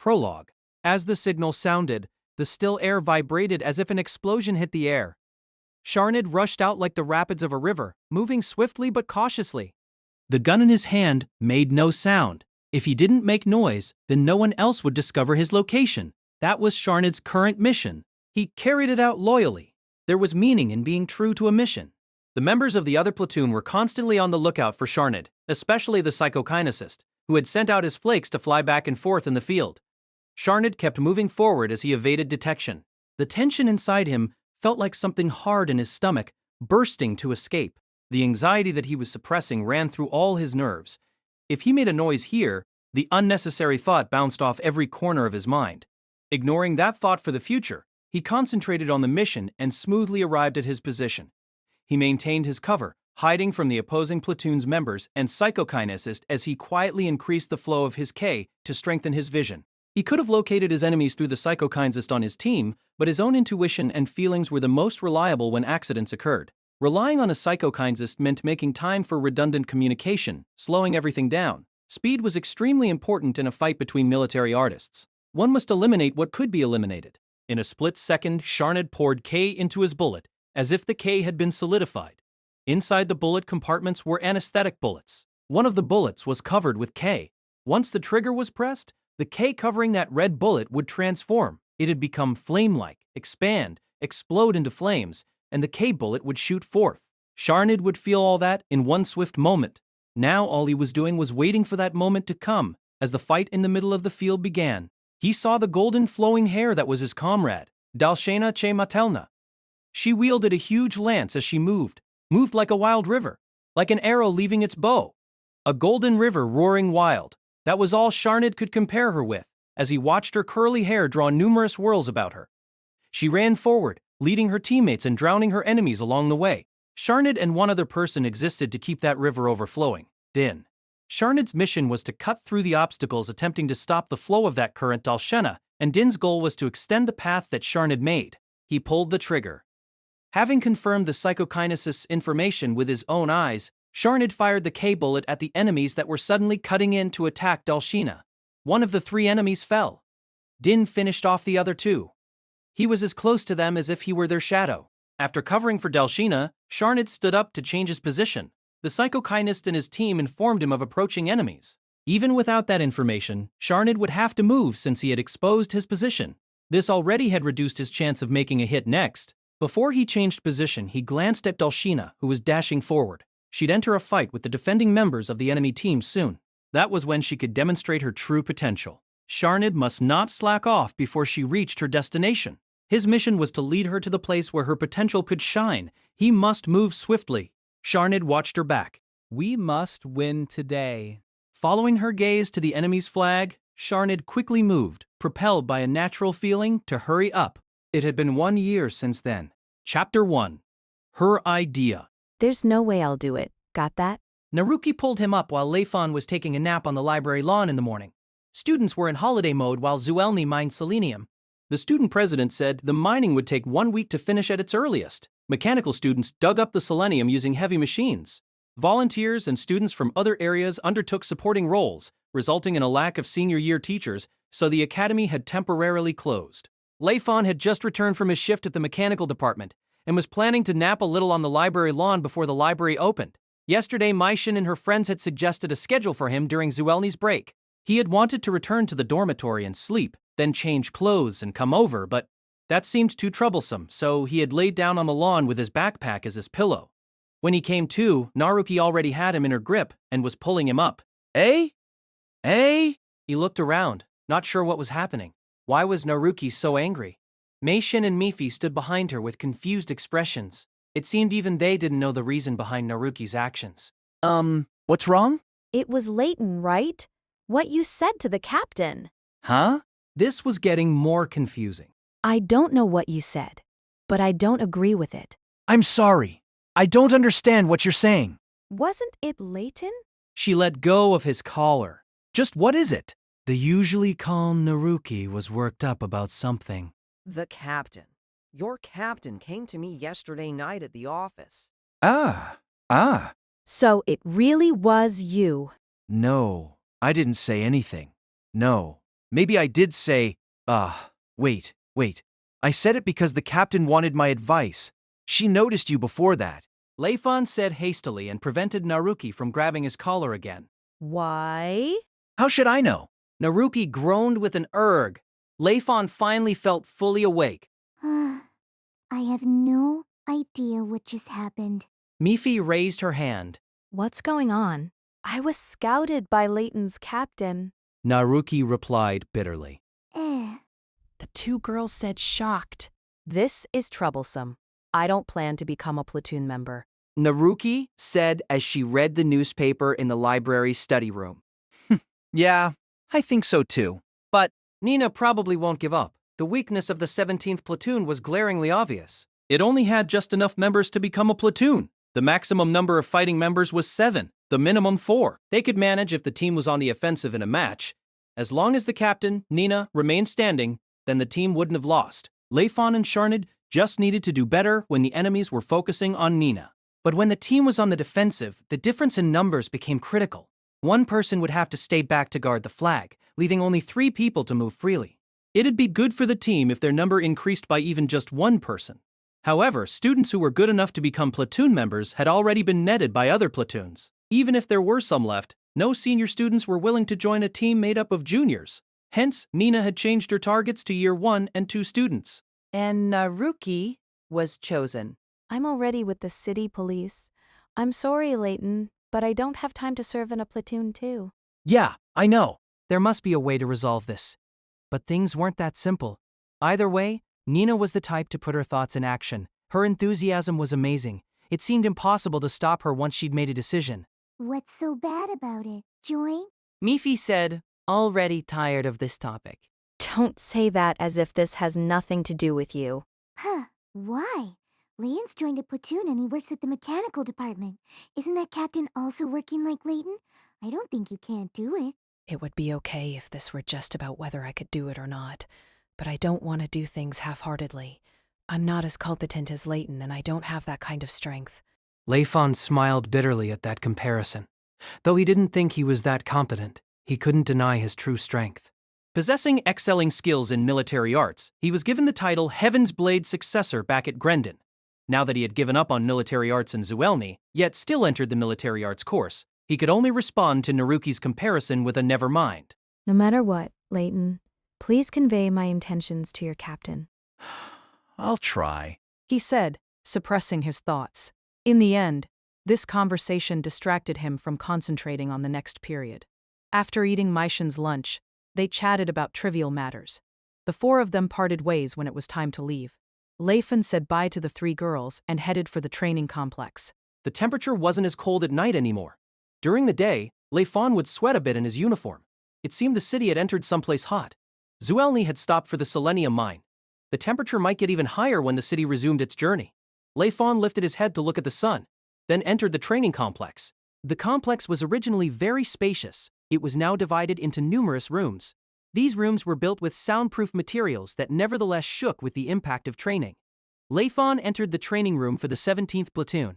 Prologue. As the signal sounded, the still air vibrated as if an explosion hit the air. Sharnid rushed out like the rapids of a river, moving swiftly but cautiously. The gun in his hand made no sound. If he didn't make noise, then no one else would discover his location. That was Sharnid's current mission. He carried it out loyally. There was meaning in being true to a mission. The members of the other platoon were constantly on the lookout for Sharnid, especially the psychokinesist, who had sent out his flakes to fly back and forth in the field. Sharnid kept moving forward as he evaded detection. The tension inside him felt like something hard in his stomach, bursting to escape. The anxiety that he was suppressing ran through all his nerves. If he made a noise here, the unnecessary thought bounced off every corner of his mind. Ignoring that thought for the future, he concentrated on the mission and smoothly arrived at his position. He maintained his cover, hiding from the opposing platoon's members and psychokinesist as he quietly increased the flow of his K to strengthen his vision. He could have located his enemies through the psychokinesist on his team, but his own intuition and feelings were the most reliable when accidents occurred. Relying on a psychokinesist meant making time for redundant communication, slowing everything down. Speed was extremely important in a fight between military artists. One must eliminate what could be eliminated. In a split second, Sharnid poured K into his bullet, as if the K had been solidified. Inside the bullet compartments were anesthetic bullets. One of the bullets was covered with K. Once the trigger was pressed, the K covering that red bullet would transform. It had become flame-like, expand, explode into flames, and the K bullet would shoot forth. Sharnid would feel all that in one swift moment. Now all he was doing was waiting for that moment to come. As the fight in the middle of the field began, he saw the golden flowing hair that was his comrade, Dalshena Matelna. She wielded a huge lance as she moved like a wild river, like an arrow leaving its bow. A golden river roaring wild. That was all Sharnid could compare her with, as he watched her curly hair draw numerous whirls about her. She ran forward, leading her teammates and drowning her enemies along the way. Sharnid and one other person existed to keep that river overflowing, Din. Sharnid's mission was to cut through the obstacles attempting to stop the flow of that current Dalshena, and Din's goal was to extend the path that Sharnid made. He pulled the trigger. Having confirmed the psychokinesist's information with his own eyes, Sharnid fired the K bullet at the enemies that were suddenly cutting in to attack Dalshena. One of the three enemies fell. Din finished off the other two. He was as close to them as if he were their shadow. After covering for Dalshena, Sharnid stood up to change his position. The psychokinest and his team informed him of approaching enemies. Even without that information, Sharnid would have to move since he had exposed his position. This already had reduced his chance of making a hit next. Before he changed position, he glanced at Dalshena, who was dashing forward. She'd enter a fight with the defending members of the enemy team soon. That was when she could demonstrate her true potential. Sharnid must not slack off before she reached her destination. His mission was to lead her to the place where her potential could shine. He must move swiftly. Sharnid watched her back. We must win today. Following her gaze to the enemy's flag, Sharnid quickly moved, propelled by a natural feeling to hurry up. It had been 1 year since then. Chapter 1. Her Idea. There's no way I'll do it. Got that? Naruki pulled him up while Layfon was taking a nap on the library lawn in the morning. Students were in holiday mode while Zuellni mined selenium. The student president said the mining would take 1 week to finish at its earliest. Mechanical students dug up the selenium using heavy machines. Volunteers and students from other areas undertook supporting roles, resulting in a lack of senior year teachers, so the academy had temporarily closed. Layfon had just returned from his shift at the mechanical department and was planning to nap a little on the library lawn before the library opened. Yesterday, Maishin and her friends had suggested a schedule for him during Zuellni's break. He had wanted to return to the dormitory and sleep, then change clothes and come over, but that seemed too troublesome, so he had laid down on the lawn with his backpack as his pillow. When he came to, Naruki already had him in her grip and was pulling him up. Eh? Eh? He looked around, not sure what was happening. Why was Naruki so angry? Meishin and Mifi stood behind her with confused expressions. It seemed even they didn't know the reason behind Naruki's actions. What's wrong? It was Layton, right? What you said to the captain. Huh? This was getting more confusing. I don't know what you said, but I don't agree with it. I'm sorry. I don't understand what you're saying. Wasn't it Layton? She let go of his collar. Just what is it? The usually calm Naruki was worked up about something. The captain. Your captain came to me yesterday night at the office. Ah. So it really was you. No, I didn't say anything. No, Maybe I did say, wait. I said it because the captain wanted my advice. She noticed you before that. Layfon said hastily and prevented Naruki from grabbing his collar again. Why? How should I know? Naruki groaned with an urg. Layfon finally felt fully awake. I have no idea what just happened. Mifi raised her hand. What's going on? I was scouted by Layton's captain. Naruki replied bitterly. The two girls said shocked. This is troublesome. I don't plan to become a platoon member. Naruki said as she read the newspaper in the library's study room. Yeah, I think so too. But Nina probably won't give up. The weakness of the 17th platoon was glaringly obvious. It only had just enough members to become a platoon. The maximum number of fighting members was 7, the minimum 4. They could manage if the team was on the offensive in a match. As long as the captain, Nina, remained standing, then the team wouldn't have lost. Layfon and Sharnid just needed to do better when the enemies were focusing on Nina. But when the team was on the defensive, the difference in numbers became critical. One person would have to stay back to guard the flag, leaving only 3 people to move freely. It'd be good for the team if their number increased by even just 1 person. However, students who were good enough to become platoon members had already been netted by other platoons. Even if there were some left, no senior students were willing to join a team made up of juniors. Hence, Nina had changed her targets to Year 1 and 2 students. And Naruki was chosen. I'm already with the city police. I'm sorry, Layton, but I don't have time to serve in a platoon too. Yeah, I know. There must be a way to resolve this. But things weren't that simple. Either way, Nina was the type to put her thoughts in action. Her enthusiasm was amazing. It seemed impossible to stop her once she'd made a decision. What's so bad about it? Join? Mifi said, already tired of this topic. Don't say that as if this has nothing to do with you. Why? Layton's joined a platoon and he works at the mechanical department. Isn't that captain also working like Layton? I don't think you can't do it. It would be okay if this were just about whether I could do it or not, but I don't want to do things half-heartedly. I'm not as competent as Layton, and I don't have that kind of strength. Layfon smiled bitterly at that comparison. Though he didn't think he was that competent, he couldn't deny his true strength. Possessing excelling skills in military arts, he was given the title Heaven's Blade Successor back at Grendon. Now that he had given up on military arts in Zuellni, yet still entered the military arts course, he could only respond to Naruki's comparison with a never mind. No matter what, Layton, please convey my intentions to your captain. I'll try, he said, suppressing his thoughts. In the end, this conversation distracted him from concentrating on the next period. After eating Maishan's lunch, they chatted about trivial matters. The 4 of them parted ways when it was time to leave. Layfon said bye to the 3 girls and headed for the training complex. The temperature wasn't as cold at night anymore. During the day, Layfon would sweat a bit in his uniform. It seemed the city had entered someplace hot. Zuellni had stopped for the selenium mine. The temperature might get even higher when the city resumed its journey. Layfon lifted his head to look at the sun, then entered the training complex. The complex was originally very spacious. It was now divided into numerous rooms. These rooms were built with soundproof materials that nevertheless shook with the impact of training. Layfon entered the training room for the 17th platoon.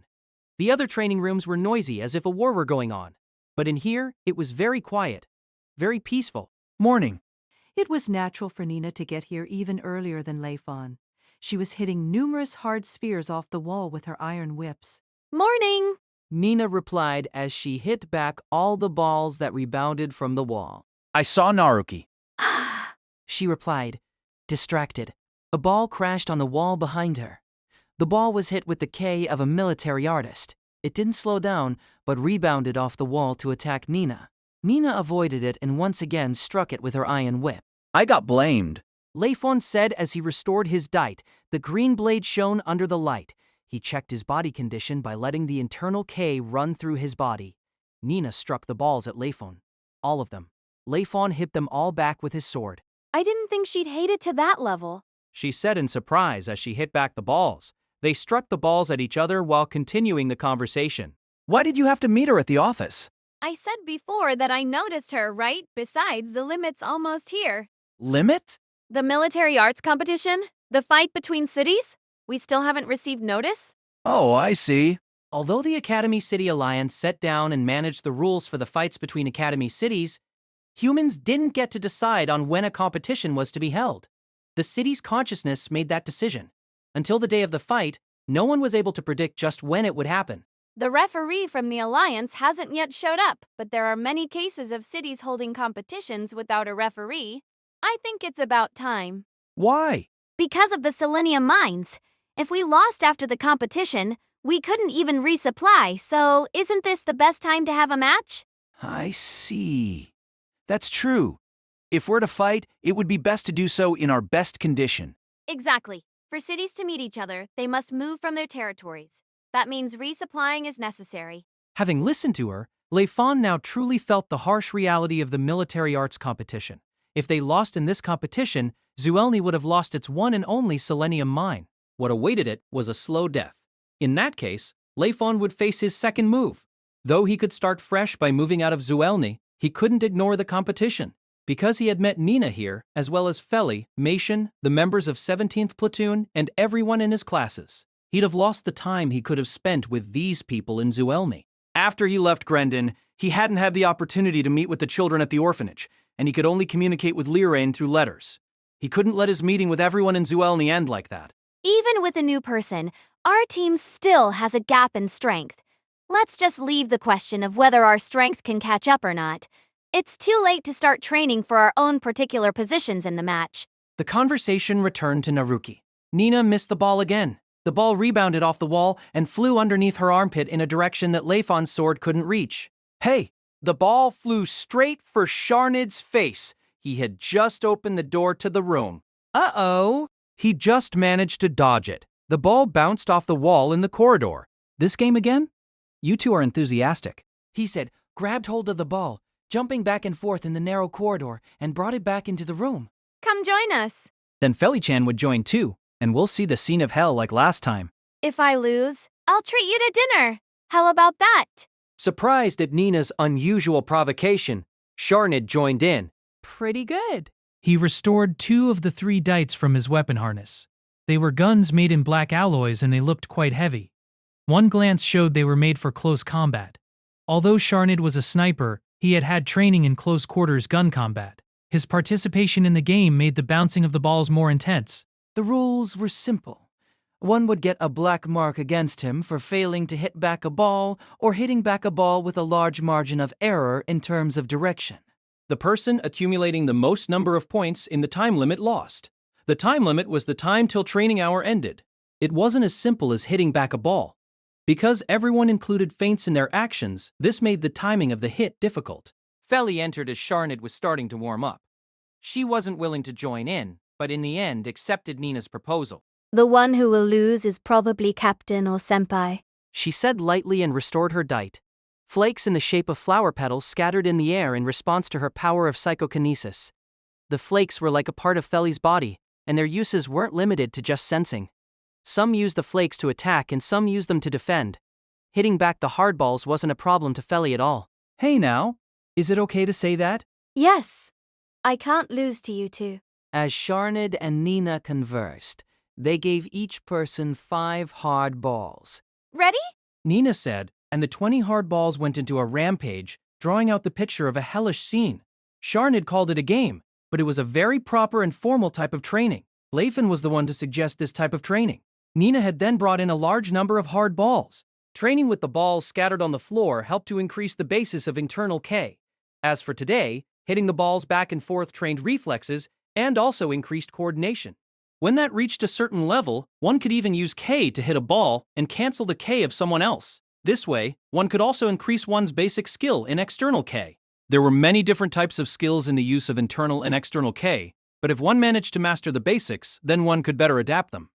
The other training rooms were noisy as if a war were going on. But in here, it was very quiet, very peaceful. Morning. It was natural for Nina to get here even earlier than Layfon. She was hitting numerous hard spears off the wall with her iron whips. Morning! Nina replied as she hit back all the balls that rebounded from the wall. I saw Naruki. She replied, distracted. A ball crashed on the wall behind her. The ball was hit with the K of a military artist. It didn't slow down, but rebounded off the wall to attack Nina. Nina avoided it and once again struck it with her iron whip. I got blamed. Layfon said as he restored his dight. The green blade shone under the light. He checked his body condition by letting the internal K run through his body. Nina struck the balls at Layfon. All of them. Layfon hit them all back with his sword. I didn't think she'd hate it to that level, she said in surprise as she hit back the balls. They struck the balls at each other while continuing the conversation. Why did you have to meet her at the office? I said before that I noticed her, right? Besides, the limit's almost here. Limit? The military arts competition? The fight between cities? We still haven't received notice? Oh, I see. Although the Academy City Alliance set down and managed the rules for the fights between Academy cities, Humans didn't get to decide on when a competition was to be held. The city's consciousness made that decision. Until the day of the fight, no one was able to predict just when it would happen. The referee from the Alliance hasn't yet showed up, but there are many cases of cities holding competitions without a referee. I think it's about time. Why? Because of the selenium mines. If we lost after the competition, we couldn't even resupply, so isn't this the best time to have a match? I see. That's true. If we're to fight, it would be best to do so in our best condition. Exactly. For cities to meet each other, they must move from their territories. That means resupplying is necessary. Having listened to her, Layfon now truly felt the harsh reality of the military arts competition. If they lost in this competition, Zuellni would have lost its one and only selenium mine. What awaited it was a slow death. In that case, Layfon would face his second move. Though he could start fresh by moving out of Zuellni, he couldn't ignore the competition. Because he had met Nina here, as well as Feli, Mation, the members of 17th Platoon, and everyone in his classes, he'd have lost the time he could have spent with these people in Zuellni. After he left Grendon, he hadn't had the opportunity to meet with the children at the orphanage, and he could only communicate with Liraine through letters. He couldn't let his meeting with everyone in Zuellni end like that. Even with a new person, our team still has a gap in strength. Let's just leave the question of whether our strength can catch up or not. It's too late to start training for our own particular positions in the match. The conversation returned to Naruki. Nina missed the ball again. The ball rebounded off the wall and flew underneath her armpit in a direction that Layfon's sword couldn't reach. Hey! The ball flew straight for Sharnid's face. He had just opened the door to the room. Uh-oh! He just managed to dodge it. The ball bounced off the wall in the corridor. This game again? You two are enthusiastic. He said, grabbed hold of the ball, jumping back and forth in the narrow corridor, and brought it back into the room. Come join us. Then Feli-chan would join too, and we'll see the scene of hell like last time. If I lose, I'll treat you to dinner. How about that? Surprised at Nina's unusual provocation, Sharnid joined in. Pretty good. He restored 2 of the 3 dites from his weapon harness. They were guns made in black alloys and they looked quite heavy. One glance showed they were made for close combat. Although Sharnid was a sniper, he had had training in close-quarters gun combat. His participation in the game made the bouncing of the balls more intense. The rules were simple. One would get a black mark against him for failing to hit back a ball or hitting back a ball with a large margin of error in terms of direction. The person accumulating the most number of points in the time limit lost. The time limit was the time till training hour ended. It wasn't as simple as hitting back a ball. Because everyone included feints in their actions, this made the timing of the hit difficult. Feli entered as Sharnid was starting to warm up. She wasn't willing to join in, but in the end accepted Nina's proposal. The one who will lose is probably captain or senpai. She said lightly and restored her dite. Flakes in the shape of flower petals scattered in the air in response to her power of psychokinesis. The flakes were like a part of Feli's body, and their uses weren't limited to just sensing. Some used the flakes to attack and some used them to defend. Hitting back the hardballs wasn't a problem to Feli at all. Hey now, is it okay to say that? Yes. I can't lose to you two. As Sharnid and Nina conversed, they gave each person 5 hard balls. Ready? Nina said, and the 20 hard balls went into a rampage, drawing out the picture of a hellish scene. Sharnid called it a game, but it was a very proper and formal type of training. Layfon was the one to suggest this type of training. Nina had then brought in a large number of hard balls. Training with the balls scattered on the floor helped to increase the basis of internal K. As for today, hitting the balls back and forth trained reflexes and also increased coordination. When that reached a certain level, one could even use K to hit a ball and cancel the K of someone else. This way, one could also increase one's basic skill in external K. There were many different types of skills in the use of internal and external K, but if one managed to master the basics, then one could better adapt them.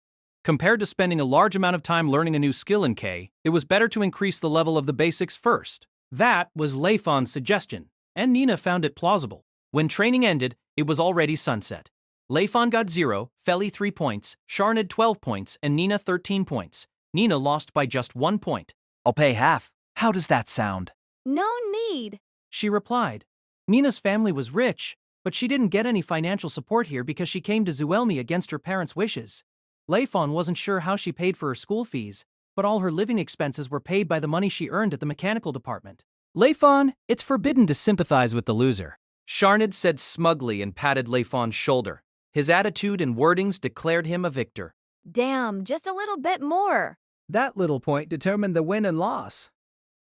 Compared to spending a large amount of time learning a new skill in K, it was better to increase the level of the basics first. That was Layfon's suggestion, and Nina found it plausible. When training ended, it was already sunset. Layfon got 0, Feli 3 points, Sharnid 12 points, and Nina 13 points. Nina lost by just 1 point. I'll pay half. How does that sound? No need. She replied. Nina's family was rich, but she didn't get any financial support here because she came to Zuellni against her parents' wishes. Layfon wasn't sure how she paid for her school fees, but all her living expenses were paid by the money she earned at the mechanical department. Layfon, it's forbidden to sympathize with the loser. Sharnid said smugly and patted Layfon's shoulder. His attitude and wordings declared him a victor. Damn, just a little bit more. That little point determined the win and loss.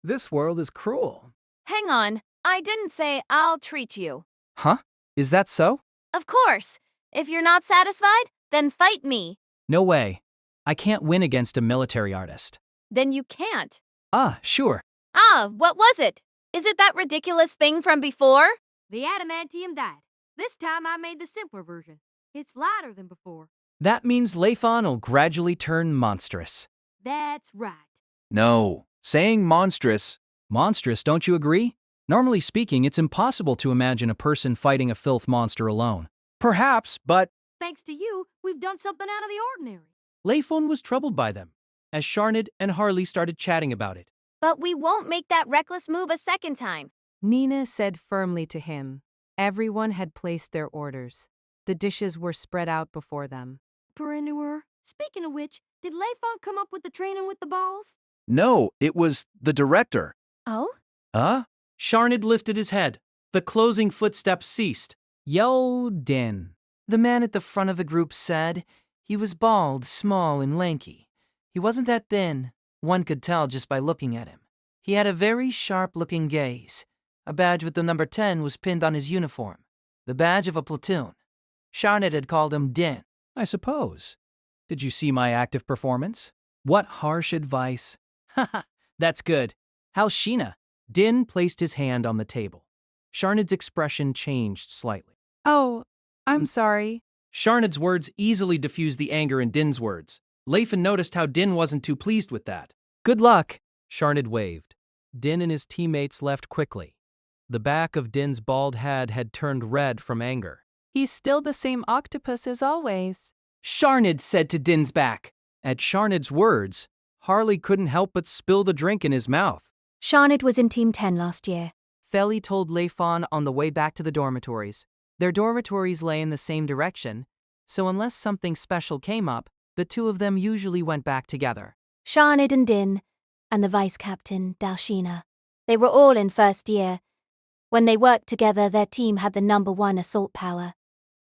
This world is cruel. Hang on, I didn't say I'll treat you. Huh? Is that so? Of course. If you're not satisfied, then fight me. No way. I can't win against a military artist. Then you can't. Ah, sure. Ah, what was it? Is it that ridiculous thing from before? The adamantium died. This time I made the simpler version. It's lighter than before. That means Layfon will gradually turn monstrous. That's right. No, saying monstrous. Monstrous, don't you agree? Normally speaking, it's impossible to imagine a person fighting a filth monster alone. Perhaps, but Thanks to you, we've done something out of the ordinary. Layfon was troubled by them, as Sharnid and Harley started chatting about it. But we won't make that reckless move a second time. Nina said firmly to him. Everyone had placed their orders. The dishes were spread out before them. Perenniwer. Speaking of which, did Layfon come up with the training with the balls? no, it was the director. Oh? Sharnid lifted his head. The closing footsteps ceased. Yo, Din. The man at the front of the group said. He was bald, small, and lanky. He wasn't that thin. One could tell just by looking at him. He had a very sharp-looking gaze. A badge with the number 10 was pinned on his uniform. The badge of a platoon. Sharnid had called him Din. I suppose. Did you see my active performance? What harsh advice. Haha, that's good. How's Sheena? Din placed his hand on the table. Sharnid's expression changed slightly. Oh, I'm sorry. Sharnid's words easily diffused the anger in Din's words. Layfon noticed how Din wasn't too pleased with that. Good luck, Sharnid waved. Din and his teammates left quickly. The back of Din's bald head had turned red from anger. He's still the same octopus as always. Sharnid said to Din's back. At Sharnid's words, Harley couldn't help but spill the drink in his mouth. Sharnid was in Team 10 last year. Feli told Layfon on the way back to the dormitories. Their dormitories lay in the same direction, so unless something special came up, the two of them usually went back together. Sharnid and Din, and the vice captain, Dalshina. They were all in first year. When they worked together, their team had the number 1 assault power.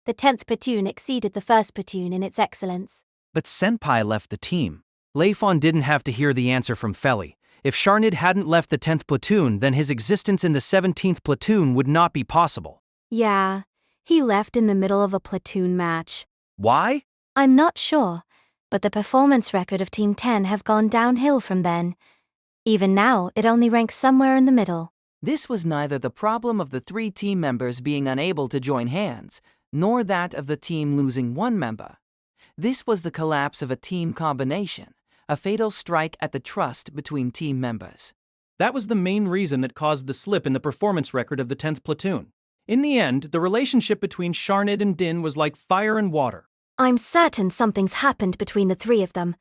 The 10th platoon exceeded the 1st platoon in its excellence. But Senpai left the team. Layfon didn't have to hear the answer from Feli. If Sharnid hadn't left the 10th platoon, then his existence in the 17th platoon would not be possible. Yeah, he left in the middle of a platoon match. Why? I'm not sure, but the performance record of Team 10 has gone downhill from then. Even now, it only ranks somewhere in the middle. This was neither the problem of the 3 team members being unable to join hands, nor that of the team losing 1 member. This was the collapse of a team combination, a fatal strike at the trust between team members. That was the main reason that caused the slip in the performance record of the 10th platoon. In the end, the relationship between Sharnid and Din was like fire and water. I'm certain something's happened between the 3 of them.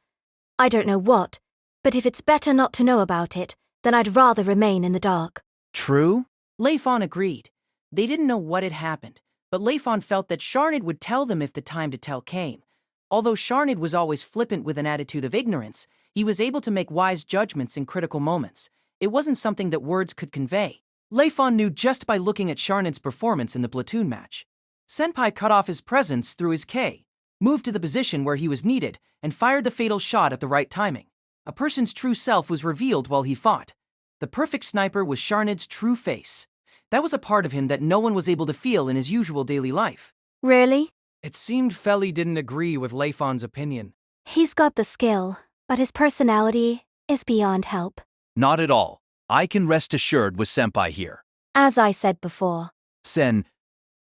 I don't know what, but if it's better not to know about it, then I'd rather remain in the dark. True? Layfon agreed. They didn't know what had happened, but Layfon felt that Sharnid would tell them if the time to tell came. Although Sharnid was always flippant with an attitude of ignorance, he was able to make wise judgments in critical moments. It wasn't something that words could convey. Layfon knew just by looking at Sharnid's performance in the platoon match. Senpai cut off his presence through his K, moved to the position where he was needed, and fired the fatal shot at the right timing. A person's true self was revealed while he fought. The perfect sniper was Sharnid's true face. That was a part of him that no one was able to feel in his usual daily life. Really? It seemed Feli didn't agree with Layfon's opinion. He's got the skill, but his personality is beyond help. Not at all. I can rest assured with Senpai here. As I said before.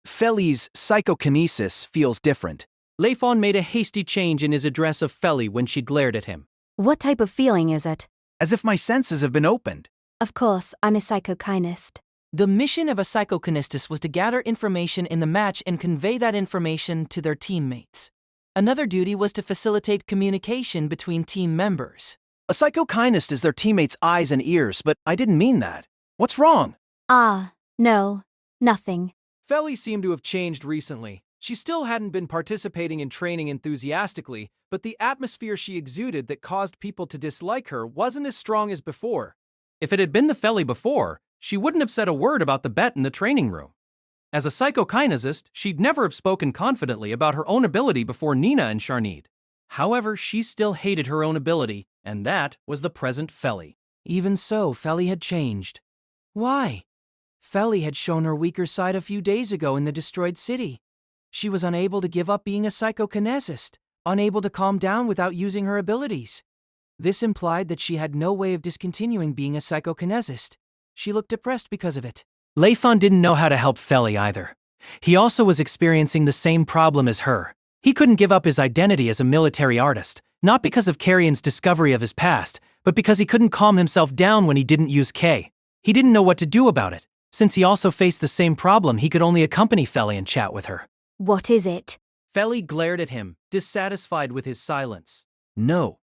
Feli's psychokinesis feels different. Layfon made a hasty change in his address of Feli when she glared at him. What type of feeling is it? As if my senses have been opened. Of course, I'm a psychokinist. The mission of a psychokinestis was to gather information in the match and convey that information to their teammates. Another duty was to facilitate communication between team members. A psychokinist is their teammates' eyes and ears, but I didn't mean that. What's wrong? No, nothing. Feli seemed to have changed recently. She still hadn't been participating in training enthusiastically, but the atmosphere she exuded that caused people to dislike her wasn't as strong as before. If it had been the Feli before, she wouldn't have said a word about the bet in the training room. As a psychokinesist, she'd never have spoken confidently about her own ability before Nina and Sharnid. However, she still hated her own ability, and that was the present Feli. Even so, Feli had changed. Why? Feli had shown her weaker side a few days ago in the destroyed city. She was unable to give up being a psychokinesist, unable to calm down without using her abilities. This implied that she had no way of discontinuing being a psychokinesist. She looked depressed because of it. Layfon didn't know how to help Feli either. He also was experiencing the same problem as her. He couldn't give up his identity as a military artist, not because of Carrion's discovery of his past, but because he couldn't calm himself down when he didn't use K. He didn't know what to do about it. Since he also faced the same problem, he could only accompany Feli and chat with her. What is it? Feli glared at him, dissatisfied with his silence. No.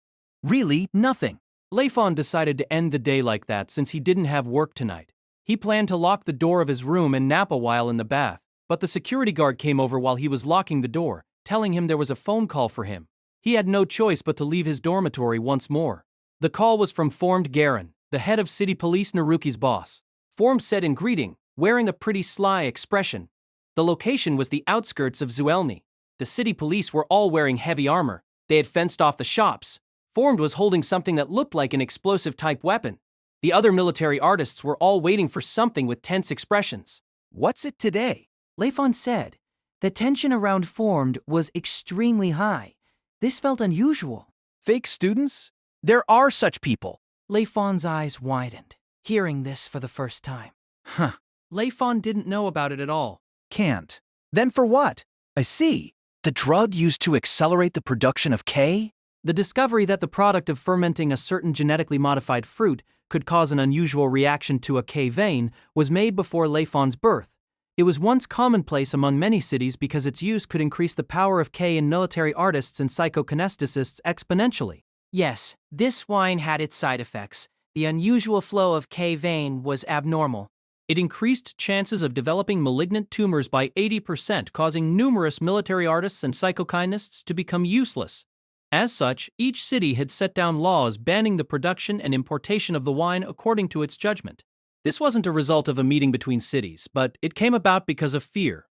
Really, nothing. Layfon decided to end the day like that since he didn't have work tonight. He planned to lock the door of his room and nap a while in the bath, but the security guard came over while he was locking the door, telling him there was a phone call for him. He had no choice but to leave his dormitory once more. The call was from Formed Garin, the head of city police Naruki's boss. Formed said in greeting, wearing a pretty sly expression. The location was the outskirts of Zuellni. The city police were all wearing heavy armor. They had fenced off the shops. Formed was holding something that looked like an explosive-type weapon. The other military artists were all waiting for something with tense expressions. What's it today? Layfon said. The tension around Formed was extremely high. This felt unusual. Fake students? There are such people. Layfon's eyes widened, hearing this for the first time. Huh. Layfon didn't know about it at all. Can't. Then for what? I see. The drug used to accelerate the production of K? The discovery that the product of fermenting a certain genetically modified fruit could cause an unusual reaction to a K vein was made before Layfon's birth. It was once commonplace among many cities because its use could increase the power of K in military artists and psychokinesticists exponentially. Yes, this wine had its side effects. The unusual flow of K vein was abnormal. It increased chances of developing malignant tumors by 80%, causing numerous military artists and psychokinists to become useless. As such, each city had set down laws banning the production and importation of the wine according to its judgment. This wasn't a result of a meeting between cities, but it came about because of fear.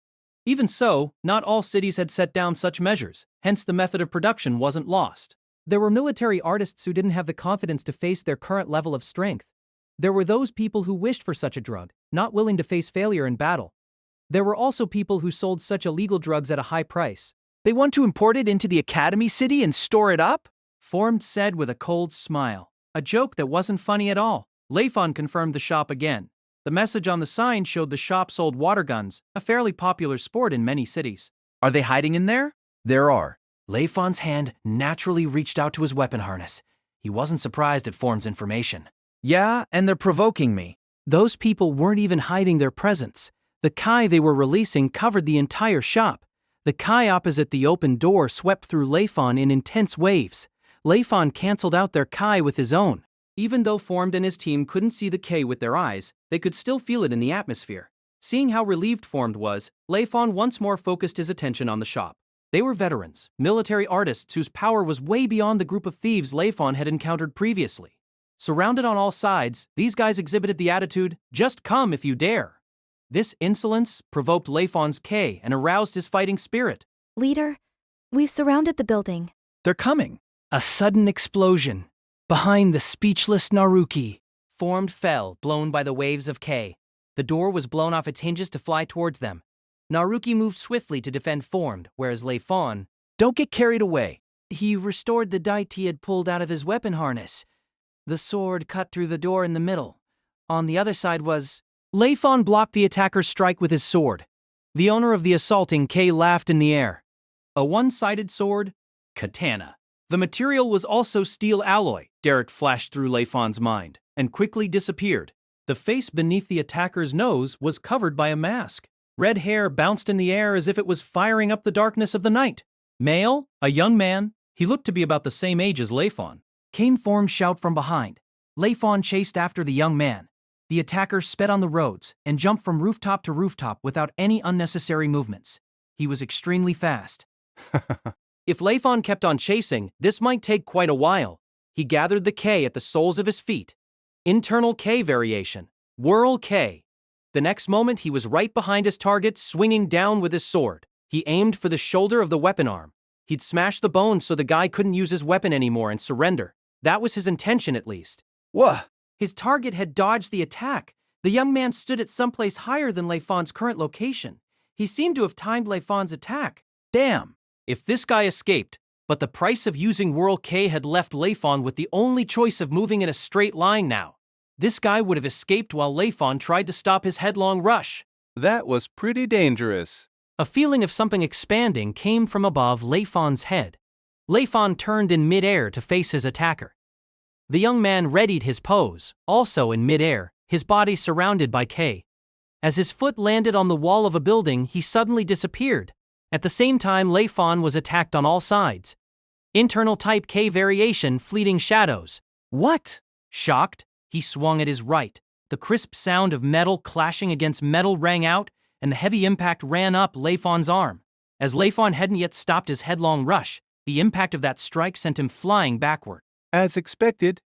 Even so, not all cities had set down such measures, hence the method of production wasn't lost. There were military artists who didn't have the confidence to face their current level of strength. There were those people who wished for such a drug, not willing to face failure in battle. There were also people who sold such illegal drugs at a high price. They want to import it into the Academy City and store it up? Formed said with a cold smile. A joke that wasn't funny at all. Layfon confirmed the shop again. The message on the sign showed the shop sold water guns, a fairly popular sport in many cities. Are they hiding in there? There are. Layfon's hand naturally reached out to his weapon harness. He wasn't surprised at Form's information. Yeah, and they're provoking me. Those people weren't even hiding their presence. The Kai they were releasing covered the entire shop. The Kai opposite the open door swept through Layfon in intense waves. Layfon canceled out their Kai with his own. Even though Formed and his team couldn't see the K with their eyes, they could still feel it in the atmosphere. Seeing how relieved Formed was, Layfon once more focused his attention on the shop. They were veterans, military artists whose power was way beyond the group of thieves Layfon had encountered previously. Surrounded on all sides, these guys exhibited the attitude, "Just come if you dare." This insolence provoked Layfon's K and aroused his fighting spirit. Leader, we've surrounded the building. They're coming. A sudden explosion. Behind the speechless Naruki. Formed fell, blown by the waves of K. The door was blown off its hinges to fly towards them. Naruki moved swiftly to defend Formed, whereas Layfon... Don't get carried away. He restored the dite he had pulled out of his weapon harness. The sword cut through the door in the middle. On the other side was... Layfon blocked the attacker's strike with his sword. The owner of the assaulting K laughed in the air. A one-sided sword? Katana. The material was also steel alloy, Derek flashed through Layfon's mind, and quickly disappeared. The face beneath the attacker's nose was covered by a mask. Red hair bounced in the air as if it was firing up the darkness of the night. Male, a young man, he looked to be about the same age as Layfon. Came Form's shout from behind. Layfon chased after the young man. The attacker sped on the roads and jumped from rooftop to rooftop without any unnecessary movements. He was extremely fast. If Layfon kept on chasing, this might take quite a while. He gathered the K at the soles of his feet. Internal K variation. Whirl K. The next moment, he was right behind his target, swinging down with his sword. He aimed for the shoulder of the weapon arm. He'd smash the bone so the guy couldn't use his weapon anymore and surrender. That was his intention, at least. Whoa! His target had dodged the attack. The young man stood at someplace higher than Layfon's current location. He seemed to have timed Layfon's attack. Damn! If this guy escaped, but the price of using Whirl K had left Layfon with the only choice of moving in a straight line now. This guy would have escaped while Layfon tried to stop his headlong rush. That was pretty dangerous. A feeling of something expanding came from above Layfon's head. Layfon turned in midair to face his attacker. The young man readied his pose, also in midair, his body surrounded by K. As his foot landed on the wall of a building, he suddenly disappeared. At the same time, Layfon was attacked on all sides. Internal type K variation, fleeting shadows. What? Shocked, he swung at his right. The crisp sound of metal clashing against metal rang out, and the heavy impact ran up Layfon's arm. As Layfon hadn't yet stopped his headlong rush, the impact of that strike sent him flying backward. As expected,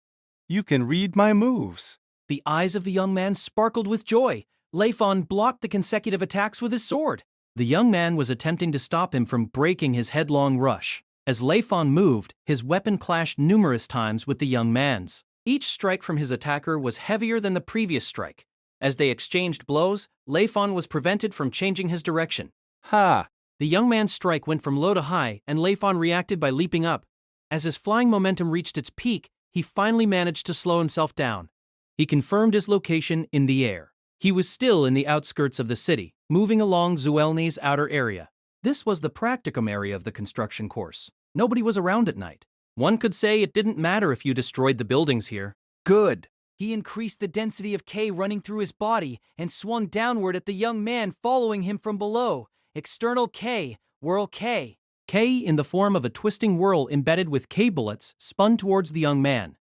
you can read my moves. The eyes of the young man sparkled with joy. Layfon blocked the consecutive attacks with his sword. The young man was attempting to stop him from breaking his headlong rush. As Layfon moved, his weapon clashed numerous times with the young man's. Each strike from his attacker was heavier than the previous strike. As they exchanged blows, Layfon was prevented from changing his direction. Ha! The young man's strike went from low to high, and Layfon reacted by leaping up. As his flying momentum reached its peak, he finally managed to slow himself down. He confirmed his location in the air. He was still in the outskirts of the city, moving along Zuellni's outer area. This was the practicum area of the construction course. Nobody was around at night. One could say it didn't matter if you destroyed the buildings here. Good. He increased the density of K running through his body and swung downward at the young man following him from below. External K, Whirl K. K, in the form of a twisting whirl embedded with K bullets, spun towards the young man.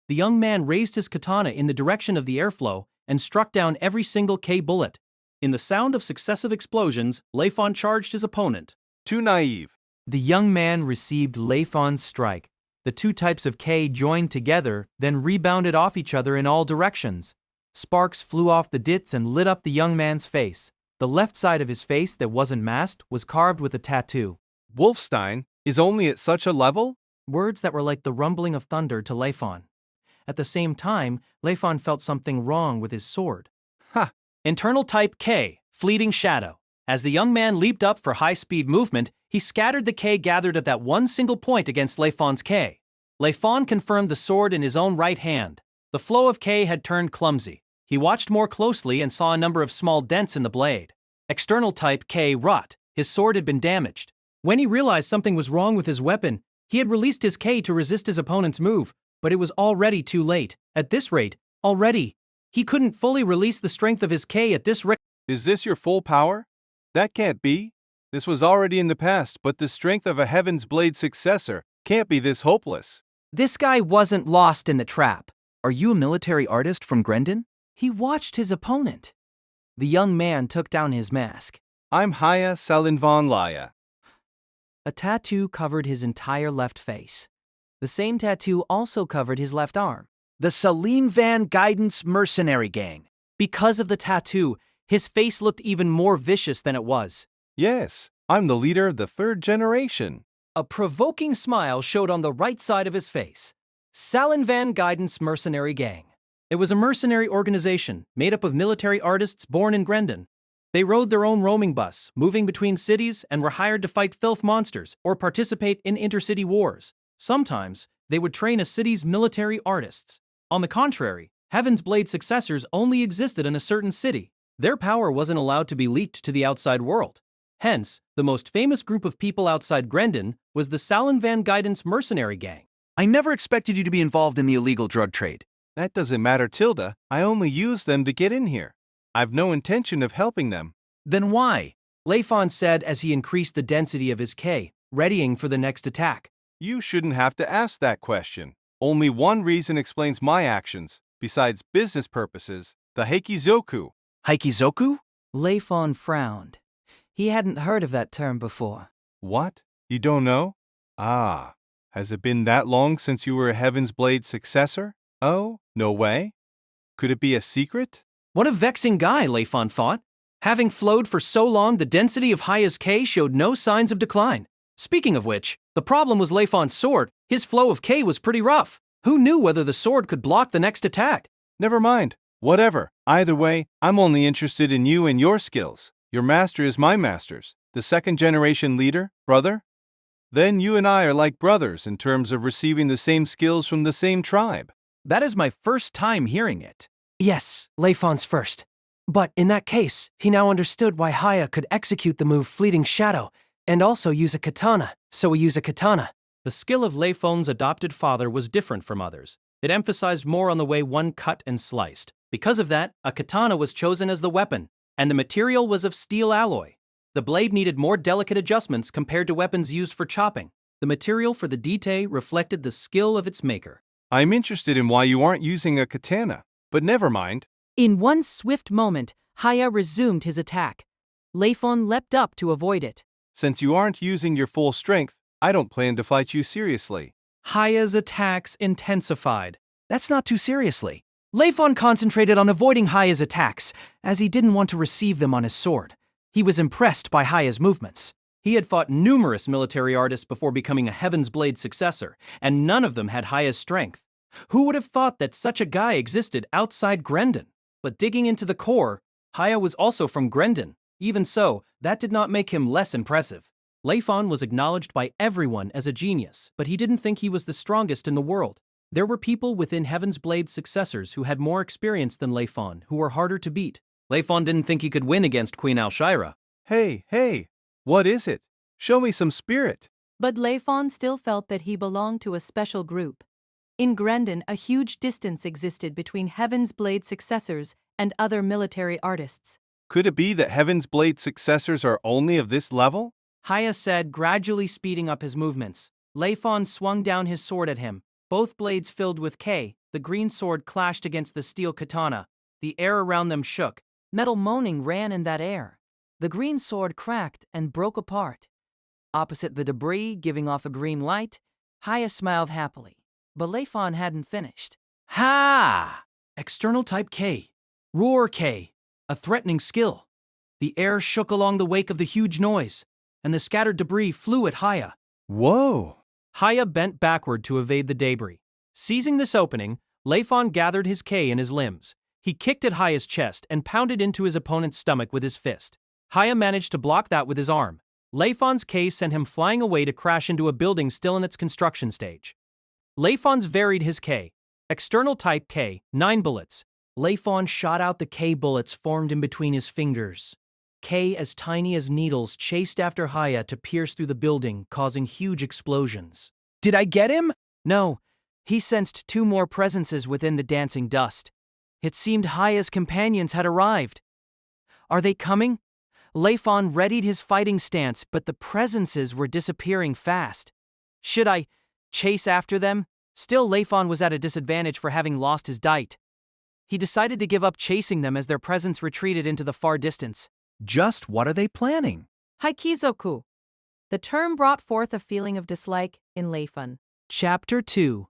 The young man raised his katana in the direction of the airflow and struck down every single K bullet. In the sound of successive explosions, Layfon charged his opponent. Too naive. The young man received Layfon's strike. The two types of K joined together, then rebounded off each other in all directions. Sparks flew off the dits and lit up the young man's face. The left side of his face that wasn't masked was carved with a tattoo. Wolfstein is only at such a level? Words that were like the rumbling of thunder to Layfon. At the same time, Layfon felt something wrong with his sword. Ha! Internal type K, fleeting shadow. As the young man leaped up for high-speed movement, he scattered the K gathered at that one single point against Layfon's K. Layfon confirmed the sword in his own right hand. The flow of K had turned clumsy. He watched more closely and saw a number of small dents in the blade. External type K rot. His sword had been damaged. When he realized something was wrong with his weapon, he had released his K to resist his opponent's move, but it was already too late. At this rate, already, he couldn't fully release the strength of his K at this rate. Is this your full power? That can't be. This was already in the past, but the strength of a Heaven's Blade successor can't be this hopeless. This guy wasn't lost in the trap. Are you a military artist from Grendon? He watched his opponent. The young man took down his mask. I'm Haya Salinvan Laya. A tattoo covered his entire left face. The same tattoo also covered his left arm. The Salim Van Guidance Mercenary Gang. Because of the tattoo, his face looked even more vicious than it was. Yes, I'm the leader of the third generation. A provoking smile showed on the right side of his face. Salin Van Guidance Mercenary Gang. It was a mercenary organization made up of military artists born in Grendon. They rode their own roaming bus, moving between cities, and were hired to fight filth monsters or participate in intercity wars. Sometimes, they would train a city's military artists. On the contrary, Heaven's Blade successors only existed in a certain city. Their power wasn't allowed to be leaked to the outside world. Hence, the most famous group of people outside Grendon was the Salin Van Guidance Mercenary Gang. I never expected you to be involved in the illegal drug trade. That doesn't matter, Tilda. I only used them to get in here. I've no intention of helping them. Then why? Layfon said as he increased the density of his K, readying for the next attack. You shouldn't have to ask that question. Only one reason explains my actions, besides business purposes, the Heikizoku. Heikizoku? Layfon frowned. He hadn't heard of that term before. What? You don't know? Ah, has it been that long since you were a Heaven's Blade successor? Oh, no way? Could it be a secret? What a vexing guy, Layfon thought. Having flowed for so long, the density of Haya's K showed no signs of decline. Speaking of which, the problem was Layfon's sword. His flow of K was pretty rough. Who knew whether the sword could block the next attack? Never mind. Whatever. Either way, I'm only interested in you and your skills. Your master is my master's. The second-generation leader, brother? Then you and I are like brothers in terms of receiving the same skills from the same tribe. That is my first time hearing it. Yes, Layfon's first. But in that case, he now understood why Haya could execute the move Fleeting Shadow and also use a katana, so we use a katana. The skill of Layfon's adopted father was different from others. It emphasized more on the way one cut and sliced. Because of that, a katana was chosen as the weapon, and the material was of steel alloy. The blade needed more delicate adjustments compared to weapons used for chopping. The material for the dite reflected the skill of its maker. I'm interested in why you aren't using a katana, but never mind. In one swift moment, Haya resumed his attack. Layfon leapt up to avoid it. Since you aren't using your full strength, I don't plan to fight you seriously. Haya's attacks intensified. That's not too seriously. Layfon concentrated on avoiding Haya's attacks, as he didn't want to receive them on his sword. He was impressed by Haya's movements. He had fought numerous military artists before becoming a Heaven's Blade successor, and none of them had Haya's strength. Who would have thought that such a guy existed outside Grendon? But digging into the core, Haya was also from Grendon. Even so, that did not make him less impressive. Layfon was acknowledged by everyone as a genius, but he didn't think he was the strongest in the world. There were people within Heaven's Blade successors who had more experience than Layfon, who were harder to beat. Layfon didn't think he could win against Queen Alshira. Hey, what is it? Show me some spirit. But Layfon still felt that he belonged to a special group. In Grendon, a huge distance existed between Heaven's Blade successors and other military artists. Could it be that Heaven's Blade successors are only of this level? Haya said, gradually speeding up his movements. Layfon swung down his sword at him. Both blades filled with K. The green sword clashed against the steel katana. The air around them shook. Metal moaning ran in that air. The green sword cracked and broke apart. Opposite the debris, giving off a green light, Haya smiled happily. But Layfon hadn't finished. Ha! External type K. Roar K. A threatening skill. The air shook along the wake of the huge noise, and the scattered debris flew at Haya. Whoa! Haya bent backward to evade the debris. Seizing this opening, Layfon gathered his K in his limbs. He kicked at Haya's chest and pounded into his opponent's stomach with his fist. Haya managed to block that with his arm. Layfon's K sent him flying away to crash into a building still in its construction stage. Layfon's varied his K. External type K, 9 bullets. Layfon shot out the K bullets formed in between his fingers. K as tiny as needles chased after Haya to pierce through the building, causing huge explosions. Did I get him? No. He sensed 2 more presences within the dancing dust. It seemed Haya's companions had arrived. Are they coming? Layfon readied his fighting stance, but the presences were disappearing fast. Should I chase after them? Still, Layfon was at a disadvantage for having lost his dite. He decided to give up chasing them as their presence retreated into the far distance. Just what are they planning? Haikizoku. The term brought forth a feeling of dislike in Layfon. Chapter 2.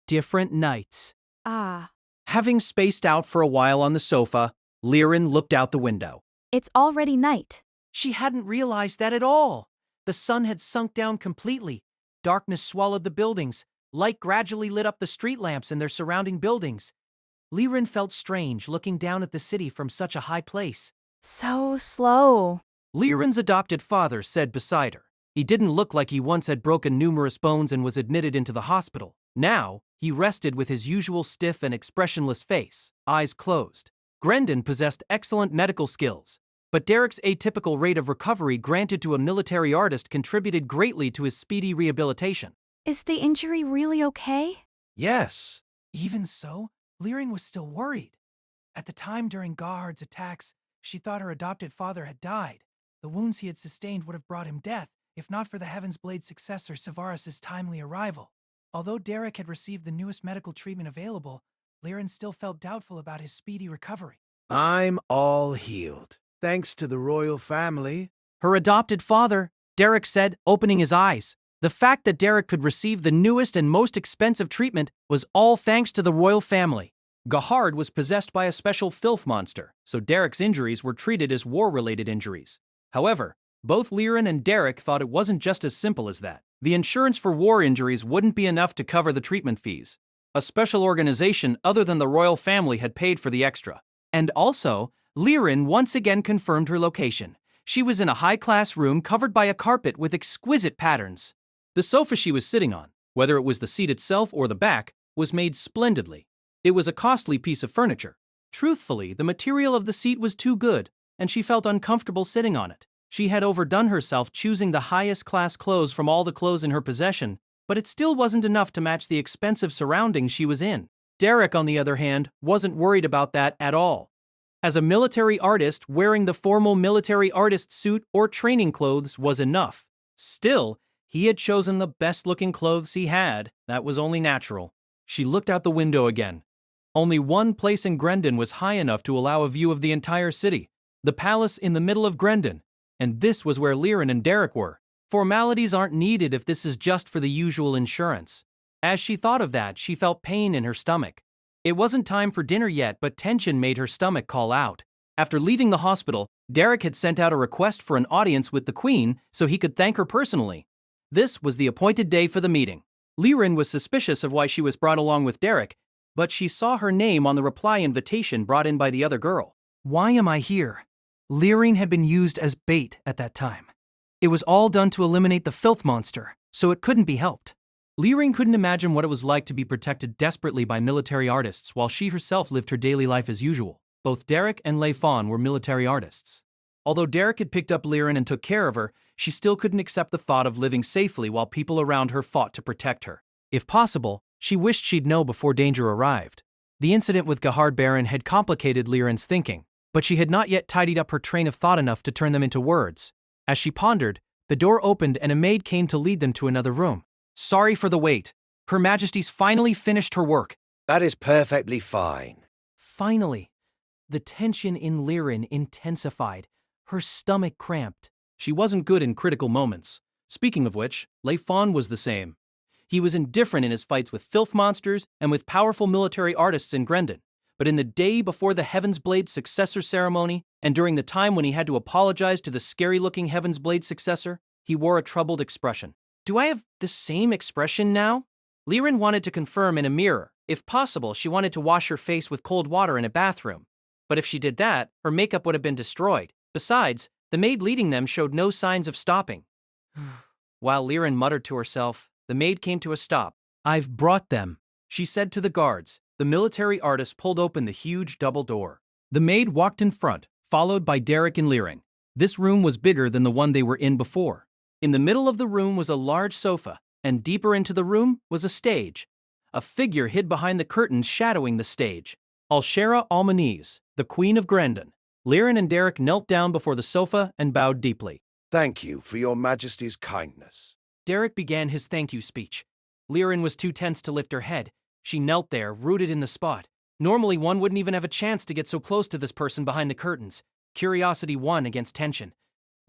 Different Nights. Ah, Having spaced out for a while on the sofa, Liren looked out the window. it's already night. She hadn't realized that at all. The sun had sunk down completely. Darkness swallowed the buildings. Light gradually lit up the street lamps in their surrounding buildings. Liren felt strange looking down at the city from such a high place. So slow. Liren's adopted father said beside her. He didn't look like he once had broken numerous bones and was admitted into the hospital. Now, he rested with his usual stiff and expressionless face, eyes closed. Grendon possessed excellent medical skills, but Derek's atypical rate of recovery granted to a military artist contributed greatly to his speedy rehabilitation. Is the injury really okay? Yes. Even so, Liren was still worried. At the time during Gahard's attacks, she thought her adopted father had died. The wounds he had sustained would have brought him death, if not for the Heaven's Blade successor Savaris' timely arrival. Although Derek had received the newest medical treatment available, Liren still felt doubtful about his speedy recovery. I'm all healed, thanks to the royal family. Her adopted father, Derek said, opening his eyes. The fact that Derek could receive the newest and most expensive treatment was all thanks to the royal family. Gahard was possessed by a special filth monster, so Derek's injuries were treated as war-related injuries. However, both Liren and Derek thought it wasn't just as simple as that. The insurance for war injuries wouldn't be enough to cover the treatment fees. A special organization other than the royal family had paid for the extra. And also, Liren once again confirmed her location. She was in a high-class room covered by a carpet with exquisite patterns. The sofa she was sitting on, whether it was the seat itself or the back, was made splendidly. It was a costly piece of furniture. Truthfully, the material of the seat was too good, and she felt uncomfortable sitting on it. She had overdone herself choosing the highest class clothes from all the clothes in her possession, but it still wasn't enough to match the expensive surroundings she was in. Derek, on the other hand, wasn't worried about that at all. As a military artist, wearing the formal military artist suit or training clothes was enough. Still, he had chosen the best-looking clothes he had. That was only natural. She looked out the window again. Only one place in Grendon was high enough to allow a view of the entire city, the palace in the middle of Grendon, and this was where Liren and Derek were. Formalities aren't needed if this is just for the usual insurance. As she thought of that, she felt pain in her stomach. It wasn't time for dinner yet, but tension made her stomach call out. After leaving the hospital, Derek had sent out a request for an audience with the Queen so he could thank her personally. This was the appointed day for the meeting. Liren was suspicious of why she was brought along with Derek, but she saw her name on the reply invitation brought in by the other girl. Why am I here? Liren had been used as bait at that time. It was all done to eliminate the filth monster, so it couldn't be helped. Liren couldn't imagine what it was like to be protected desperately by military artists while she herself lived her daily life as usual. Both Derek and Layfon were military artists. Although Derek had picked up Liren and took care of her, she still couldn't accept the thought of living safely while people around her fought to protect her. If possible, she wished she'd know before danger arrived. The incident with Gahard Baron had complicated Liren's thinking, but she had not yet tidied up her train of thought enough to turn them into words. As she pondered, the door opened and a maid came to lead them to another room. Sorry for the wait. Her Majesty's finally finished her work. That is perfectly fine. Finally. The tension in Liren intensified. Her stomach cramped. She wasn't good in critical moments. Speaking of which, Layfon was the same. He was indifferent in his fights with filth monsters and with powerful military artists in Grendon. But in the day before the Heaven's Blade successor ceremony, and during the time when he had to apologize to the scary-looking Heaven's Blade successor, he wore a troubled expression. Do I have the same expression now? Liren wanted to confirm in a mirror. If possible, she wanted to wash her face with cold water in a bathroom. But if she did that, her makeup would have been destroyed. Besides, the maid leading them showed no signs of stopping. While Liren muttered to herself, the maid came to a stop. I've brought them, she said to the guards. The military artist pulled open the huge double door. The maid walked in front, followed by Derek and Liren. This room was bigger than the one they were in before. In the middle of the room was a large sofa, and deeper into the room was a stage. A figure hid behind the curtains shadowing the stage. Alshera Almanese, the Queen of Grendon. Liren and Derek knelt down before the sofa and bowed deeply. Thank you for your Majesty's kindness. Derek began his thank you speech. Liren was too tense to lift her head. She knelt there, rooted in the spot. Normally one wouldn't even have a chance to get so close to this person behind the curtains. Curiosity won against tension.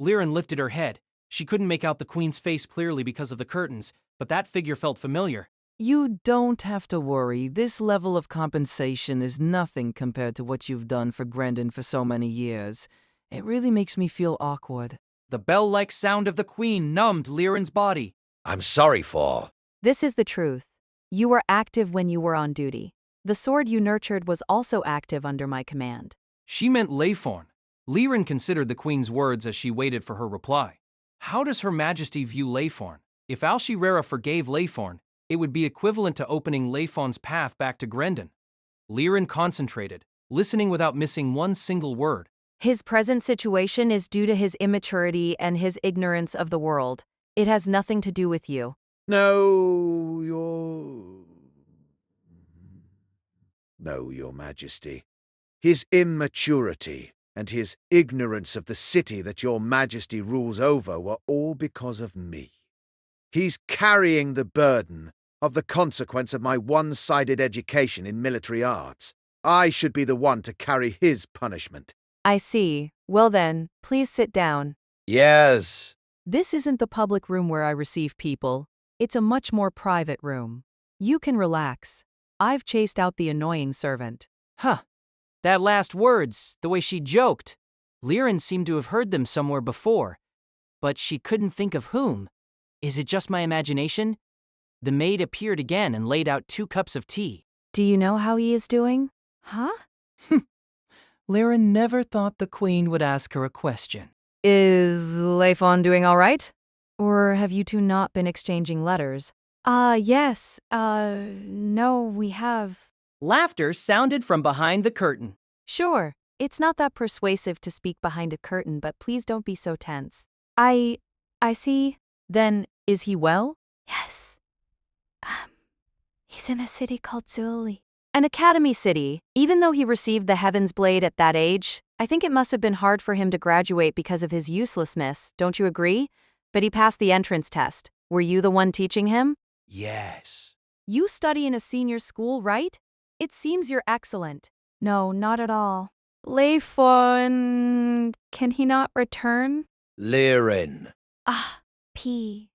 Liren lifted her head. She couldn't make out the Queen's face clearly because of the curtains, but that figure felt familiar. You don't have to worry. This level of compensation is nothing compared to what you've done for Grendon for so many years. It really makes me feel awkward. The bell-like sound of the Queen numbed Liren's body. I'm sorry for. This is the truth. You were active when you were on duty. The sword you nurtured was also active under my command. She meant Layfon. Liren considered the Queen's words as she waited for her reply. How does Her Majesty view Layfon? If Alshirera forgave Layfon, it would be equivalent to opening Layfon's path back to Grendon. Liren concentrated, listening without missing one single word. His present situation is due to his immaturity and his ignorance of the world. It has nothing to do with you. No, Your Majesty. His immaturity and his ignorance of the city that Your Majesty rules over were all because of me. He's carrying the burden of the consequence of my one-sided education in military arts. I should be the one to carry his punishment. I see. Well then, please sit down. Yes. This isn't the public room where I receive people. It's a much more private room. You can relax. I've chased out the annoying servant. Huh. That last words, the way she joked. Liren seemed to have heard them somewhere before, but she couldn't think of whom. Is it just my imagination? The maid appeared again and laid out 2 cups of tea. Do you know how he is doing? Huh? Liren never thought the queen would ask her a question. Is Layfon doing all right? Or have you two not been exchanging letters? Yes. No, we have. Laughter sounded from behind the curtain. Sure. It's not that persuasive to speak behind a curtain, but please don't be so tense. I see. Then, is he well? Yes. He's in a city called Zuellni. An academy city. Even though he received the Heaven's Blade at that age, I think it must have been hard for him to graduate because of his uselessness, don't you agree? But he passed the entrance test. Were you the one teaching him? Yes. You study in a senior school, right? It seems you're excellent. No, not at all. Layfon, can he not return? Liren. P.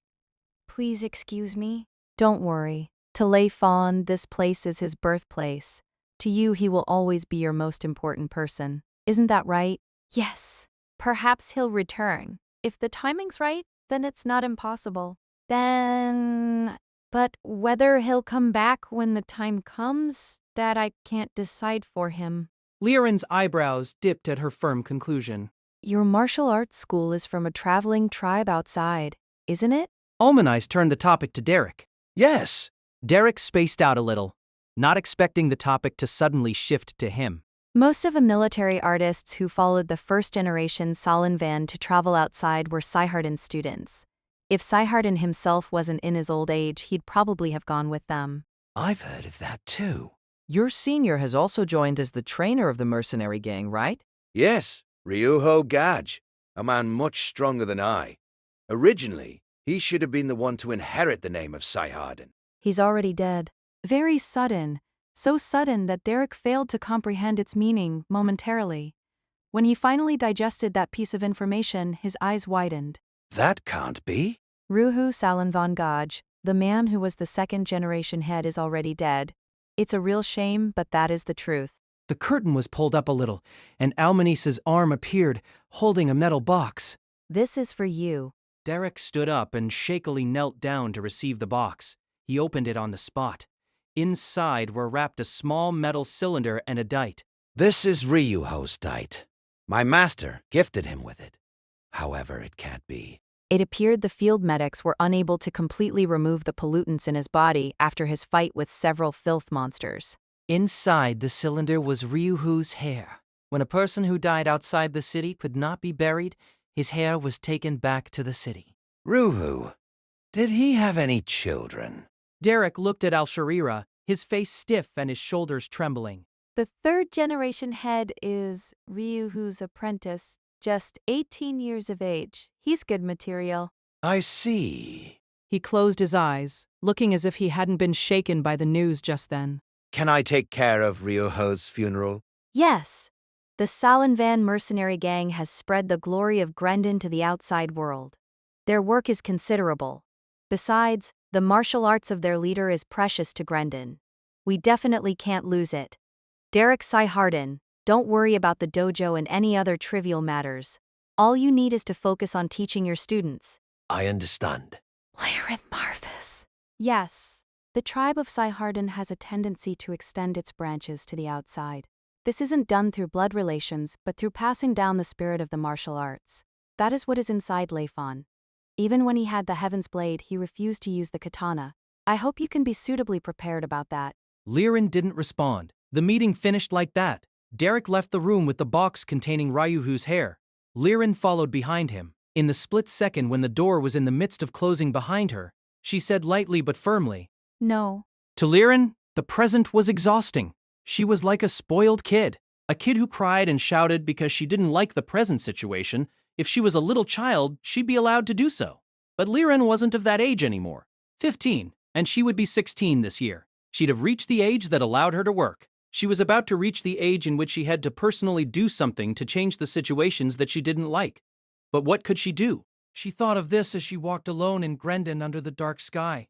Please excuse me. Don't worry. To Layfon, this place is his birthplace. To you, he will always be your most important person. Isn't that right? Yes. Perhaps he'll return. If the timing's right, then it's not impossible. But whether he'll come back when the time comes, that I can't decide for him. Liren's eyebrows dipped at her firm conclusion. Your martial arts school is from a traveling tribe outside, isn't it? Almanice turned the topic to Derek. Yes. Derek spaced out a little, not expecting the topic to suddenly shift to him. Most of the military artists who followed the first-generation Salanvan to travel outside were Seiharden students. If Seiharden himself wasn't in his old age, he'd probably have gone with them. I've heard of that too. Your senior has also joined as the trainer of the mercenary gang, right? Yes, Ryuho Gaj, a man much stronger than I. Originally, he should have been the one to inherit the name of Seiharden. He's already dead. Very sudden. So sudden that Derek failed to comprehend its meaning momentarily. When he finally digested that piece of information, his eyes widened. That can't be. Ruhu Salanvan Gaj, the man who was the second-generation head, is already dead. It's a real shame, but that is the truth. The curtain was pulled up a little, and Almanice's arm appeared, holding a metal box. This is for you. Derek stood up and shakily knelt down to receive the box. He opened it on the spot. Inside were wrapped a small metal cylinder and a dite. This is Ryuho's dite. My master gifted him with it. However, it can't be. It appeared the field medics were unable to completely remove the pollutants in his body after his fight with several filth monsters. Inside the cylinder was Ryuhu's hair. When a person who died outside the city could not be buried, his hair was taken back to the city. Ryuhu, did he have any children? Derek looked at Al-Sharira, his face stiff and his shoulders trembling. The third-generation head is Ryuhu's apprentice, just 18 years of age. He's good material. I see. He closed his eyes, looking as if he hadn't been shaken by the news just then. Can I take care of Ryuho's funeral? Yes. The Salanvan mercenary gang has spread the glory of Grendon to the outside world. Their work is considerable. Besides, the martial arts of their leader is precious to Grendon. We definitely can't lose it. Derek Seiharden, don't worry about the dojo and any other trivial matters. All you need is to focus on teaching your students. I understand. Liren Marvis. Yes. The tribe of Seiharden has a tendency to extend its branches to the outside. This isn't done through blood relations, but through passing down the spirit of the martial arts. That is what is inside Layfon. Even when he had the Heaven's Blade, he refused to use the katana. I hope you can be suitably prepared about that. Liren didn't respond. The meeting finished like that. Derek left the room with the box containing Ryuhu's hair. Liren followed behind him. In the split second when the door was in the midst of closing behind her, she said lightly but firmly, No. To Liren, the present was exhausting. She was like a spoiled kid. A kid who cried and shouted because she didn't like the present situation. If she was a little child, she'd be allowed to do so. But Liren wasn't of that age anymore. 15, and she would be 16 this year. She'd have reached the age that allowed her to work. She was about to reach the age in which she had to personally do something to change the situations that she didn't like. But what could she do? She thought of this as she walked alone in Grendon under the dark sky.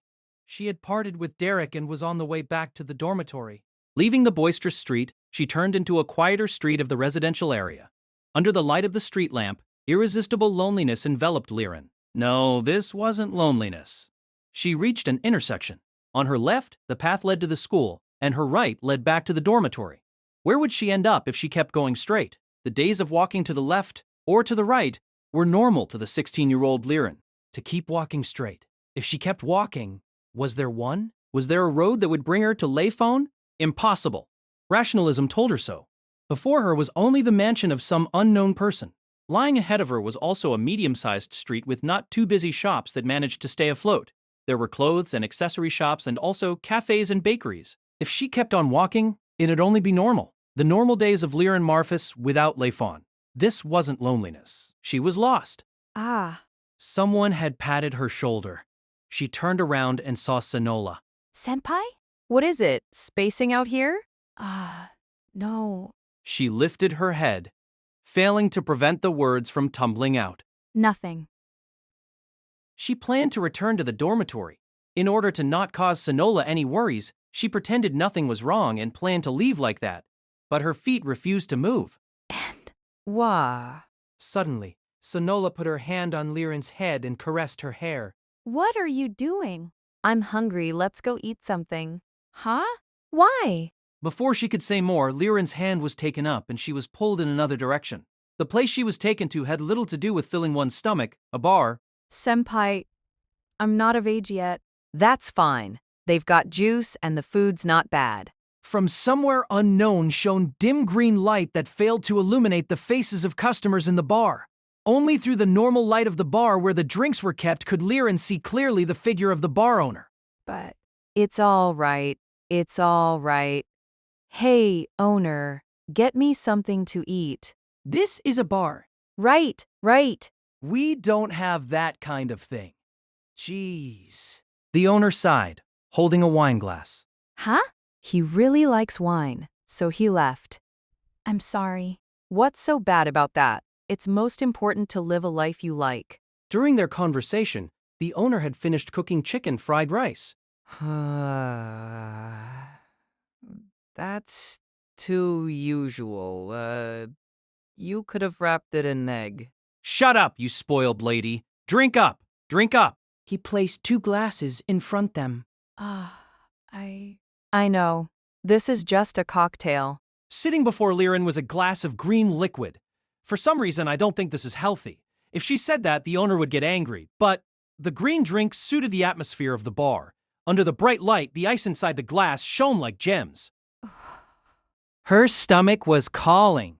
She had parted with Derek and was on the way back to the dormitory. Leaving the boisterous street, she turned into a quieter street of the residential area. Under the light of the street lamp, irresistible loneliness enveloped Liren. No, this wasn't loneliness. She reached an intersection. On her left, the path led to the school, and her right led back to the dormitory. Where would she end up if she kept going straight? The days of walking to the left or to the right were normal to the 16-year-old Liren. To keep walking straight. If she kept walking, was there one? Was there a road that would bring her to Layfon? Impossible. Rationalism told her so. Before her was only the mansion of some unknown person. Lying ahead of her was also a medium-sized street with not too busy shops that managed to stay afloat. There were clothes and accessory shops and also cafes and bakeries. If she kept on walking, it'd only be normal. The normal days of Liren Marfus without Layfon. This wasn't loneliness. She was lost. Ah. Someone had patted her shoulder. She turned around and saw Sonola. Senpai? What is it? Spacing out here? No. She lifted her head, failing to prevent the words from tumbling out. Nothing. She planned to return to the dormitory. In order to not cause Sonola any worries, she pretended nothing was wrong and planned to leave like that. But her feet refused to move. And Wah. Suddenly, Sonola put her hand on Liren's head and caressed her hair. what are you doing? I'm hungry. Let's go eat something. Huh? Why? Before she could say more, Liren's hand was taken up and she was pulled in another direction. The place she was taken to had little to do with filling one's stomach, a bar. Senpai, I'm not of age yet. That's fine. They've got juice and the food's not bad. From somewhere unknown shone dim green light that failed to illuminate the faces of customers in the bar. Only through the normal light of the bar where the drinks were kept could Liren see clearly the figure of the bar owner. But it's all right. It's all right. Hey, owner, get me something to eat. This is a bar. Right. We don't have that kind of thing. Jeez. The owner sighed, holding a wine glass. Huh? He really likes wine, so he left. I'm sorry. What's so bad about that? It's most important to live a life you like. During their conversation, the owner had finished cooking chicken fried rice. That's too usual. You could have wrapped it in egg. Shut up, you spoiled lady. Drink up. He placed 2 glasses in front them. I know. This is just a cocktail. Sitting before Liren was a glass of green liquid. For some reason, I don't think this is healthy. If she said that, the owner would get angry. But the green drink suited the atmosphere of the bar. Under the bright light, the ice inside the glass shone like gems. Her stomach was calling.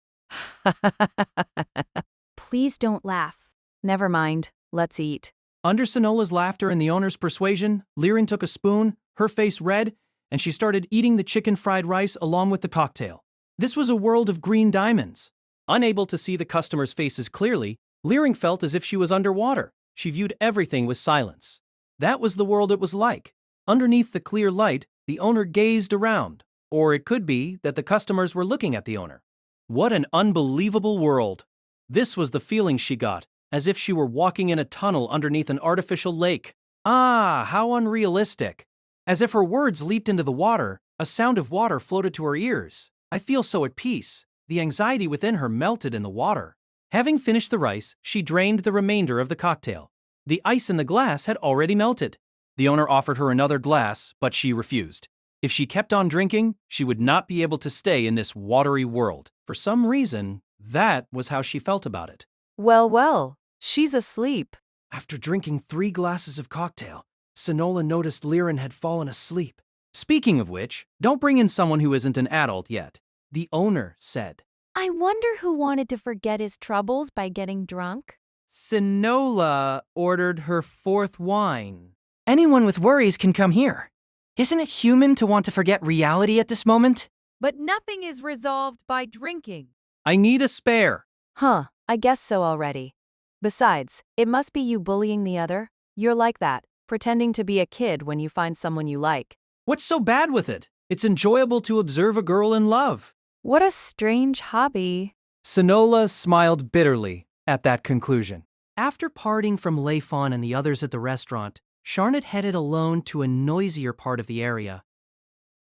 Please don't laugh. Never mind. Let's eat. Under Sonola's laughter and the owner's persuasion, Liren took a spoon, her face red, and she started eating the chicken fried rice along with the cocktail. This was a world of green diamonds. Unable to see the customers' faces clearly, Liren felt as if she was underwater. She viewed everything with silence. That was the world it was like. Underneath the clear light, the owner gazed around. Or it could be that the customers were looking at the owner. What an unbelievable world. This was the feeling she got, as if she were walking in a tunnel underneath an artificial lake. Ah, how unrealistic. As if her words leaped into the water, a sound of water floated to her ears. I feel so at peace. The anxiety within her melted in the water. Having finished the rice, she drained the remainder of the cocktail. The ice in the glass had already melted. The owner offered her another glass, but she refused. If she kept on drinking, she would not be able to stay in this watery world. For some reason, that was how she felt about it. Well, she's asleep. After drinking 3 glasses of cocktail, Sonola noticed Liren had fallen asleep. Speaking of which, don't bring in someone who isn't an adult yet. The owner said. I wonder who wanted to forget his troubles by getting drunk? Sonola ordered her 4th wine. Anyone with worries can come here. Isn't it human to want to forget reality at this moment? But nothing is resolved by drinking. I need a spare. I guess so already. Besides, it must be you bullying the other. You're like that, pretending to be a kid when you find someone you like. What's so bad with it? It's enjoyable to observe a girl in love. What a strange hobby. Sonola smiled bitterly at that conclusion. After parting from Layfon and the others at the restaurant, Sharned headed alone to a noisier part of the area.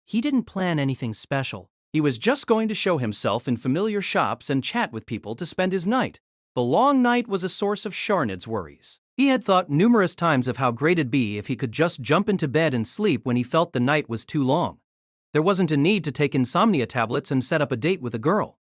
He didn't plan anything special. He was just going to show himself in familiar shops and chat with people to spend his night. The long night was a source of Sharned's worries. He had thought numerous times of how great it'd be if he could just jump into bed and sleep when he felt the night was too long. There wasn't a need to take insomnia tablets and set up a date with a girl.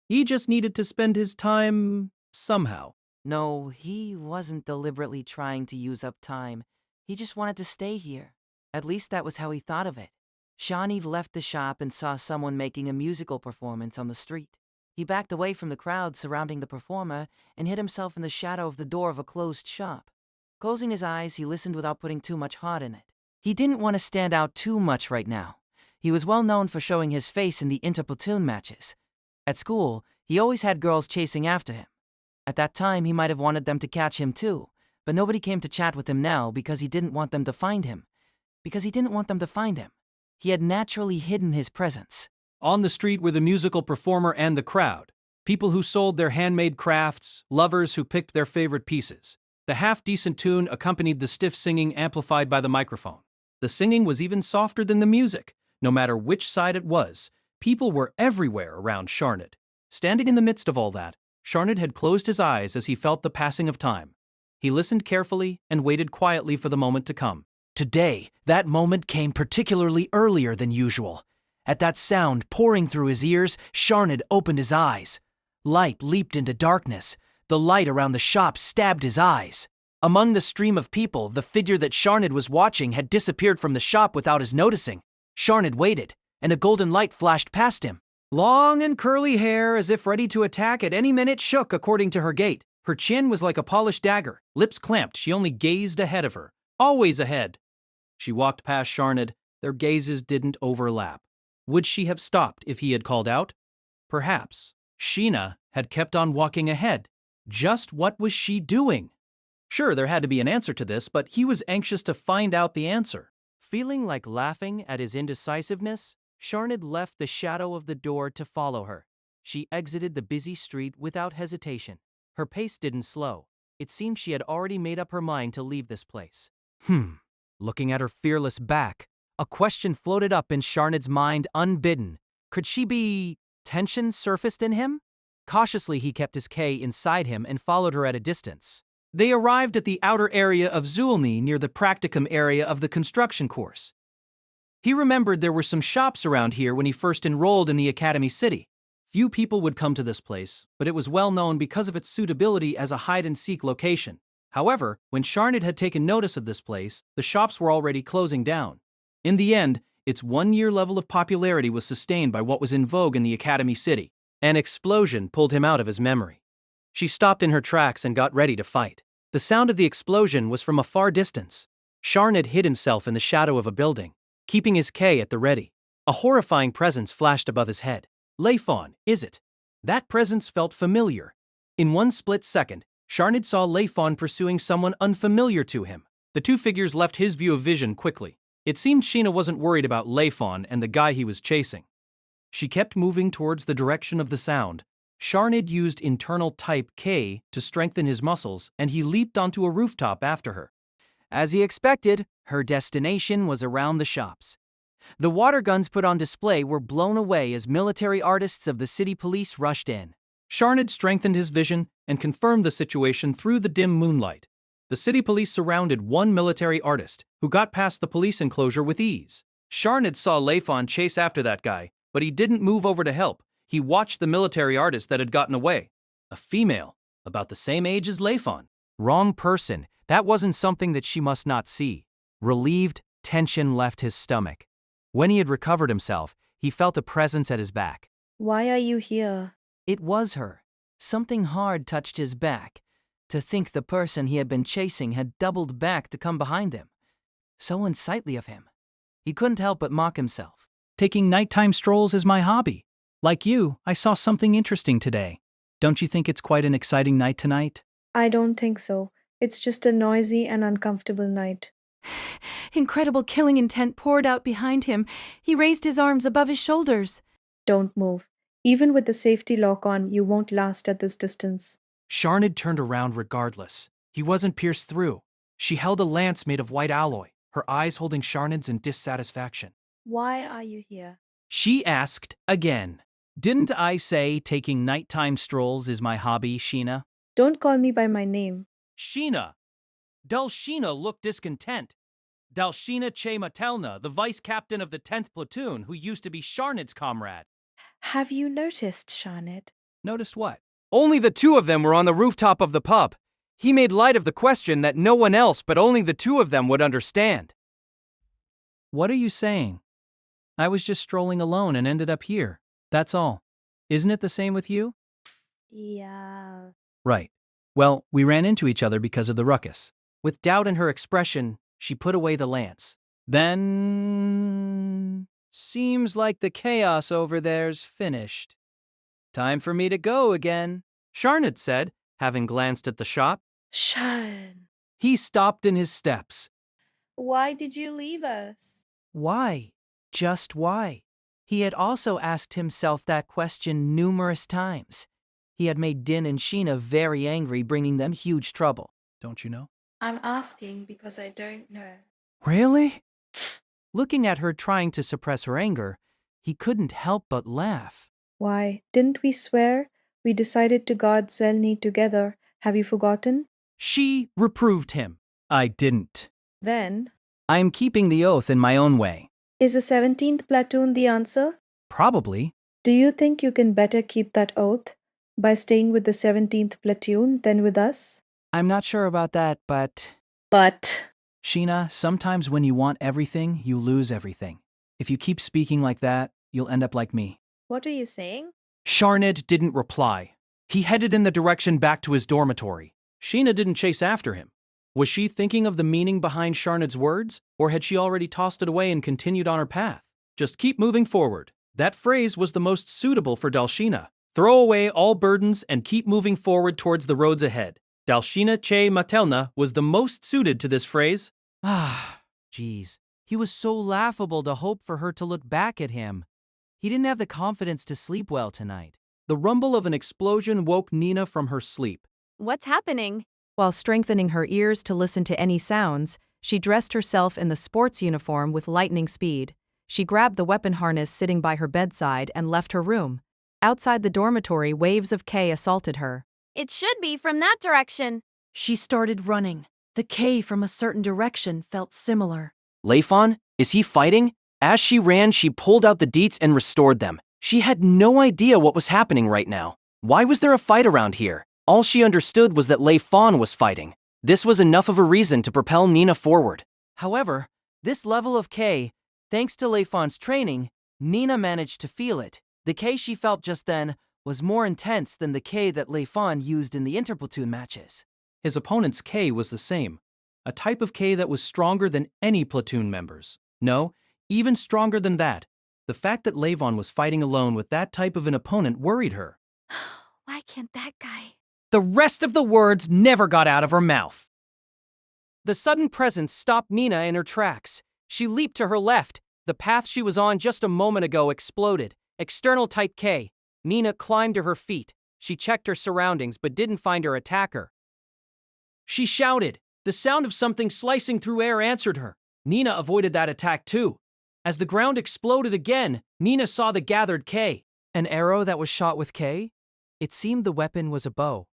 He just needed to spend his time somehow. No, he wasn't deliberately trying to use up time. He just wanted to stay here. At least that was how he thought of it. Shawnee left the shop and saw someone making a musical performance on the street. He backed away from the crowd surrounding the performer and hid himself in the shadow of the door of a closed shop. Closing his eyes, he listened without putting too much heart in it. He didn't want to stand out too much right now. He was well known for showing his face in the inter-platoon matches. At school, he always had girls chasing after him. At that time, he might have wanted them to catch him too, but nobody came to chat with him now because he didn't want them to find him. He had naturally hidden his presence. On the street were the musical performer and the crowd. People who sold their handmade crafts, lovers who picked their favorite pieces. The half-decent tune accompanied the stiff singing amplified by the microphone. The singing was even softer than the music. No matter which side it was, people were everywhere around Sharned. Standing in the midst of all that, Sharned had closed his eyes as he felt the passing of time. He listened carefully and waited quietly for the moment to come. Today, that moment came particularly earlier than usual. At that sound pouring through his ears, Sharned opened his eyes. Light leaped into darkness. The light around the shop stabbed his eyes. Among the stream of people, the figure that Sharned was watching had disappeared from the shop without his noticing. Sharned waited, and a golden light flashed past him. Long and curly hair, as if ready to attack at any minute, shook according to her gait. Her chin was like a polished dagger. Lips clamped, she only gazed ahead of her. Always ahead. She walked past Sharned. Their gazes didn't overlap. Would she have stopped if he had called out? Perhaps. Sheena had kept on walking ahead. Just what was she doing? Sure, there had to be an answer to this, but he was anxious to find out the answer. Feeling like laughing at his indecisiveness, Sharned left the shadow of the door to follow her. She exited the busy street without hesitation. Her pace didn't slow. It seemed she had already made up her mind to leave this place. Looking at her fearless back, a question floated up in Sharned's mind unbidden. Could she be... Tension surfaced in him? Cautiously, he kept his K inside him and followed her at a distance. They arrived at the outer area of Zuellni near the practicum area of the construction course. He remembered there were some shops around here when he first enrolled in the academy city. Few people would come to this place, but it was well known because of its suitability as a hide-and-seek location. However, when Sharned had taken notice of this place, the shops were already closing down. In the end, its one-year level of popularity was sustained by what was in vogue in the academy city. An explosion pulled him out of his memory. She stopped in her tracks and got ready to fight. The sound of the explosion was from a far distance. Sharned hid himself in the shadow of a building, keeping his K at the ready. A horrifying presence flashed above his head. Layfon, is it? That presence felt familiar. In one split second, Sharned saw Layfon pursuing someone unfamiliar to him. The two figures left his view of vision quickly. It seemed Sheena wasn't worried about Layfon and the guy he was chasing. She kept moving towards the direction of the sound. Sharned used internal type K to strengthen his muscles, and he leaped onto a rooftop after her. As he expected, her destination was around the shops. The water guns put on display were blown away as military artists of the city police rushed in. Sharned strengthened his vision and confirmed the situation through the dim moonlight. The city police surrounded one military artist, who got past the police enclosure with ease. Sharned saw Layfon chase after that guy, but he didn't move over to help. He watched the military artist that had gotten away. A female, about the same age as Layfon. Wrong person. That wasn't something that she must not see. Relieved, tension left his stomach. When he had recovered himself, he felt a presence at his back. Why are you here? It was her. Something hard touched his back. To think the person he had been chasing had doubled back to come behind him. So unsightly of him. He couldn't help but mock himself. Taking nighttime strolls is my hobby. Like you, I saw something interesting today. Don't you think it's quite an exciting night tonight? I don't think so. It's just a noisy and uncomfortable night. Incredible killing intent poured out behind him. He raised his arms above his shoulders. Don't move. Even with the safety lock on, you won't last at this distance. Sharned turned around regardless. He wasn't pierced through. She held a lance made of white alloy, her eyes holding Sharnid's in dissatisfaction. Why are you here? She asked again. Didn't I say taking nighttime strolls is my hobby, Sheena? Don't call me by my name. Sheena! Dalshina looked discontent. Dalshina Che Matelna, the vice captain of the 10th platoon, who used to be Sharnid's comrade. Have you noticed, Sharnid? Noticed what? Only the two of them were on the rooftop of the pub. He made light of the question that no one else but only the two of them would understand. What are you saying? I was just strolling alone and ended up here. That's all. Isn't it the same with you? Yeah. Right. Well, we ran into each other because of the ruckus. With doubt in her expression, she put away the lance. Then... Seems like the chaos over there's finished. Time for me to go again, Sharnid said, having glanced at the shop. Sharn. He stopped in his steps. Why did you leave us? Why? Just why? He had also asked himself that question numerous times. He had made Din and Sheena very angry, bringing them huge trouble. Don't you know? I'm asking because I don't know. Really? Looking at her trying to suppress her anger, he couldn't help but laugh. Why, didn't we swear? We decided to guard Zuellni together. Have you forgotten? She reproved him. I didn't. Then, I am keeping the oath in my own way. is the 17th platoon the answer? Probably. Do you think you can better keep that oath by staying with the 17th platoon than with us? I'm not sure about that, but... But... Sheena, sometimes when you want everything, you lose everything. If you keep speaking like that, you'll end up like me. What are you saying? Sharnid didn't reply. He headed in the direction back to his dormitory. Sheena didn't chase after him. Was she thinking of the meaning behind Sharnid's words, or had she already tossed it away and continued on her path? Just keep moving forward. That phrase was the most suitable for Dalshina. Throw away all burdens and keep moving forward towards the roads ahead. Dalshina Che Matelna was the most suited to this phrase. Ah, geez. He was so laughable to hope for her to look back at him. He didn't have the confidence to sleep well tonight. The rumble of an explosion woke Nina from her sleep. What's happening? While strengthening her ears to listen to any sounds, she dressed herself in the sports uniform with lightning speed. She grabbed the weapon harness sitting by her bedside and left her room. Outside the dormitory, waves of K assaulted her. It should be from that direction. She started running. The K from a certain direction felt similar. Layfon? Is he fighting? As she ran, she pulled out the deets and restored them. She had no idea what was happening right now. Why was there a fight around here? All she understood was that Layfon was fighting. This was enough of a reason to propel Nina forward. However, this level of K, thanks to Layfon's training, Nina managed to feel it. The K she felt just then was more intense than the K that Layfon used in the interplatoon matches. His opponent's K was the same, a type of K that was stronger than any platoon members. No, even stronger than that. The fact that Layfon was fighting alone with that type of an opponent worried her. Why can't that guy? The rest of the words never got out of her mouth. The sudden presence stopped Nina in her tracks. She leaped to her left. The path she was on just a moment ago exploded. External type K. Nina climbed to her feet. She checked her surroundings but didn't find her attacker. She shouted. The sound of something slicing through air answered her. Nina avoided that attack too. As the ground exploded again, Nina saw the gathered K. An arrow that was shot with K? It seemed the weapon was a bow,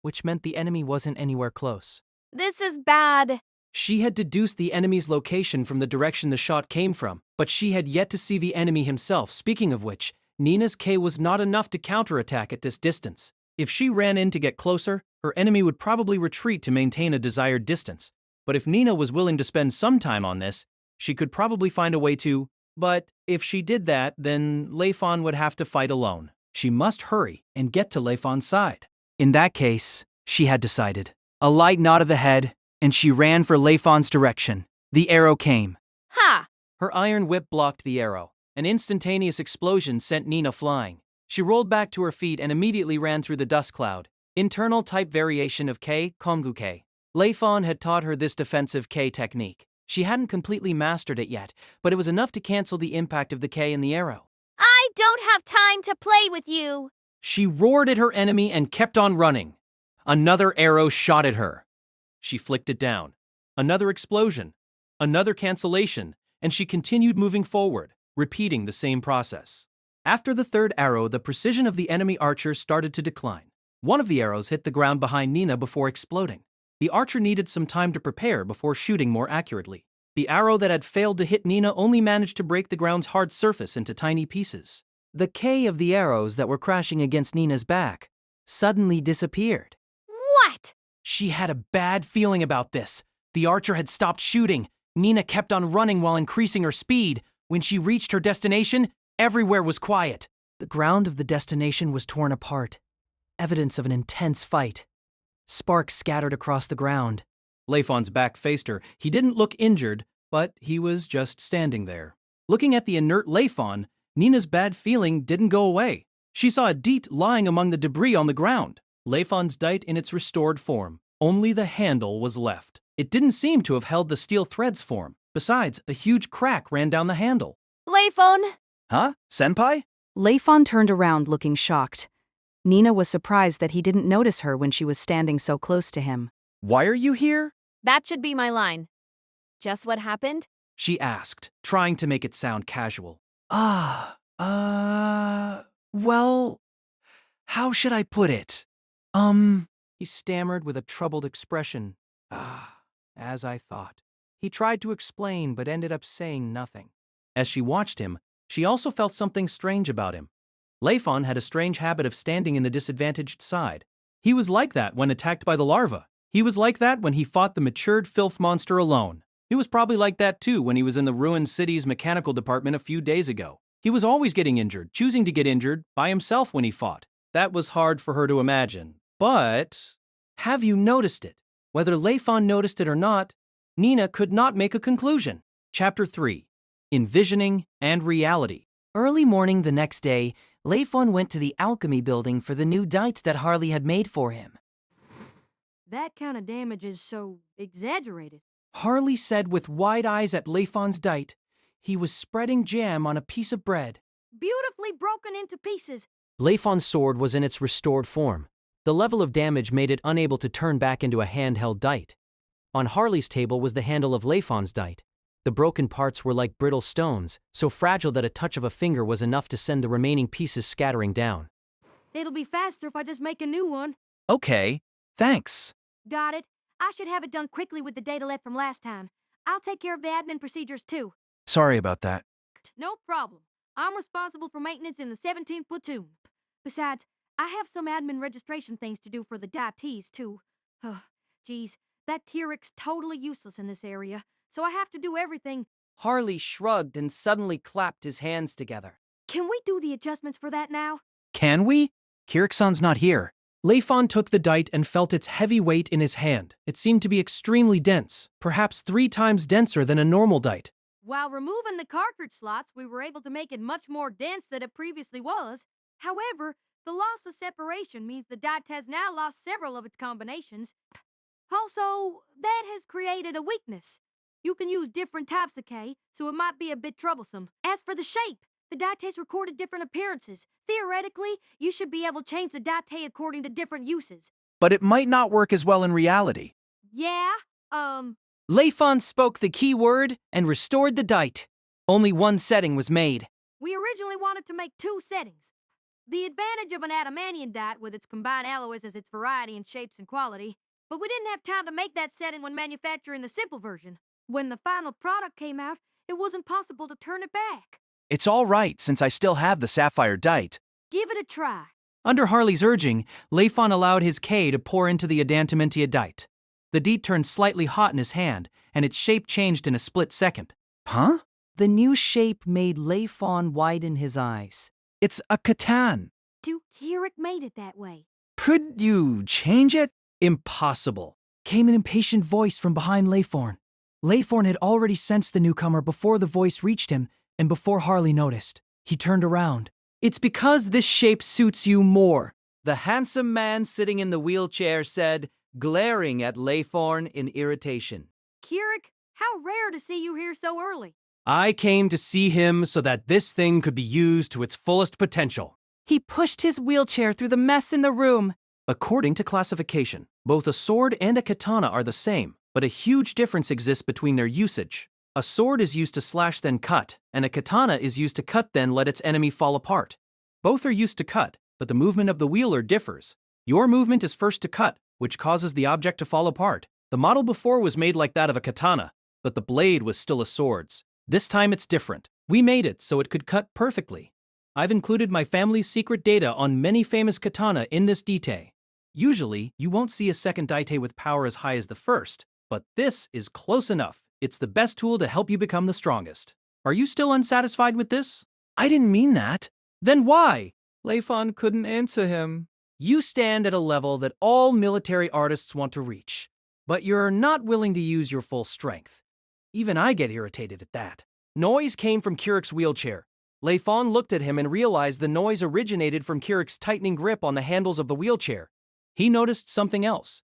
which meant the enemy wasn't anywhere close. This is bad. She had deduced the enemy's location from the direction the shot came from, but she had yet to see the enemy himself. Speaking of which, Nina's K was not enough to counterattack at this distance. If she ran in to get closer, her enemy would probably retreat to maintain a desired distance. But if Nina was willing to spend some time on this, she could probably find a way to. But if she did that, then Layfon would have to fight alone. She must hurry and get to Layfon's side. In that case, she had decided. A light nod of the head, and she ran for Layfon's direction. The arrow came. Ha! Her iron whip blocked the arrow. An instantaneous explosion sent Nina flying. She rolled back to her feet and immediately ran through the dust cloud. Internal type variation of K, Kongu K. Layfon had taught her this defensive K technique. She hadn't completely mastered it yet, but it was enough to cancel the impact of the K in the arrow. I don't have time to play with you. She roared at her enemy and kept on running. Another arrow shot at her. She flicked it down. Another explosion. Another cancellation, and she continued moving forward, repeating the same process. After the third arrow, the precision of the enemy archer started to decline. One of the arrows hit the ground behind Nina before exploding. The archer needed some time to prepare before shooting more accurately. The arrow that had failed to hit Nina only managed to break the ground's hard surface into tiny pieces. The K of the arrows that were crashing against Nina's back suddenly disappeared. What? She had a bad feeling about this. The archer had stopped shooting. Nina kept on running while increasing her speed. When she reached her destination, everywhere was quiet. The ground of the destination was torn apart, evidence of an intense fight. Sparks scattered across the ground. Layfon's back faced her. He didn't look injured, but he was just standing there. Looking at the inert Layfon, Nina's bad feeling didn't go away. She saw a deet lying among the debris on the ground. Layfon's dite in its restored form. Only the handle was left. It didn't seem to have held the steel thread's form. Besides, a huge crack ran down the handle. Layfon? Huh? Senpai? Layfon turned around looking shocked. Nina was surprised that he didn't notice her when she was standing so close to him. Why are you here? That should be my line. Just what happened? She asked, trying to make it sound casual. Well, how should I put it? He stammered with a troubled expression. As I thought. He tried to explain, but ended up saying nothing. As she watched him, she also felt something strange about him. Layfon had a strange habit of standing in the disadvantaged side. He was like that when attacked by the larva. He was like that when he fought the matured filth monster alone. He was probably like that too when he was in the ruined city's mechanical department a few days ago. He was always getting injured, choosing to get injured by himself when he fought. That was hard for her to imagine. But have you noticed it? Whether Layfon noticed it or not, Nina could not make a conclusion. Chapter 3. Envisioning and Reality. Early morning the next day, Layfon went to the alchemy building for the new dite that Harley had made for him. That kind of damage is so exaggerated. Harley said with wide eyes at Layfon's dite. He was spreading jam on a piece of bread. Beautifully broken into pieces. Layfon's sword was in its restored form. The level of damage made it unable to turn back into a handheld dite. On Harley's table was the handle of Layfon's dite. The broken parts were like brittle stones, so fragile that a touch of a finger was enough to send the remaining pieces scattering down. It'll be faster if I just make a new one. Okay, thanks. Got it. I should have it done quickly with the data left from last time. I'll take care of the admin procedures too. Sorry about that. No problem. I'm responsible for maintenance in the 17th platoon. Besides, I have some admin registration things to do for the dieties too. Geez, that T-Rex totally useless in this area, so I have to do everything. Harley shrugged and suddenly clapped his hands together. Can we do the adjustments for that now? Can we? Kiriksan's not here. Layfon took the dite and felt its heavy weight in his hand. It seemed to be extremely dense, perhaps 3 times denser than a normal dite. While removing the cartridge slots, we were able to make it much more dense than it previously was. However, the loss of separation means the dite has now lost several of its combinations. Also, that has created a weakness. You can use different types of K, so it might be a bit troublesome. As for the shape, the dite has recorded different appearances. Theoretically, you should be able to change the dite according to different uses. But it might not work as well in reality. Yeah, Layfon spoke the key word and restored the dite. Only one setting was made. We originally wanted to make 2 settings. The advantage of an adamantium dite with its combined alloys as its variety in shapes and quality, but we didn't have time to make that setting when manufacturing the simple version. When the final product came out, it wasn't possible to turn it back. It's all right since I still have the sapphire dite. Give it a try. Under Harley's urging, Layfon allowed his K to pour into the adamantia dite. The dite turned slightly hot in his hand, and its shape changed in a split second. Huh? The new shape made Layfon widen his eyes. It's a katan. Duke Kirik made it that way. Could you change it? Impossible, came an impatient voice from behind Layfon. Layfon had already sensed the newcomer before the voice reached him and before Harley noticed. He turned around. It's because this shape suits you more, The handsome man sitting in the wheelchair said, glaring at Layfon in irritation. Kirik, how rare to see you here so early. I came to see him so that this thing could be used to its fullest potential. He pushed his wheelchair through the mess in the room. According to classification, both a sword and a katana are the same. but a huge difference exists between their usage. A sword is used to slash then cut, and a katana is used to cut then let its enemy fall apart. Both are used to cut, but the movement of the wielder differs. Your movement is first to cut, which causes the object to fall apart. The model before was made like that of a katana, but the blade was still a sword's. This time it's different. We made it so it could cut perfectly. I've included my family's secret data on many famous katana in this detail. Usually, you won't see a second daite with power as high as the first, but this is close enough. It's the best tool to help you become the strongest. Are you still unsatisfied with this? I didn't mean that. Then why? Layfon couldn't answer him. You stand at a level that all military artists want to reach, but you're not willing to use your full strength. Even I get irritated at that. Noise came from Kirik's wheelchair. Layfon looked at him and realized the noise originated from Kirik's tightening grip on the handles of the wheelchair. He noticed something else.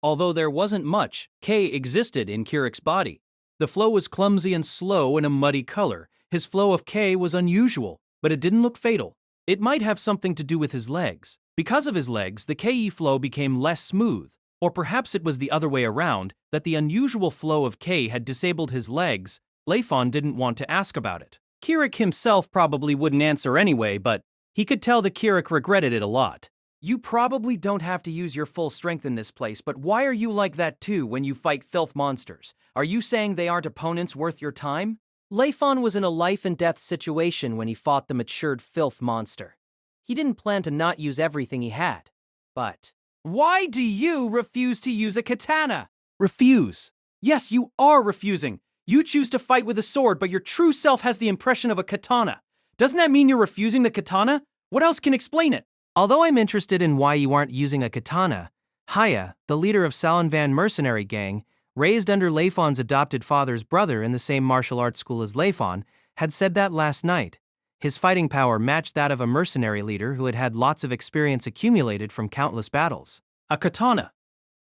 Although there wasn't much, K existed in Kirik's body. The flow was clumsy and slow in a muddy color. His flow of K was unusual, but it didn't look fatal. It might have something to do with his legs. Because of his legs, the Ke flow became less smooth. Or perhaps it was the other way around, that the unusual flow of K had disabled his legs. Layfon didn't want to ask about it. Kirik himself probably wouldn't answer anyway, but he could tell that Kirik regretted it a lot. You probably don't have to use your full strength in this place, but why are you like that too when you fight filth monsters? Are you saying they aren't opponents worth your time? Layfon was in a life and death situation when he fought the matured filth monster. He didn't plan to not use everything he had. But why do you refuse to use a katana? Refuse. Yes, you are refusing. You choose to fight with a sword, but your true self has the impression of a katana. Doesn't that mean you're refusing the katana? What else can explain it? Although I'm interested in why you aren't using a katana, Haya, the leader of Salanvan mercenary gang, raised under Layfon's adopted father's brother in the same martial arts school as Layfon, had said that last night. His fighting power matched that of a mercenary leader who had had lots of experience accumulated from countless battles. A katana.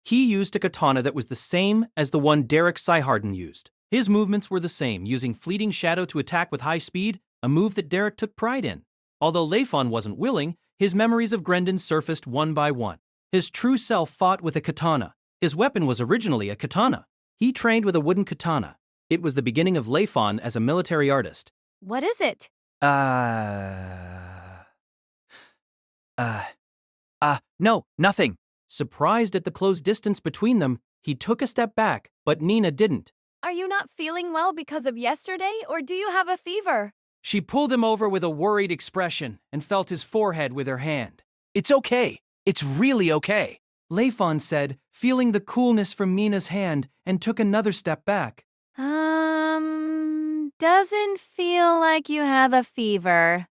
He used a katana that was the same as the one Derek Syharden used. His movements were the same, using fleeting shadow to attack with high speed, a move that Derek took pride in. Although Layfon wasn't willing, his memories of Grendon surfaced one by one. His true self fought with a katana. His weapon was originally a katana. He trained with a wooden katana. It was the beginning of Layfon as a military artist. What is it? No, nothing. Surprised at the close distance between them, he took a step back, but Nina didn't. Are you not feeling well because of yesterday, or do you have a fever? She pulled him over with a worried expression and felt his forehead with her hand. It's okay. It's really okay. Layfon said, feeling the coolness from Nina's hand, and took another step back. Doesn't feel like you have a fever.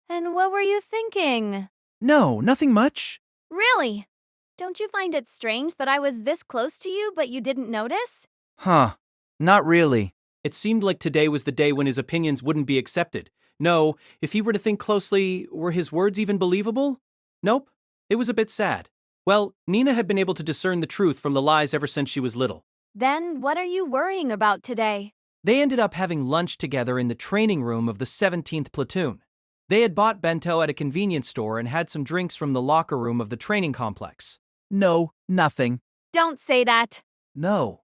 And what were you thinking? No, nothing much. Really? Don't you find it strange that I was this close to you, but you didn't notice? Huh. Not really. It seemed like today was the day when his opinions wouldn't be accepted. No, if he were to think closely, were his words even believable? Nope. It was a bit sad. Well, Nina had been able to discern the truth from the lies ever since she was little. Then what are you worrying about today? They ended up having lunch together in the training room of the 17th platoon. They had bought bento at a convenience store and had some drinks from the locker room of the training complex. No, nothing. Don't say that. No.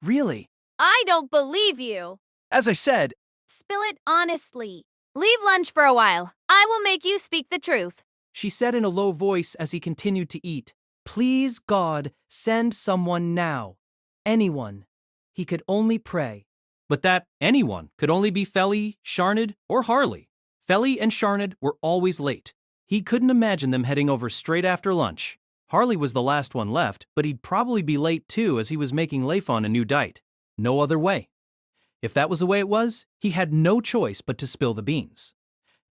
Really? I don't believe you. As I said, Spill it honestly. Leave lunch for a while. I will make you speak the truth. She said in a low voice as he continued to eat. Please, God, send someone now. Anyone. He could only pray. But that anyone could only be Feli, Sharned, or Harley. Feli and Sharned were always late. He couldn't imagine them heading over straight after lunch. Harley was the last one left, but he'd probably be late too as he was making Layfon a new diet. No other way. If that was the way it was, he had no choice but to spill the beans.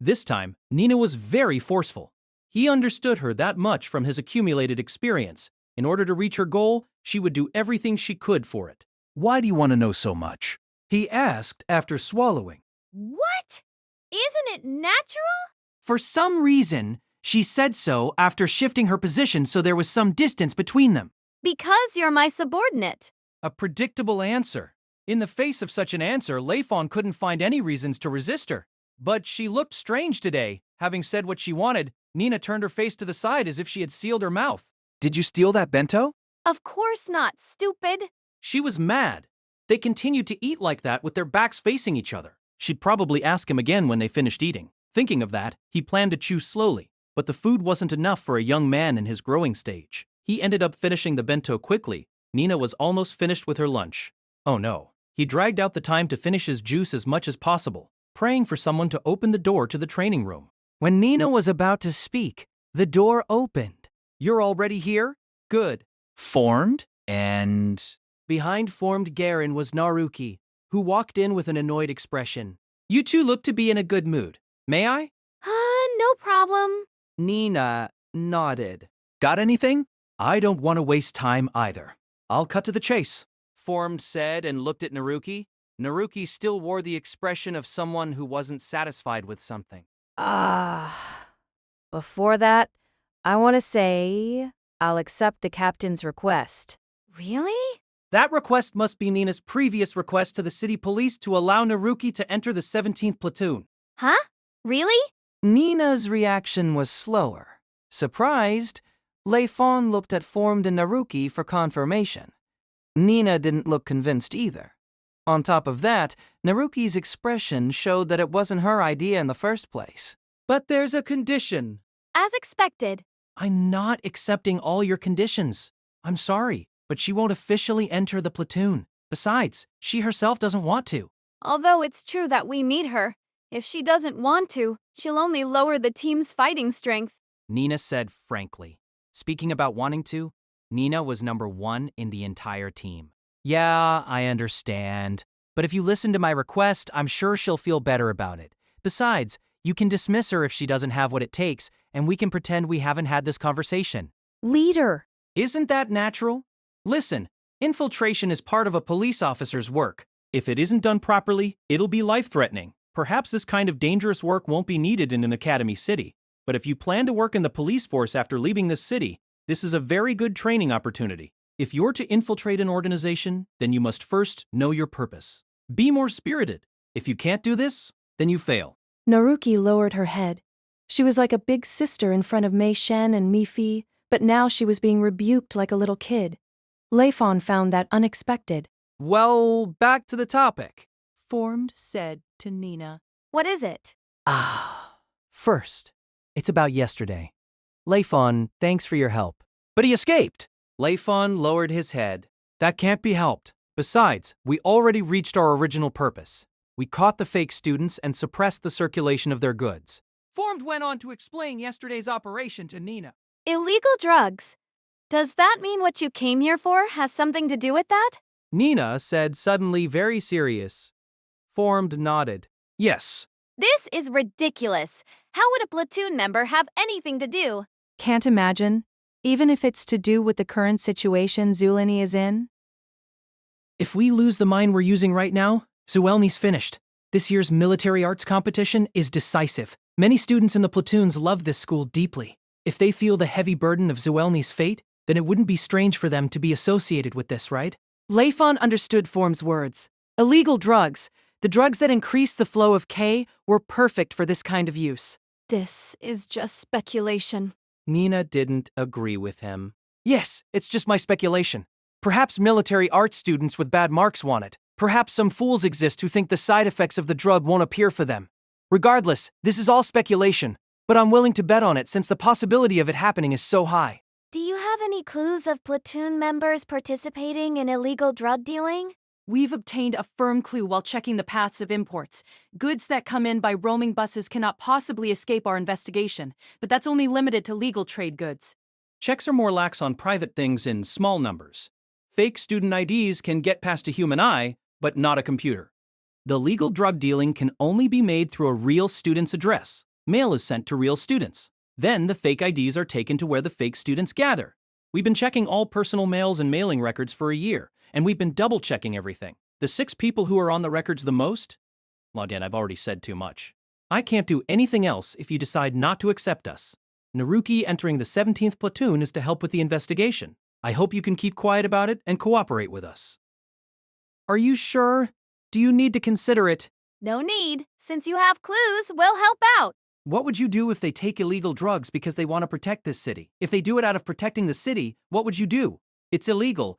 This time, Nina was very forceful. He understood her that much from his accumulated experience. In order to reach her goal, she would do everything she could for it. why do you want to know so much? He asked after swallowing. What? Isn't it natural? For some reason, she said so after shifting her position so there was some distance between them. Because you're my subordinate. A predictable answer. In the face of such an answer, Layfon couldn't find any reasons to resist her. But she looked strange today. Having said what she wanted, Nina turned her face to the side as if she had sealed her mouth. Did you steal that bento? Of course not, stupid. She was mad. They continued to eat like that with their backs facing each other. She'd probably ask him again when they finished eating. Thinking of that, he planned to chew slowly, but the food wasn't enough for a young man in his growing stage. He ended up finishing the bento quickly. Nina was almost finished with her lunch. Oh no. He dragged out the time to finish his juice as much as possible, praying for someone to open the door to the training room. When Nina was about to speak, the door opened. You're already here? Good. Formed and... Behind formed Garen was Naruki, who walked in with an annoyed expression. You two look to be in a good mood. May I? No problem. Nina nodded. Got anything? I don't want to waste time either. I'll cut to the chase. Formed said and looked at Naruki. Naruki still wore the expression of someone who wasn't satisfied with something. Before that, I want to say I'll accept the captain's request. Really? That request must be Nina's previous request to the city police to allow Naruki to enter the 17th platoon. Huh? Really? Nina's reaction was slower. Surprised, Layfon looked at Formed and Naruki for confirmation. Nina didn't look convinced either. On top of that, Naruki's expression showed that it wasn't her idea in the first place. But there's a condition. As expected. I'm not accepting all your conditions. I'm sorry, but she won't officially enter the platoon. Besides, she herself doesn't want to. Although it's true that we need her, if she doesn't want to, she'll only lower the team's fighting strength. Nina said frankly. Speaking about wanting to, Nina was number 1 in the entire team. Yeah, I understand. But if you listen to my request, I'm sure she'll feel better about it. Besides, you can dismiss her if she doesn't have what it takes, and we can pretend we haven't had this conversation. Leader! Isn't that natural? Listen, infiltration is part of a police officer's work. If it isn't done properly, it'll be life-threatening. Perhaps this kind of dangerous work won't be needed in an academy city. But if you plan to work in the police force after leaving this city, this is a very good training opportunity. If you're to infiltrate an organization, then you must first know your purpose. Be more spirited. If you can't do this, then you fail. Naruki lowered her head. She was like a big sister in front of Mei Shen and Mi Fi, but now she was being rebuked like a little kid. Layfon found that unexpected. Well, back to the topic. Formed said to Nina. What is it? First, it's about yesterday. Layfon, thanks for your help. But he escaped. Layfon lowered his head. That can't be helped. Besides, we already reached our original purpose. We caught the fake students and suppressed the circulation of their goods. Formed went on to explain yesterday's operation to Nina. Illegal drugs. Does that mean what you came here for has something to do with that? Nina said, suddenly very serious. Formed nodded. Yes. This is ridiculous. How would a platoon member have anything to do? Can't imagine, even if it's to do with the current situation Zuellni is in. If we lose the mine we're using right now, Zuellni's finished. This year's military arts competition is decisive. Many students in the platoons love this school deeply. If they feel the heavy burden of Zuellni's fate, then it wouldn't be strange for them to be associated with this, right? Layfon understood Form's words. Illegal drugs, the drugs that increase the flow of K, were perfect for this kind of use. This is just speculation. Nina didn't agree with him. Yes, it's just my speculation. Perhaps military arts students with bad marks want it. Perhaps some fools exist who think the side effects of the drug won't appear for them. Regardless, this is all speculation, but I'm willing to bet on it since the possibility of it happening is so high. Do you have any clues of platoon members participating in illegal drug dealing? We've obtained a firm clue while checking the paths of imports. Goods that come in by roaming buses cannot possibly escape our investigation, but that's only limited to legal trade goods. Checks are more lax on private things in small numbers. Fake student IDs can get past a human eye, but not a computer. The legal drug dealing can only be made through a real student's address. Mail is sent to real students. Then the fake IDs are taken to where the fake students gather. We've been checking all personal mails and mailing records for a year, and we've been double-checking everything. The 6 people who are on the records the most? Well, again, I've already said too much. I can't do anything else if you decide not to accept us. Naruki entering the 17th platoon is to help with the investigation. I hope you can keep quiet about it and cooperate with us. Are you sure? Do you need to consider it? No need. Since you have clues, we'll help out. What would you do if they take illegal drugs because they want to protect this city? If they do it out of protecting the city, what would you do? It's illegal,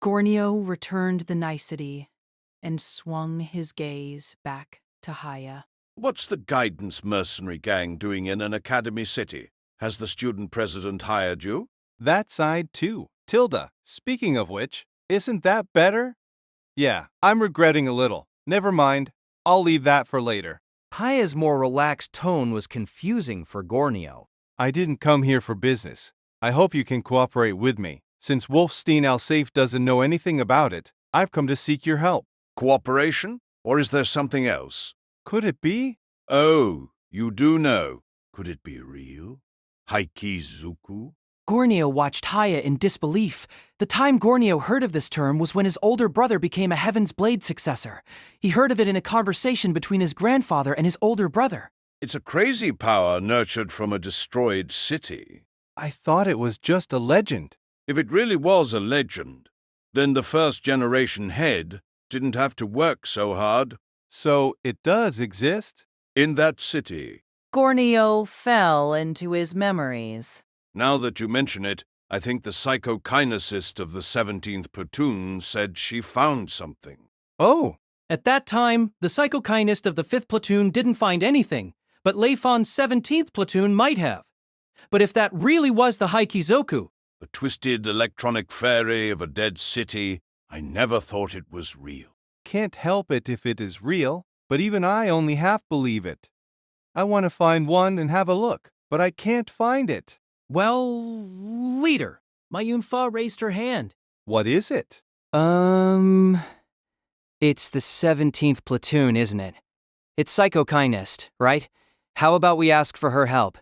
Gornio returned the nicety and swung his gaze back to Haya. What's the guidance mercenary gang doing in an academy city? Has the student president hired you? That side too. Tilda, speaking of which, isn't that better? Yeah, I'm regretting a little. Never mind. I'll leave that for later. Haya's more relaxed tone was confusing for Gornio. I didn't come here for business. I hope you can cooperate with me. Since Wolfstein Alsafe doesn't know anything about it, I've come to seek your help. Cooperation? Or is there something else? Could it be? Oh, you do know. Could it be real? Haikizuku? Gornio watched Haya in disbelief. The time Gornio heard of this term was when his older brother became a Heaven's Blade successor. He heard of it in a conversation between his grandfather and his older brother. It's a crazy power nurtured from a destroyed city. I thought it was just a legend. If it really was a legend, then the first generation head didn't have to work so hard. So it does exist? In that city. Gornio fell into his memories. Now that you mention it, I think the psychokinesist of the 17th platoon said she found something. Oh! At that time, the psychokinist of the 5th platoon didn't find anything, but Layfon's 17th platoon might have. But if that really was the Haikizoku, a twisted electronic fairy of a dead city, I never thought it was real. Can't help it if it is real, but even I only half believe it. I want to find one and have a look, but I can't find it. well, leader, Mayunfa raised her hand. What is it? It's the 17th platoon, isn't it? It's psychokinist, right? How about we ask for her help?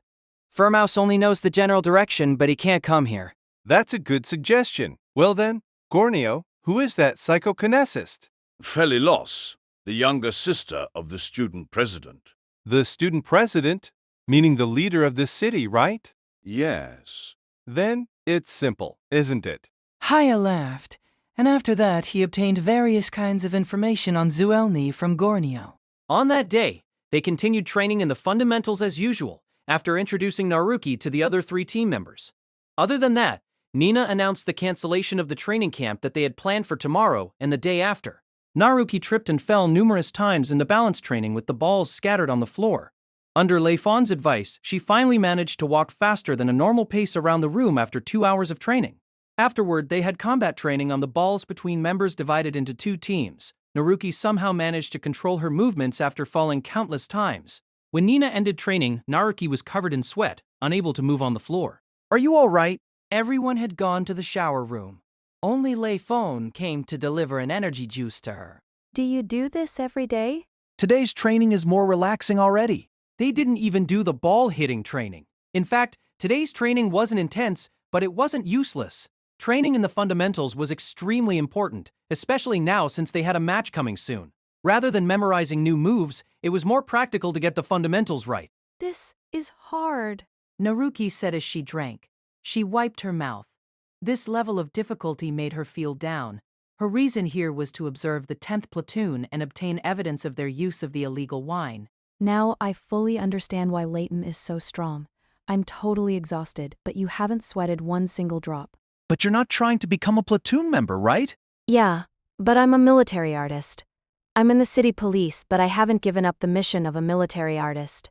Firmouse only knows the general direction, but he can't come here. That's a good suggestion. Well then, Gornio, who is that psychokinesist? Felilos, the younger sister of the student president. The student president, meaning the leader of this city, right? Yes. Then it's simple, isn't it? Haya laughed, and after that he obtained various kinds of information on Zuellni from Gornio. On that day, they continued training in the fundamentals as usual, after introducing Naruki to the other 3 team members. Other than that, Nina announced the cancellation of the training camp that they had planned for tomorrow and the day after. Naruki tripped and fell numerous times in the balance training with the balls scattered on the floor. Under Layfon's advice, she finally managed to walk faster than a normal pace around the room after 2 hours of training. Afterward, they had combat training on the balls between members divided into 2 teams. Naruki somehow managed to control her movements after falling countless times. When Nina ended training, Naruki was covered in sweat, unable to move on the floor. Are you all right? Everyone had gone to the shower room. Only Layfon came to deliver an energy juice to her. Do you do this every day? Today's training is more relaxing already. They didn't even do the ball hitting training. In fact, today's training wasn't intense, but it wasn't useless. Training in the fundamentals was extremely important, especially now since they had a match coming soon. Rather than memorizing new moves, it was more practical to get the fundamentals right. This is hard. Naruki said as she drank. She wiped her mouth. This level of difficulty made her feel down. Her reason here was to observe the 10th platoon and obtain evidence of their use of the illegal wine. Now I fully understand why Layton is so strong. I'm totally exhausted, but you haven't sweated one single drop. But you're not trying to become a platoon member, right? Yeah, but I'm a military artist. I'm in the city police, but I haven't given up the mission of a military artist.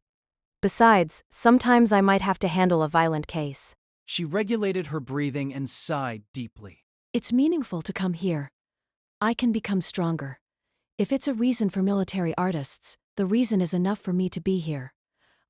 Besides, sometimes I might have to handle a violent case. She regulated her breathing and sighed deeply. It's meaningful to come here. I can become stronger. If it's a reason for military artists, the reason is enough for me to be here.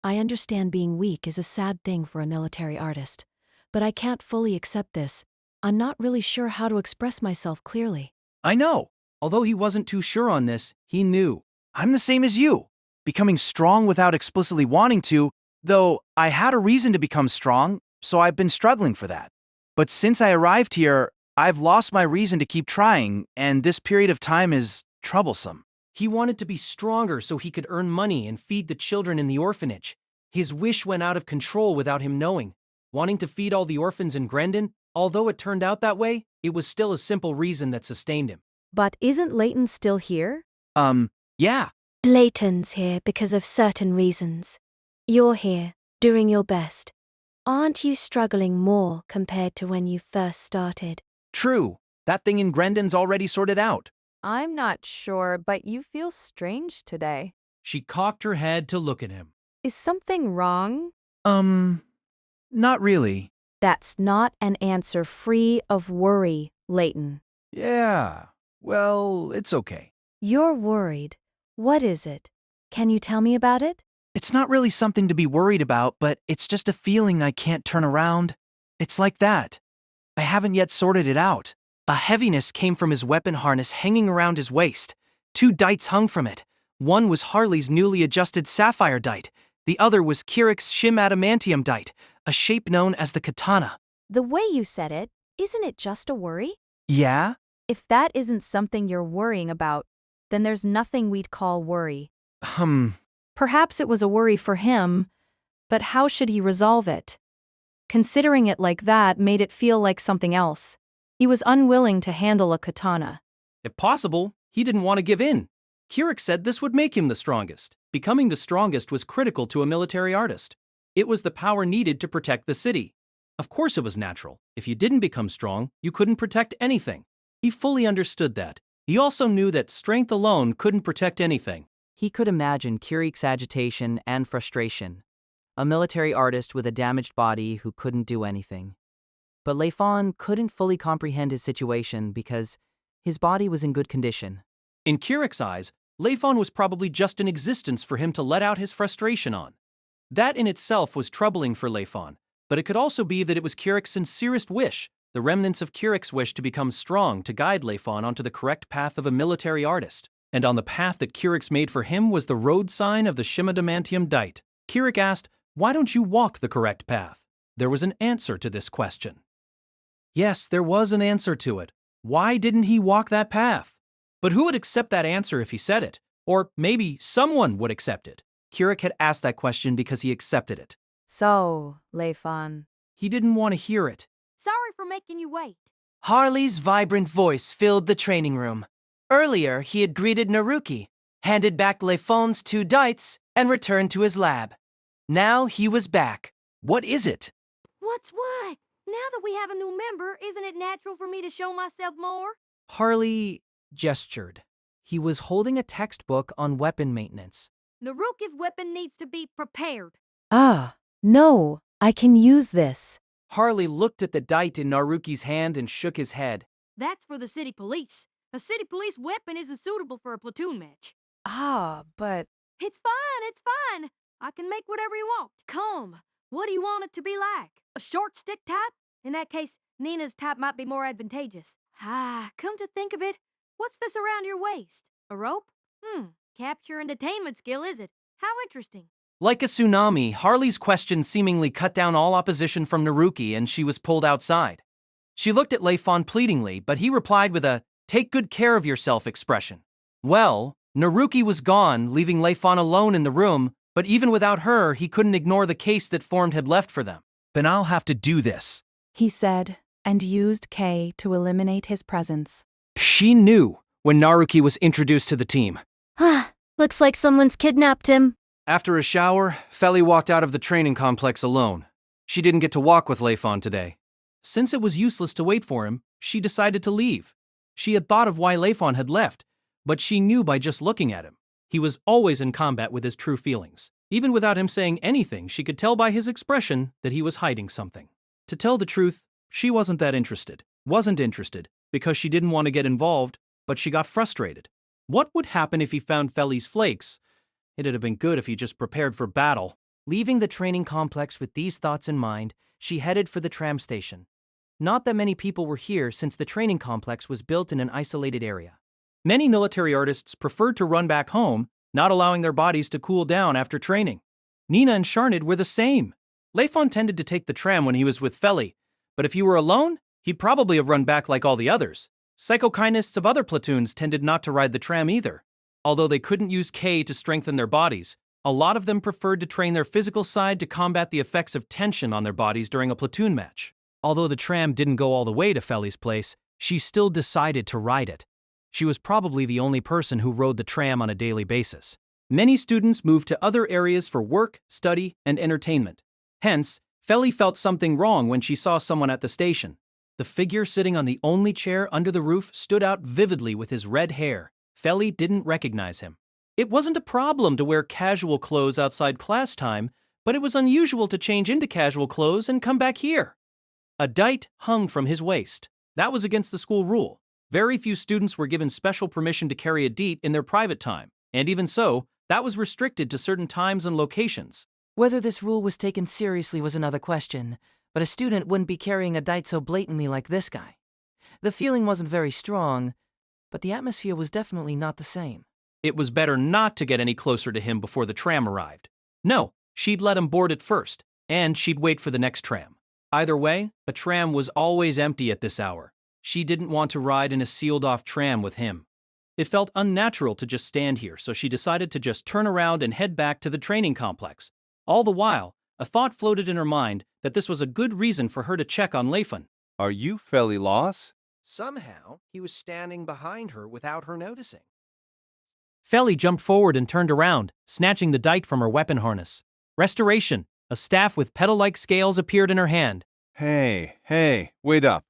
I understand being weak is a sad thing for a military artist, but I can't fully accept this. I'm not really sure how to express myself clearly. I know. Although he wasn't too sure on this, he knew. I'm the same as you. Becoming strong without explicitly wanting to, though I had a reason to become strong, so I've been struggling for that. But since I arrived here, I've lost my reason to keep trying, and this period of time is troublesome. He wanted to be stronger so he could earn money and feed the children in the orphanage. His wish went out of control without him knowing. Wanting to feed all the orphans in Grendon, although it turned out that way, it was still a simple reason that sustained him. But isn't Layton still here? Yeah. Layton's here because of certain reasons. You're here, doing your best. Aren't you struggling more compared to when you first started? True. That thing in Grendon's already sorted out. I'm not sure, but you feel strange today. She cocked her head to look at him. Is something wrong? Not really. That's not an answer free of worry, Layton. Yeah, well, it's okay. You're worried. What is it? Can you tell me about it? It's not really something to be worried about, but it's just a feeling I can't turn around. It's like that. I haven't yet sorted it out. A heaviness came from his weapon harness hanging around his waist. 2 dites hung from it. One was Harley's newly adjusted sapphire dite. The other was Kirik's shim adamantium dite, a shape known as the katana. The way you said it, isn't it just a worry? Yeah? If that isn't something you're worrying about, then there's nothing we'd call worry. Perhaps it was a worry for him, but how should he resolve it? Considering it like that made it feel like something else. He was unwilling to handle a katana. If possible, he didn't want to give in. Kirik said this would make him the strongest. Becoming the strongest was critical to a military artist. It was the power needed to protect the city. Of course it was natural. If you didn't become strong, you couldn't protect anything. He fully understood that. He also knew that strength alone couldn't protect anything. He could imagine Kirik's agitation and frustration. A military artist with a damaged body who couldn't do anything. But Layfon couldn't fully comprehend his situation because his body was in good condition. In Kirik's eyes, Layfon was probably just an existence for him to let out his frustration on. That in itself was troubling for Layfon, but it could also be that it was Kirik's sincerest wish, the remnants of Kirik's wish to become strong to guide Layfon onto the correct path of a military artist. And on the path that Kirik's made for him was the road sign of the Shimadamantium Dite. Kirik asked, "Why don't you walk the correct path?" There was an answer to this question. Yes, there was an answer to it. Why didn't he walk that path? But who would accept that answer if he said it? Or maybe someone would accept it. Kirik had asked that question because he accepted it. So, Layfon. He didn't want to hear it. Sorry for making you wait. Harley's vibrant voice filled the training room. Earlier, he had greeted Naruki, handed back Layfon's 2 dites, and returned to his lab. Now he was back. What is it? What's what? Now that we have a new member, isn't it natural for me to show myself more? Harley gestured. He was holding a textbook on weapon maintenance. Naruki's weapon needs to be prepared. No, I can use this. Harley looked at the dite in Naruki's hand and shook his head. That's for the city police. A city police weapon isn't suitable for a platoon match. But... It's fine. I can make whatever you want. Come, what do you want it to be like? A short stick type? In that case, Nina's type might be more advantageous. Come to think of it, what's this around your waist? A rope? Capture and detainment skill, is it? How interesting. Like a tsunami, Harley's question seemingly cut down all opposition from Naruki and she was pulled outside. She looked at Layfon pleadingly, but he replied with a "take good care of yourself" expression. Well, Naruki was gone, leaving Layfon alone in the room, but even without her, he couldn't ignore the case that Formed had left for them. "Then I'll have to do this," he said, and used K to eliminate his presence. She knew when Naruki was introduced to the team. Looks like someone's kidnapped him. After a shower, Feli walked out of the training complex alone. She didn't get to walk with Layfon today. Since it was useless to wait for him, she decided to leave. She had thought of why Layfon had left, but she knew by just looking at him. He was always in combat with his true feelings. Even without him saying anything, she could tell by his expression that he was hiding something. To tell the truth, she wasn't that interested. Wasn't interested because she didn't want to get involved, but she got frustrated. What would happen if he found Feli's flakes? It'd have been good if he just prepared for battle. Leaving the training complex with these thoughts in mind, she headed for the tram station. Not that many people were here since the training complex was built in an isolated area. Many military artists preferred to run back home, not allowing their bodies to cool down after training. Nina and Sharnid were the same. Layfon tended to take the tram when he was with Feli, but if he were alone, he'd probably have run back like all the others. Psychokinests of other platoons tended not to ride the tram either. Although they couldn't use K to strengthen their bodies, a lot of them preferred to train their physical side to combat the effects of tension on their bodies during a platoon match. Although the tram didn't go all the way to Feli's place, she still decided to ride it. She was probably the only person who rode the tram on a daily basis. Many students moved to other areas for work, study, and entertainment. Hence, Feli felt something wrong when she saw someone at the station. The figure sitting on the only chair under the roof stood out vividly with his red hair. Feli didn't recognize him. It wasn't a problem to wear casual clothes outside class time, but it was unusual to change into casual clothes and come back here. A dite hung from his waist. That was against the school rule. Very few students were given special permission to carry a deet in their private time, and even so, that was restricted to certain times and locations. Whether this rule was taken seriously was another question, but a student wouldn't be carrying a dite so blatantly like this guy. The feeling wasn't very strong, but the atmosphere was definitely not the same. It was better not to get any closer to him before the tram arrived. No, she'd let him board it first, and she'd wait for the next tram. Either way, a tram was always empty at this hour. She didn't want to ride in a sealed-off tram with him. It felt unnatural to just stand here, so she decided to just turn around and head back to the training complex. All the while, a thought floated in her mind that this was a good reason for her to check on Layfon. Are you Feli Loss? Somehow, he was standing behind her without her noticing. Feli jumped forward and turned around, snatching the dite from her weapon harness. Restoration! A staff with petal-like scales appeared in her hand. Hey, wait up.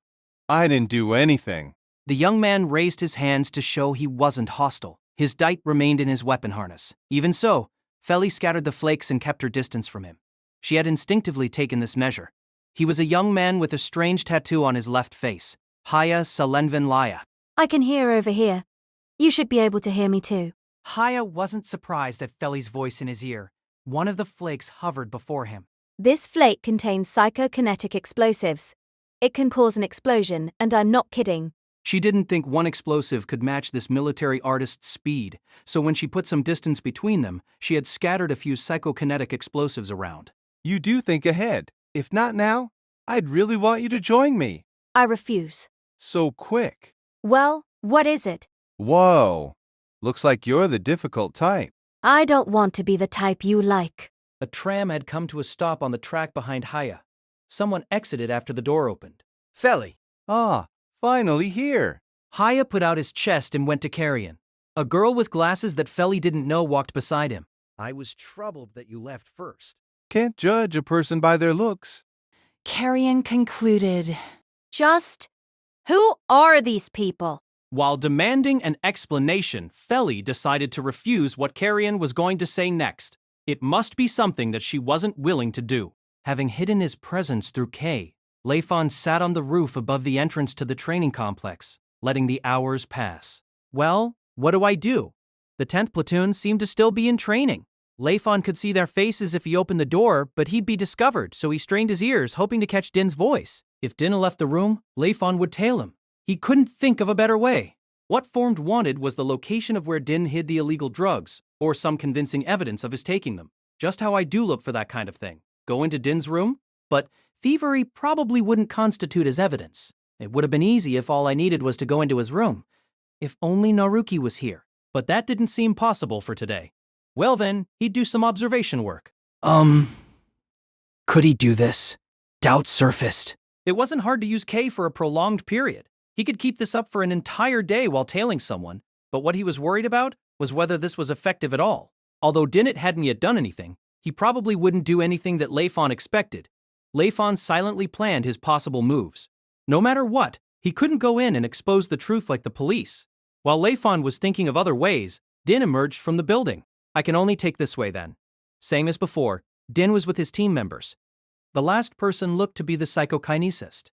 I didn't do anything. The young man raised his hands to show he wasn't hostile. His dite remained in his weapon harness. Even so, Feli scattered the flakes and kept her distance from him. She had instinctively taken this measure. He was a young man with a strange tattoo on his left face. Haya Salenvin Laya. I can hear over here. You should be able to hear me too. Haya wasn't surprised at Feli's voice in his ear. One of the flakes hovered before him. This flake contains psychokinetic explosives. It can cause an explosion, and I'm not kidding. She didn't think one explosive could match this military artist's speed, so when she put some distance between them, she had scattered a few psychokinetic explosives around. You do think ahead. If not now, I'd really want you to join me. I refuse. So quick. Well, what is it? Whoa. Looks like you're the difficult type. I don't want to be the type you like. A tram had come to a stop on the track behind Haya. Someone exited after the door opened. Feli. Ah, finally here. Haya put out his chest and went to Carrion. A girl with glasses that Feli didn't know walked beside him. I was troubled that you left first. Can't judge a person by their looks. Carrion concluded. Just, who are these people? While demanding an explanation, Feli decided to refuse what Carrion was going to say next. It must be something that she wasn't willing to do. Having hidden his presence through K, Layfon sat on the roof above the entrance to the training complex, letting the hours pass. Well, what do I do? The 10th platoon seemed to still be in training. Layfon could see their faces if he opened the door, but he'd be discovered, so he strained his ears, hoping to catch Din's voice. If Din left the room, Layfon would tail him. He couldn't think of a better way. What Formed wanted was the location of where Din hid the illegal drugs, or some convincing evidence of his taking them. Just how I do look for that kind of thing. Go into Din's room? But thievery probably wouldn't constitute as evidence. It would have been easy if all I needed was to go into his room. If only Naruki was here. But that didn't seem possible for today. Well then, he'd do some observation work. Could he do this? Doubt surfaced. It wasn't hard to use K for a prolonged period. He could keep this up for an entire day while tailing someone, but what he was worried about was whether this was effective at all. Although Dinnet hadn't yet done anything, he probably wouldn't do anything that Layfon expected. Layfon silently planned his possible moves. No matter what, he couldn't go in and expose the truth like the police. While Layfon was thinking of other ways, Din emerged from the building. I can only take this way then. Same as before, Din was with his team members. The last person looked to be the psychokinesist.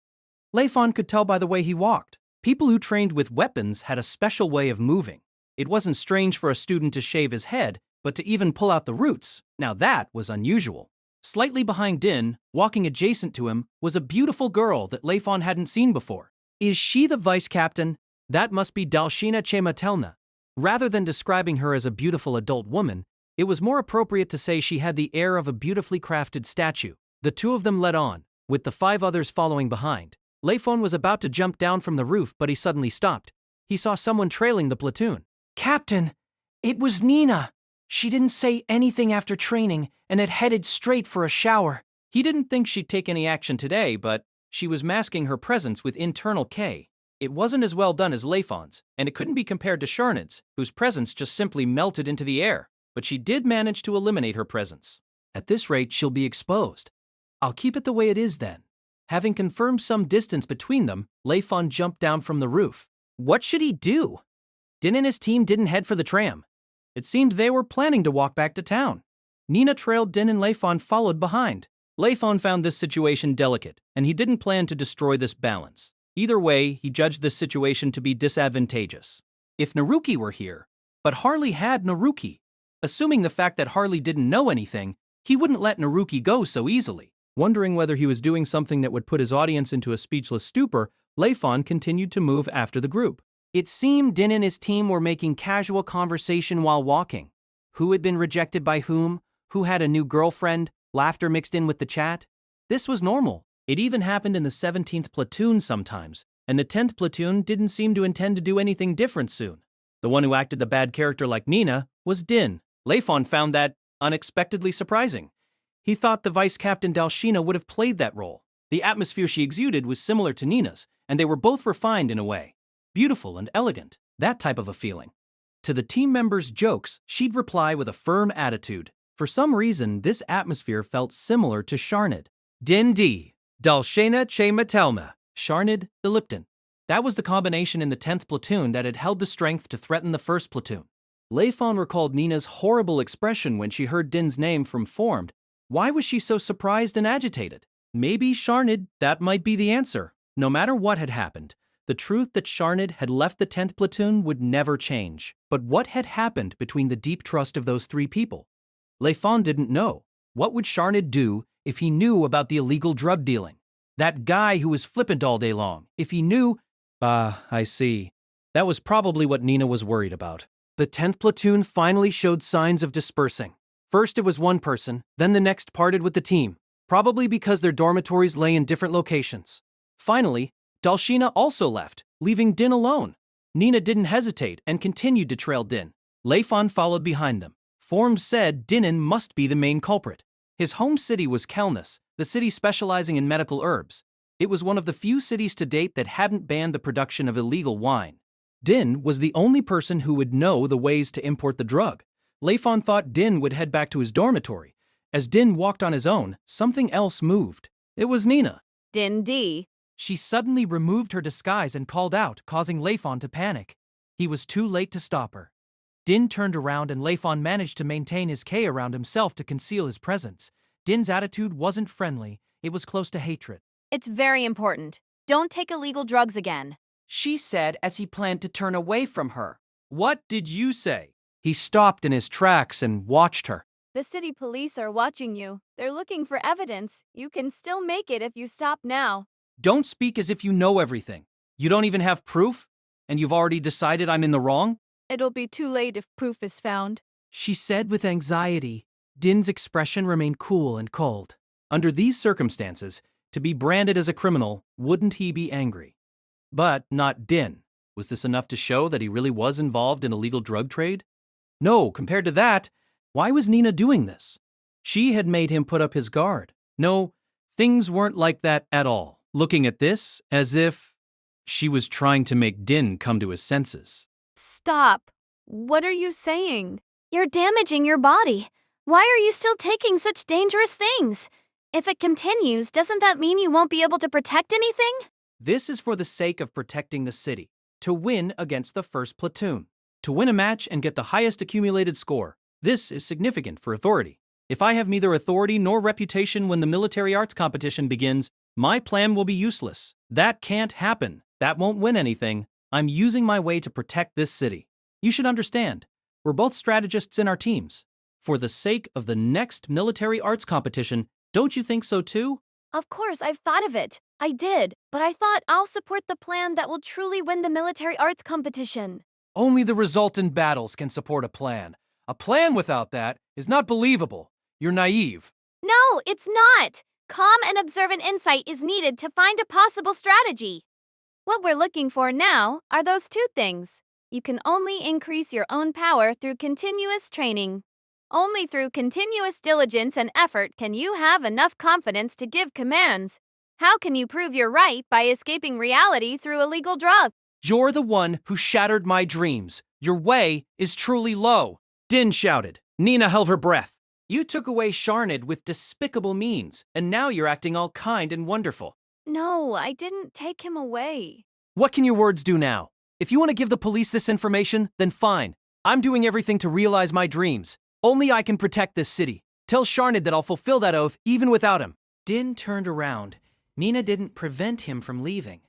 Layfon could tell by the way he walked. People who trained with weapons had a special way of moving. It wasn't strange for a student to shave his head, but to even pull out the roots, now that was unusual. Slightly behind Din, walking adjacent to him, was a beautiful girl that Layfon hadn't seen before. Is she the vice captain? That must be Dalshina Chematelna. Rather than describing her as a beautiful adult woman, it was more appropriate to say she had the air of a beautifully crafted statue. The two of them led on, with the 5 others following behind. Layfon was about to jump down from the roof, but he suddenly stopped. He saw someone trailing the platoon. Captain, it was Nina. She didn't say anything after training and had headed straight for a shower. He didn't think she'd take any action today, but she was masking her presence with internal K. It wasn't as well done as Layfon's, and it couldn't be compared to Sharnid's, whose presence just simply melted into the air, but she did manage to eliminate her presence. At this rate, she'll be exposed. I'll keep it the way it is then. Having confirmed some distance between them, Layfon jumped down from the roof. What should he do? Din and his team didn't head for the tram. It seemed they were planning to walk back to town. Nina trailed Din and Layfon followed behind. Layfon found this situation delicate, and he didn't plan to destroy this balance. Either way, he judged this situation to be disadvantageous. If Naruki were here, but Harley had Naruki. Assuming the fact that Harley didn't know anything, he wouldn't let Naruki go so easily. Wondering whether he was doing something that would put his audience into a speechless stupor, Layfon continued to move after the group. It seemed Din and his team were making casual conversation while walking. Who had been rejected by whom? Who had a new girlfriend? Laughter mixed in with the chat? This was normal. It even happened in the 17th platoon sometimes, and the 10th platoon didn't seem to intend to do anything different soon. The one who acted the bad character like Nina was Din. Layfon found that unexpectedly surprising. He thought the Vice Captain Dalshina would have played that role. The atmosphere she exuded was similar to Nina's, and they were both refined in a way. Beautiful and elegant, that type of a feeling. To the team members' jokes, she'd reply with a firm attitude. For some reason, this atmosphere felt similar to Sharnid. Din D. Dalshina che Matelma. Sharnid the Lipton. That was the combination in the 10th platoon that had held the strength to threaten the 1st platoon. Layfon recalled Nina's horrible expression when she heard Din's name from Formed. Why was she so surprised and agitated? Maybe Sharnid, that might be the answer. No matter what had happened, the truth that Sharnid had left the 10th platoon would never change. But what had happened between the deep trust of those three people? Layfon didn't know. What would Sharnid do if he knew about the illegal drug dealing? That guy who was flippant all day long, if he knew… I see. That was probably what Nina was worried about. The 10th platoon finally showed signs of dispersing. First it was one person, then the next parted with the team, probably because their dormitories lay in different locations. Finally, Dalshina also left, leaving Din alone. Nina didn't hesitate and continued to trail Din. Layfon followed behind them. Forms said Dinin must be the main culprit. His home city was Kelnis, the city specializing in medical herbs. It was one of the few cities to date that hadn't banned the production of illegal wine. Din was the only person who would know the ways to import the drug. Layfon thought Din would head back to his dormitory. As Din walked on his own, something else moved. It was Nina. Din D. She suddenly removed her disguise and called out, causing Layfon to panic. He was too late to stop her. Din turned around and Layfon managed to maintain his K around himself to conceal his presence. Din's attitude wasn't friendly, it was close to hatred. It's very important. Don't take illegal drugs again. She said as he planned to turn away from her. What did you say? He stopped in his tracks and watched her. The city police are watching you. They're looking for evidence. You can still make it if you stop now. Don't speak as if you know everything. You don't even have proof? And you've already decided I'm in the wrong? It'll be too late if proof is found, she said with anxiety. Din's expression remained cool and cold. Under these circumstances, to be branded as a criminal, wouldn't he be angry? But not Din. Was this enough to show that he really was involved in illegal drug trade? No, compared to that, why was Nina doing this? She had made him put up his guard. No, things weren't like that at all. Looking at this, as if she was trying to make Din come to his senses. Stop. What are you saying? You're damaging your body. Why are you still taking such dangerous things? If it continues, doesn't that mean you won't be able to protect anything? This is for the sake of protecting the city, to win against the 1st platoon. To win a match and get the highest accumulated score. This is significant for authority. If I have neither authority nor reputation when the military arts competition begins, my plan will be useless. That can't happen. That won't win anything. I'm using my way to protect this city. You should understand, we're both strategists in our teams. For the sake of the next military arts competition, don't you think so too? Of course, I've thought of it. I did, but I thought I'll support the plan that will truly win the military arts competition. Only the result in battles can support a plan. A plan without that is not believable. You're naive. No, it's not. Calm and observant insight is needed to find a possible strategy. What we're looking for now are those two things. You can only increase your own power through continuous training. Only through continuous diligence and effort can you have enough confidence to give commands. How can you prove you're right by escaping reality through illegal drugs? You're the one who shattered my dreams. Your way is truly low. Din shouted. Nina held her breath. You took away Sharnid with despicable means, and now you're acting all kind and wonderful. No, I didn't take him away. What can your words do now? If you want to give the police this information, then fine. I'm doing everything to realize my dreams. Only I can protect this city. Tell Sharnid that I'll fulfill that oath even without him. Din turned around. Nina didn't prevent him from leaving.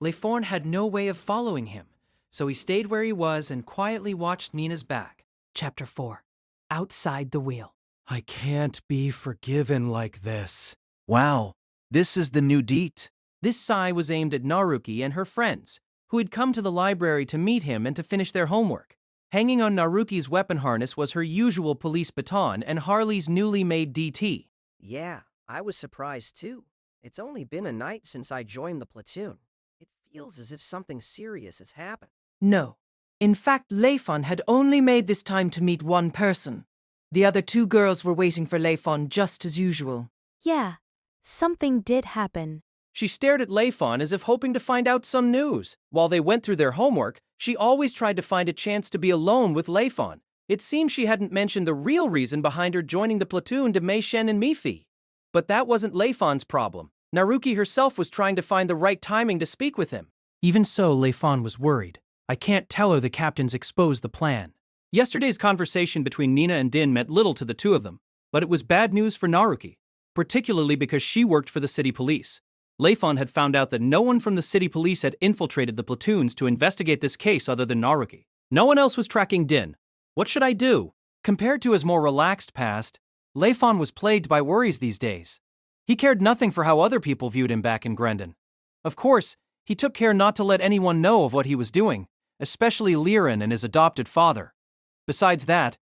Layfon had no way of following him, so he stayed where he was and quietly watched Nina's back. Chapter 4. Outside the wheel. I can't be forgiven like this. Wow, this is the new deet. This sigh was aimed at Naruki and her friends, who had come to the library to meet him and to finish their homework. Hanging on Naruki's weapon harness was her usual police baton and Harley's newly made DT. Yeah, I was surprised too. It's only been a night since I joined the platoon. It feels as if something serious has happened. No. In fact, Layfon had only made this time to meet one person. The other two girls were waiting for Layfon just as usual. Yeah, something did happen. She stared at Layfon as if hoping to find out some news. While they went through their homework, she always tried to find a chance to be alone with Layfon. It seemed she hadn't mentioned the real reason behind her joining the platoon to Mei Shen and Mifi. But that wasn't Layfon's problem. Naruki herself was trying to find the right timing to speak with him. Even so, Layfon was worried. I can't tell her the captains exposed the plan. Yesterday's conversation between Nina and Din meant little to the two of them, but it was bad news for Naruki, particularly because she worked for the city police. Layfon had found out that no one from the city police had infiltrated the platoons to investigate this case other than Naruki. No one else was tracking Din. What should I do? Compared to his more relaxed past, Layfon was plagued by worries these days. He cared nothing for how other people viewed him back in Grendon. Of course, he took care not to let anyone know of what he was doing, especially Liren and his adopted father. Besides that,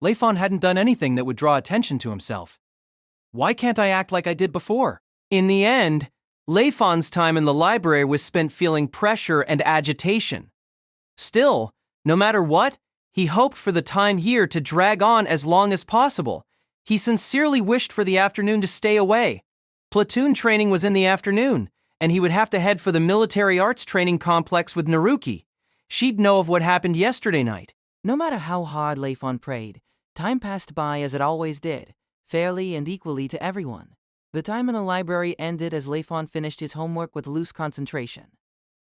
Layfon hadn't done anything that would draw attention to himself. Why can't I act like I did before? In the end, Layfon's time in the library was spent feeling pressure and agitation. Still, no matter what, he hoped for the time here to drag on as long as possible. He sincerely wished for the afternoon to stay away. Platoon training was in the afternoon, and he would have to head for the military arts training complex with Naruki. She'd know of what happened yesterday night. No matter how hard Layfon prayed, time passed by as it always did, fairly and equally to everyone. The time in the library ended as Layfon finished his homework with loose concentration.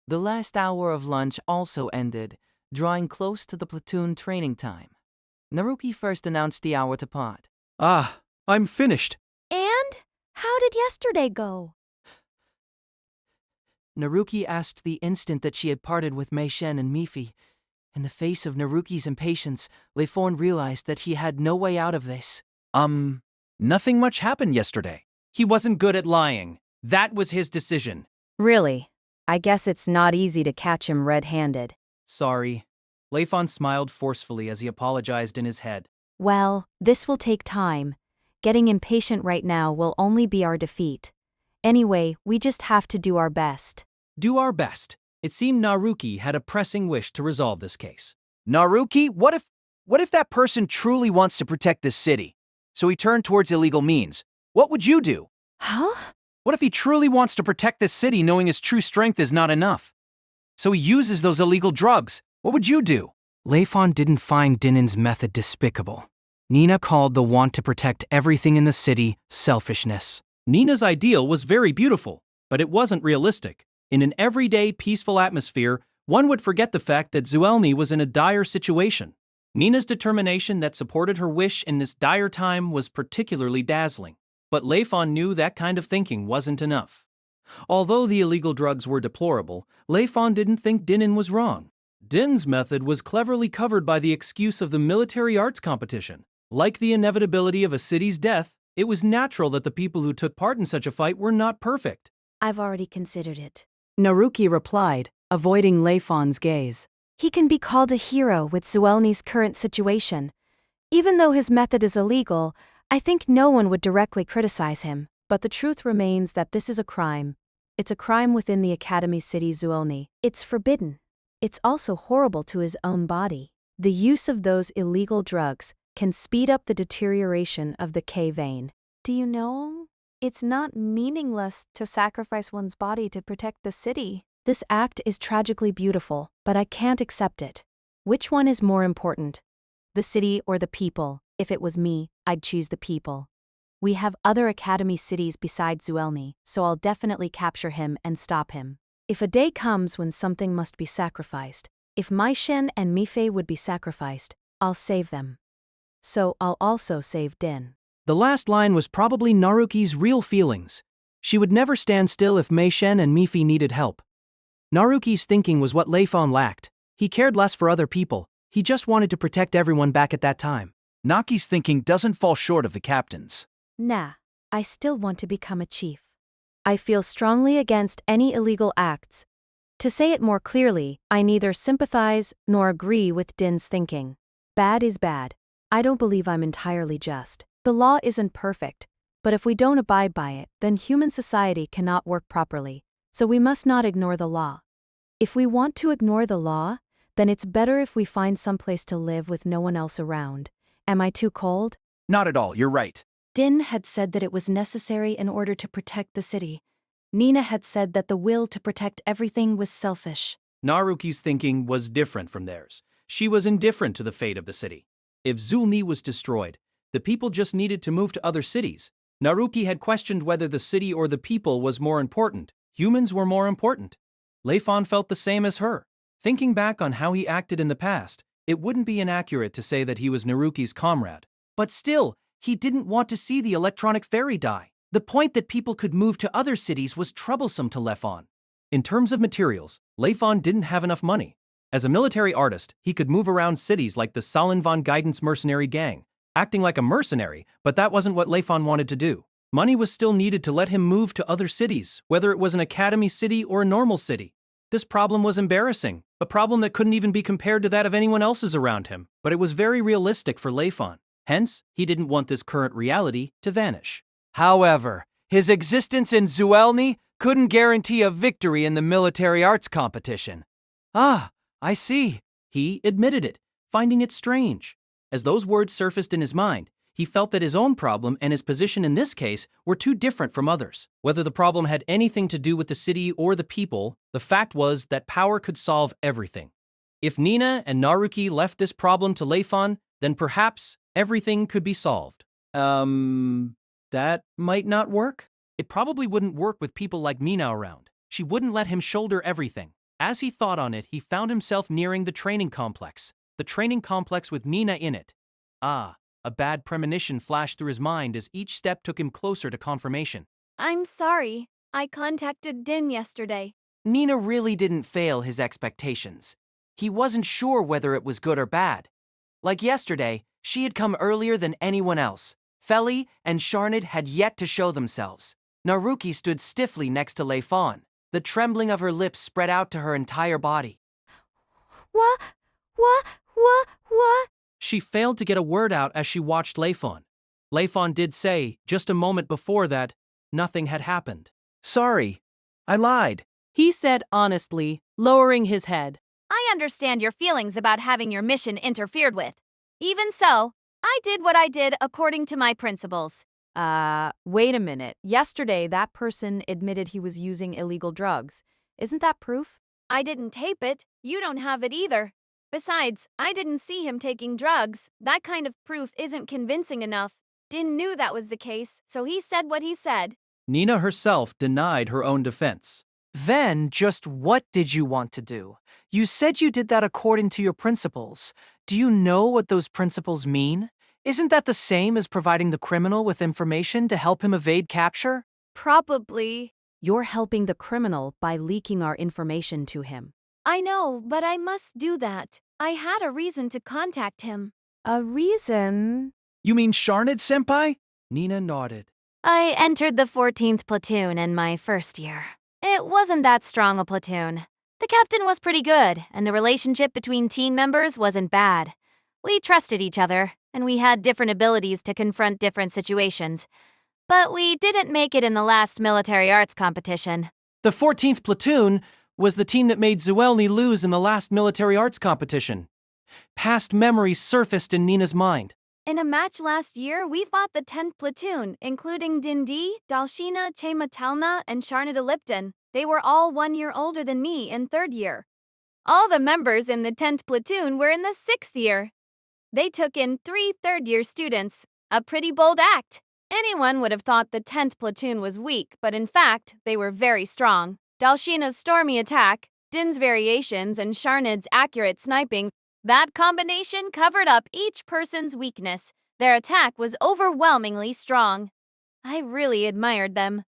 The last hour of lunch also ended, drawing close to the platoon training time. Naruki first announced the hour to Pod. Ah, I'm finished. And? How did yesterday go? Naruki asked the instant that she had parted with Mei Shen and Mifi. In the face of Naruki's impatience, Layfon realized that he had no way out of this. Nothing much happened yesterday. He wasn't good at lying. That was his decision. Really? I guess it's not easy to catch him red-handed. Sorry. Layfon smiled forcefully as he apologized in his head. Well, this will take time. Getting impatient right now will only be our defeat. Anyway, we just have to do our best. Do our best. It seemed Naruki had a pressing wish to resolve this case. Naruki, what if that person truly wants to protect this city? So he turned towards illegal means. What would you do? Huh? What if he truly wants to protect this city knowing his true strength is not enough? So he uses those illegal drugs. What would you do? Layfon didn't find Dinin's method despicable. Nina called the want to protect everything in the city selfishness. Nina's ideal was very beautiful, but it wasn't realistic. In an everyday, peaceful atmosphere, one would forget the fact that Zuellni was in a dire situation. Nina's determination that supported her wish in this dire time was particularly dazzling. But Layfon knew that kind of thinking wasn't enough. Although the illegal drugs were deplorable, Layfon didn't think Dinin was wrong. Din's method was cleverly covered by the excuse of the military arts competition. Like the inevitability of a city's death, it was natural that the people who took part in such a fight were not perfect. I've already considered it. Naruki replied, avoiding Layfon's gaze. He can be called a hero with Zuellni's current situation. Even though his method is illegal, I think no one would directly criticize him. But the truth remains that this is a crime. It's a crime within the Academy City Zuellni. It's forbidden. It's also horrible to his own body. The use of those illegal drugs can speed up the deterioration of the K vein. Do you know? It's not meaningless to sacrifice one's body to protect the city. This act is tragically beautiful, but I can't accept it. Which one is more important? The city or the people? If it was me, I'd choose the people. We have other academy cities besides Zuellni, so I'll definitely capture him and stop him. If a day comes when something must be sacrificed, if Maishen and Mifei would be sacrificed, I'll save them. So I'll also save Din. The last line was probably Naruki's real feelings. She would never stand still if Meishen and Mifi needed help. Naruki's thinking was what Layfon lacked. He cared less for other people, he just wanted to protect everyone back at that time. Naki's thinking doesn't fall short of the captain's. Nah, I still want to become a chief. I feel strongly against any illegal acts. To say it more clearly, I neither sympathize nor agree with Din's thinking. Bad is bad. I don't believe I'm entirely just. The law isn't perfect, but if we don't abide by it, then human society cannot work properly, so we must not ignore the law. If we want to ignore the law, then it's better if we find some place to live with no one else around. Am I too cold? Not at all, you're right. Din had said that it was necessary in order to protect the city. Nina had said that the will to protect everything was selfish. Naruki's thinking was different from theirs. She was indifferent to the fate of the city. If Zuellni was destroyed, the people just needed to move to other cities. Naruki had questioned whether the city or the people was more important. Humans were more important. Layfon felt the same as her. Thinking back on how he acted in the past, it wouldn't be inaccurate to say that he was Naruki's comrade. But still, he didn't want to see the electronic ferry die. The point that people could move to other cities was troublesome to Layfon. In terms of materials, Layfon didn't have enough money. As a military artist, he could move around cities like the Salinvan Guidance mercenary gang, acting like a mercenary, but that wasn't what Layfon wanted to do. Money was still needed to let him move to other cities, whether it was an academy city or a normal city. This problem was embarrassing, a problem that couldn't even be compared to that of anyone else's around him, but it was very realistic for Layfon. Hence, he didn't want this current reality to vanish. However, his existence in Zuellni couldn't guarantee a victory in the military arts competition. Ah, I see. He admitted it, finding it strange. As those words surfaced in his mind, he felt that his own problem and his position in this case were too different from others. Whether the problem had anything to do with the city or the people, the fact was that power could solve everything. If Nina and Naruki left this problem to Layfon, then perhaps everything could be solved. That might not work? It probably wouldn't work with people like Nina around. She wouldn't let him shoulder everything. As he thought on it, he found himself nearing the training complex. The training complex with Nina in it. Ah, a bad premonition flashed through his mind as each step took him closer to confirmation. I'm sorry. I contacted Din yesterday. Nina really didn't fail his expectations. He wasn't sure whether it was good or bad. Like yesterday, she had come earlier than anyone else. Feli and Sharnid had yet to show themselves. Naruki stood stiffly next to Layfon. The trembling of her lips spread out to her entire body. What? She failed to get a word out as she watched Layfon. Layfon did say, just a moment before that, nothing had happened. Sorry, I lied, he said honestly, lowering his head. I understand your feelings about having your mission interfered with. Even so, I did what I did according to my principles. Wait a minute. Yesterday, that person admitted he was using illegal drugs. Isn't that proof? I didn't tape it. You don't have it either. Besides, I didn't see him taking drugs. That kind of proof isn't convincing enough. Din knew that was the case, so he said what he said. Nina herself denied her own defense. Then, just what did you want to do? You said you did that according to your principles. Do you know what those principles mean? Isn't that the same as providing the criminal with information to help him evade capture? Probably. You're helping the criminal by leaking our information to him. I know, but I must do that. I had a reason to contact him. A reason? You mean Sharnid-senpai? Nina nodded. I entered the 14th platoon in my first year. It wasn't that strong a platoon. The captain was pretty good, and the relationship between team members wasn't bad. We trusted each other, and we had different abilities to confront different situations. But we didn't make it in the last military arts competition. The 14th platoon was the team that made Zuellni lose in the last military arts competition. Past memories surfaced in Nina's mind. In a match last year, we fought the 10th platoon, including Dindi, Dalshina, Chematelna, and Sharnida Lipton. They were all 1 year older than me in 3rd year. All the members in the 10th platoon were in the 6th year. They took in 3 third-year students, a pretty bold act, Anyone would have thought the 10th platoon was weak, but in fact, they were very strong. Dalshina's stormy attack, Din's variations, and Sharnid's accurate sniping, that combination covered up each person's weakness. Their attack was overwhelmingly strong. I really admired them.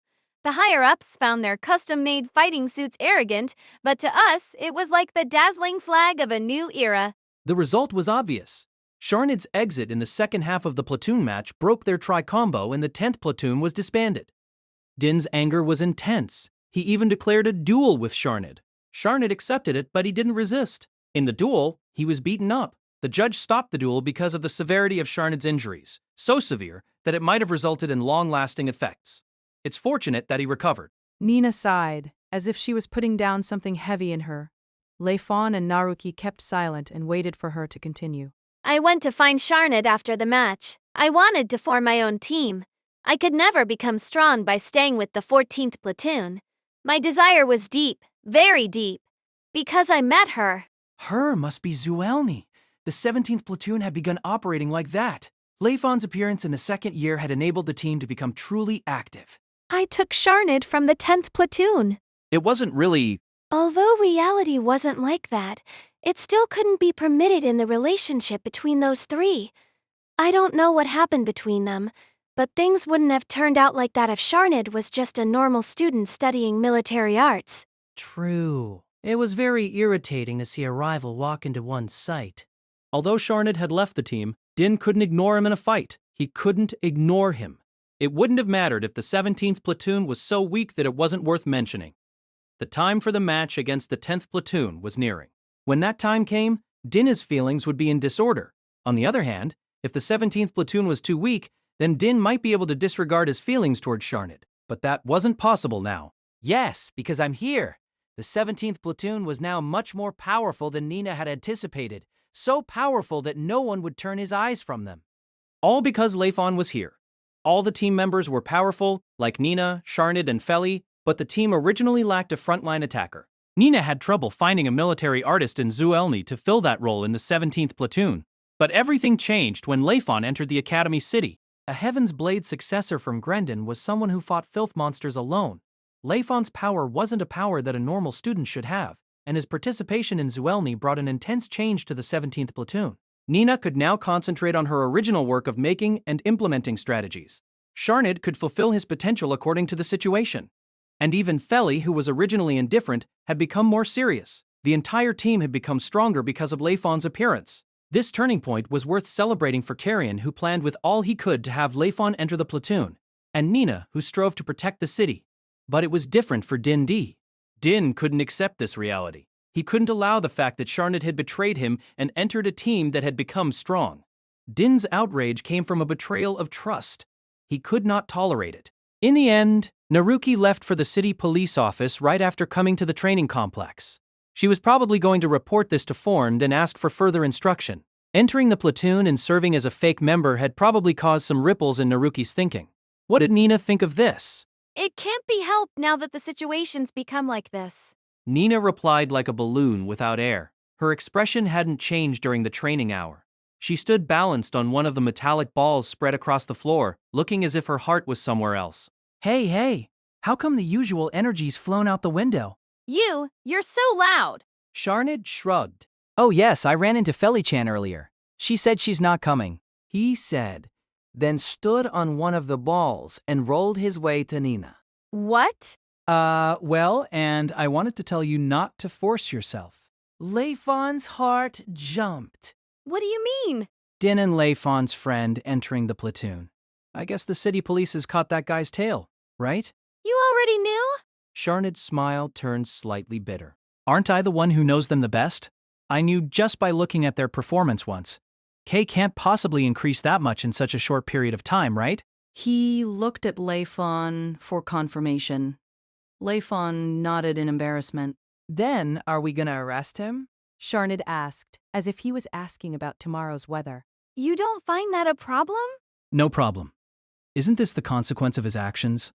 The higher-ups found their custom-made fighting suits arrogant, but to us, it was like the dazzling flag of a new era. The result was obvious. Sharnid's exit in the second half of the platoon match broke their tri-combo and the 10th platoon was disbanded. Din's anger was intense. He even declared a duel with Sharnid. Sharnid accepted it, but he didn't resist. In the duel, he was beaten up. The judge stopped the duel because of the severity of Sharnid's injuries, so severe that it might have resulted in long-lasting effects. It's fortunate that he recovered. Nina sighed, as if she was putting down something heavy in her. Layfon and Naruki kept silent and waited for her to continue. I went to find Sharnid after the match. I wanted to form my own team. I could never become strong by staying with the 14th platoon. My desire was deep, very deep, because I met her. Her must be Zuellni. The 17th platoon had begun operating like that. Layfon's appearance in the second year had enabled the team to become truly active. I took Sharnid from the 10th platoon. It wasn't really... Although reality wasn't like that, it still couldn't be permitted in the relationship between those three. I don't know what happened between them, but things wouldn't have turned out like that if Sharnid was just a normal student studying military arts. True. It was very irritating to see a rival walk into one's sight. Although Sharnid had left the team, Din couldn't ignore him in a fight. He couldn't ignore him. It wouldn't have mattered if the 17th platoon was so weak that it wasn't worth mentioning. The time for the match against the 10th platoon was nearing. When that time came, Din's feelings would be in disorder. On the other hand, if the 17th platoon was too weak, then Din might be able to disregard his feelings towards Sharnid. But that wasn't possible now. Yes, because I'm here. The 17th platoon was now much more powerful than Nina had anticipated. So powerful that no one would turn his eyes from them. All because Layfon was here. All the team members were powerful, like Nina, Sharnid, and Feli, but the team originally lacked a frontline attacker. Nina had trouble finding a military artist in Zuellni to fill that role in the 17th platoon. But everything changed when Layfon entered the Academy City. A Heaven's Blade successor from Grendon was someone who fought filth monsters alone. Layfon's power wasn't a power that a normal student should have, and his participation in Zuellni brought an intense change to the 17th platoon. Nina could now concentrate on her original work of making and implementing strategies. Sharnid could fulfill his potential according to the situation. And even Feli, who was originally indifferent, had become more serious. The entire team had become stronger because of Layfon's appearance. This turning point was worth celebrating for Carrion, who planned with all he could to have Layfon enter the platoon, and Nina, who strove to protect the city. But it was different for Din. Din couldn't accept this reality. He couldn't allow the fact that Sharnid had betrayed him and entered a team that had become strong. Din's outrage came from a betrayal of trust. He could not tolerate it. In the end, Naruki left for the city police office right after coming to the training complex. She was probably going to report this to Fornd and ask for further instruction. Entering the platoon and serving as a fake member had probably caused some ripples in Naruki's thinking. What did Nina think of this? It can't be helped now that the situation's become like this. Nina replied like a balloon without air. Her expression hadn't changed during the training hour. She stood balanced on one of the metallic balls spread across the floor, looking as if her heart was somewhere else. Hey, how come the usual energy's flown out the window? You're so loud. Sharnid shrugged. Oh yes, I ran into Feli-chan earlier. She said she's not coming. He said, then stood on one of the balls and rolled his way to Nina. What? Well, and I wanted to tell you not to force yourself. Layfon's heart jumped. What do you mean? Din and Layfon's friend entering the platoon. I guess the city police has caught that guy's tail, right? You already knew? Sharnid's smile turned slightly bitter. Aren't I the one who knows them the best? I knew just by looking at their performance once. K can't possibly increase that much in such a short period of time, right? He looked at Layfon for confirmation. Layfon nodded in embarrassment. Then, are we gonna arrest him? Sharnid asked, as if he was asking about tomorrow's weather. You don't find that a problem? No problem. Isn't this the consequence of his actions?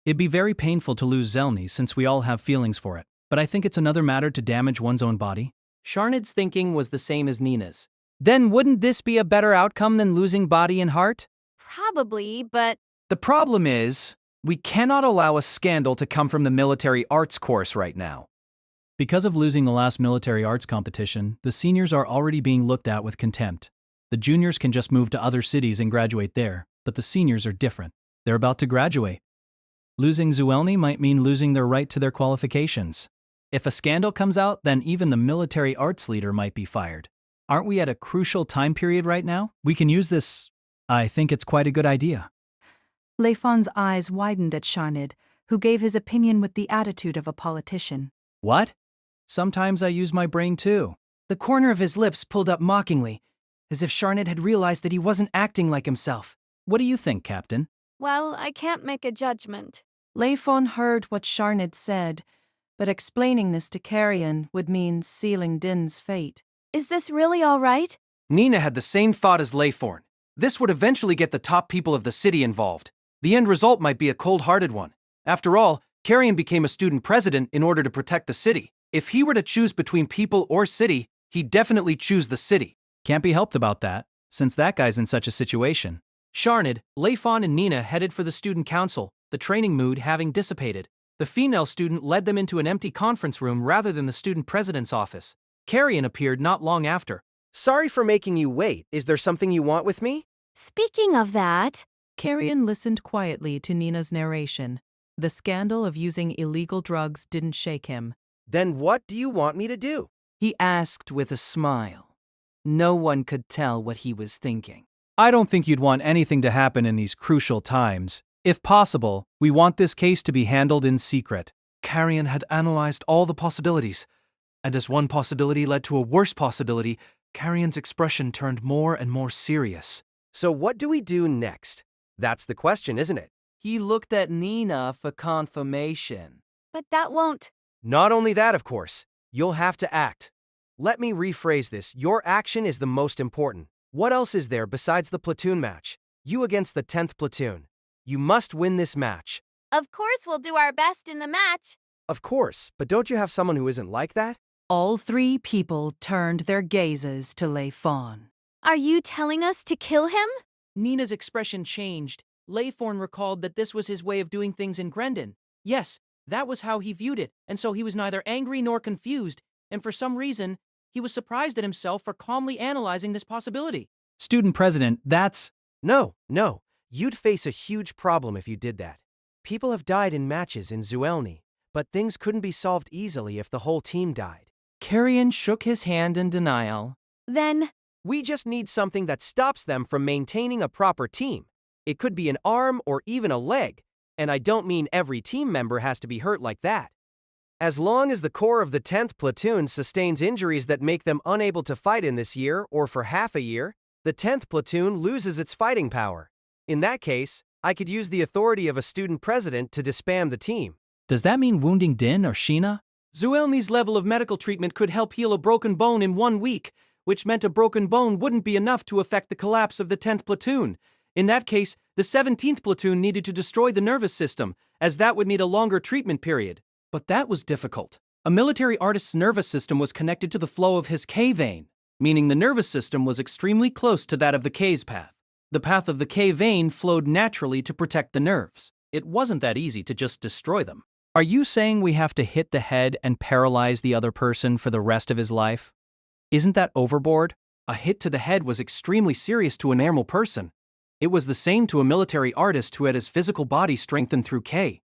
It'd be very painful to lose Zuellni since we all have feelings for it, but I think it's another matter to damage one's own body. Sharnid's thinking was the same as Nina's. Then wouldn't this be a better outcome than losing body and heart? Probably, but The problem is, we cannot allow a scandal to come from the military arts course right now. Because of losing the last military arts competition, the seniors are already being looked at with contempt. The juniors can just move to other cities and graduate there, but the seniors are different. They're about to graduate. Losing Zuellni might mean losing their right to their qualifications. If a scandal comes out, then even the military arts leader might be fired. Aren't we at a crucial time period right now? We can use this. I think it's quite a good idea. Layfon's eyes widened at Sharnid, who gave his opinion with the attitude of a politician. What? Sometimes I use my brain too. The corner of his lips pulled up mockingly, as if Sharnid had realized that he wasn't acting like himself. What do you think, Captain? Well, I can't make a judgment. Layfon heard what Sharnid said, but explaining this to Carrion would mean sealing Din's fate. Is this really all right? Nina had the same thought as Layfon. This would eventually get the top people of the city involved. The end result might be a cold-hearted one. After all, Carrion became a student president in order to protect the city. If he were to choose between people or city, he'd definitely choose the city. Can't be helped about that, since that guy's in such a situation. Sharnid, Layfon, and Nina headed for the student council, the training mood having dissipated. The female student led them into an empty conference room rather than the student president's office. Carrion appeared not long after. Sorry for making you wait. Is there something you want with me? Speaking of that... Carrion listened quietly to Nina's narration. The scandal of using illegal drugs didn't shake him. Then what do you want me to do? He asked with a smile. No one could tell what he was thinking. I don't think you'd want anything to happen in these crucial times. If possible, we want this case to be handled in secret. Carrion had analyzed all the possibilities, and as one possibility led to a worse possibility, Carrion's expression turned more and more serious. So what do we do next? That's the question, isn't it? He looked at Nina for confirmation. But that won't... Not only that, of course. You'll have to act. Let me rephrase this. Your action is the most important. What else is there besides the platoon match? You against the 10th platoon. You must win this match. Of course we'll do our best in the match. Of course, but don't you have someone who isn't like that? All three people turned their gazes to Layfon. Are you telling us to kill him? Nina's expression changed. Layfon recalled that this was his way of doing things in Grendon. Yes, that was how he viewed it, and so he was neither angry nor confused, and for some reason, he was surprised at himself for calmly analyzing this possibility. Student president, that's... No. You'd face a huge problem if you did that. People have died in matches in Zuellni, but things couldn't be solved easily if the whole team died. Carrion shook his hand in denial. Then... We just need something that stops them from maintaining a proper team. It could be an arm or even a leg, and I don't mean every team member has to be hurt like that. As long as the core of the 10th platoon sustains injuries that make them unable to fight in this year or for half a year, the 10th platoon loses its fighting power. In that case, I could use the authority of a student president to disband the team. Does that mean wounding Din or Sheena? Zuellni's level of medical treatment could help heal a broken bone in 1 week, which meant a broken bone wouldn't be enough to affect the collapse of the 10th platoon. In that case, the 17th platoon needed to destroy the nervous system, as that would need a longer treatment period. But that was difficult. A military artist's nervous system was connected to the flow of his K vein, meaning the nervous system was extremely close to that of the K's path. The path of the K vein flowed naturally to protect the nerves. It wasn't that easy to just destroy them. Are you saying we have to hit the head and paralyze the other person for the rest of his life? Isn't that overboard? A hit to the head was extremely serious to a normal person. It was the same to a military artist who had his physical body strengthened through K.